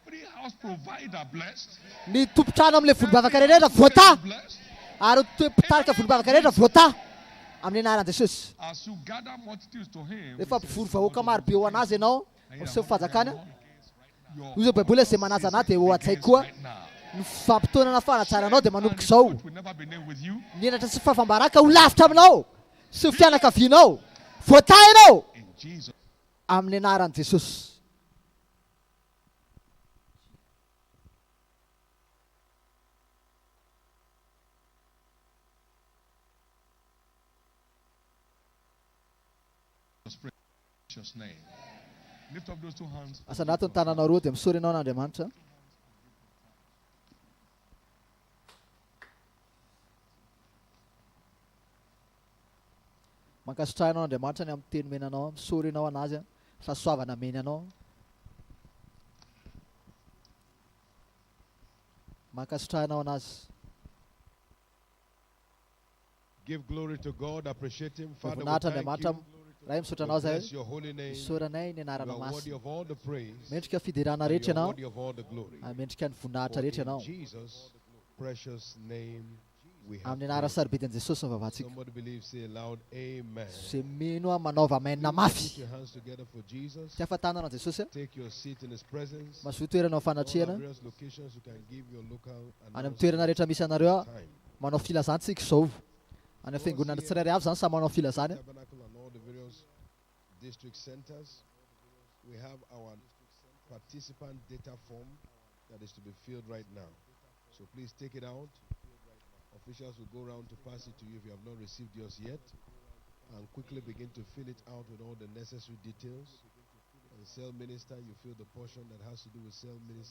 every house provider blessed. ny tompotrano amin'le volom-bavaka rehetra voata, Blessed. ary mpitarika volom-bavaka rehetra voata amin'ny anaran'i Jesosy. As you gather multitudes to him, Rehefa mpivory vahoaka maro be ho anazy ianao, miseho fanjakana, your io zao baiboly izay manaja anahy dia ho an-tsaiko koa right now. ny fampitoanana fanatsaranao dia manomboka izao. Will never be named with you Ny enatra sy fahafambaraka ho lavitra aminao sy ho fianakavianao. Voata ianao in Jesus. amin'ny anaran'i Jesosy. Precious name. Lift up those two hands. Asanato ny tanana roa dia misory ianao n'Andriamanitra. Mankasitraha ianao Andriamanitra ny amin'ny teny menanao, misory ianao anazy, fahasoavana meny anao. Mankasitraha ianao anazy. Give glory to God. Appreciate Him. Father, we Voninahitra thank Andriamanitra you. raha misaotra We anao zay. bless your holy name. Misaotra anay ny You anarana are worthy masina. of all the praise. Mendrika fidirana And rehetra you are ianao, worthy of all the glory. mendrika ny voninahitra For rehetra in ianao. Jesus' precious name we have Amin'ny anarana prayed. sarobidin'i Jesosy ny vavatsika. Somebody believes, say aloud, Amen. Zay mino a manaova maina Put mafy. your hands together for Jesus. Ty afatanana Jesosy a. Take your seat in His presence. Mazoa toerana All our fanatriana. various locations, you can give your local Any amin'ny toerana rehetra misy anareo a, time. manao filazantsika izao. Any amin'ny fiangonana tsirairay avy zany samy manao filazany. Tabernacle and all the various district centers. We have our participant data form that is to be filled right now. So please take it out. Officials will go around to pass it to you if you have not received yours yet. And quickly begin to fill it out with all the necessary details. And cell minister, you fill the portion that has to do with cell minister.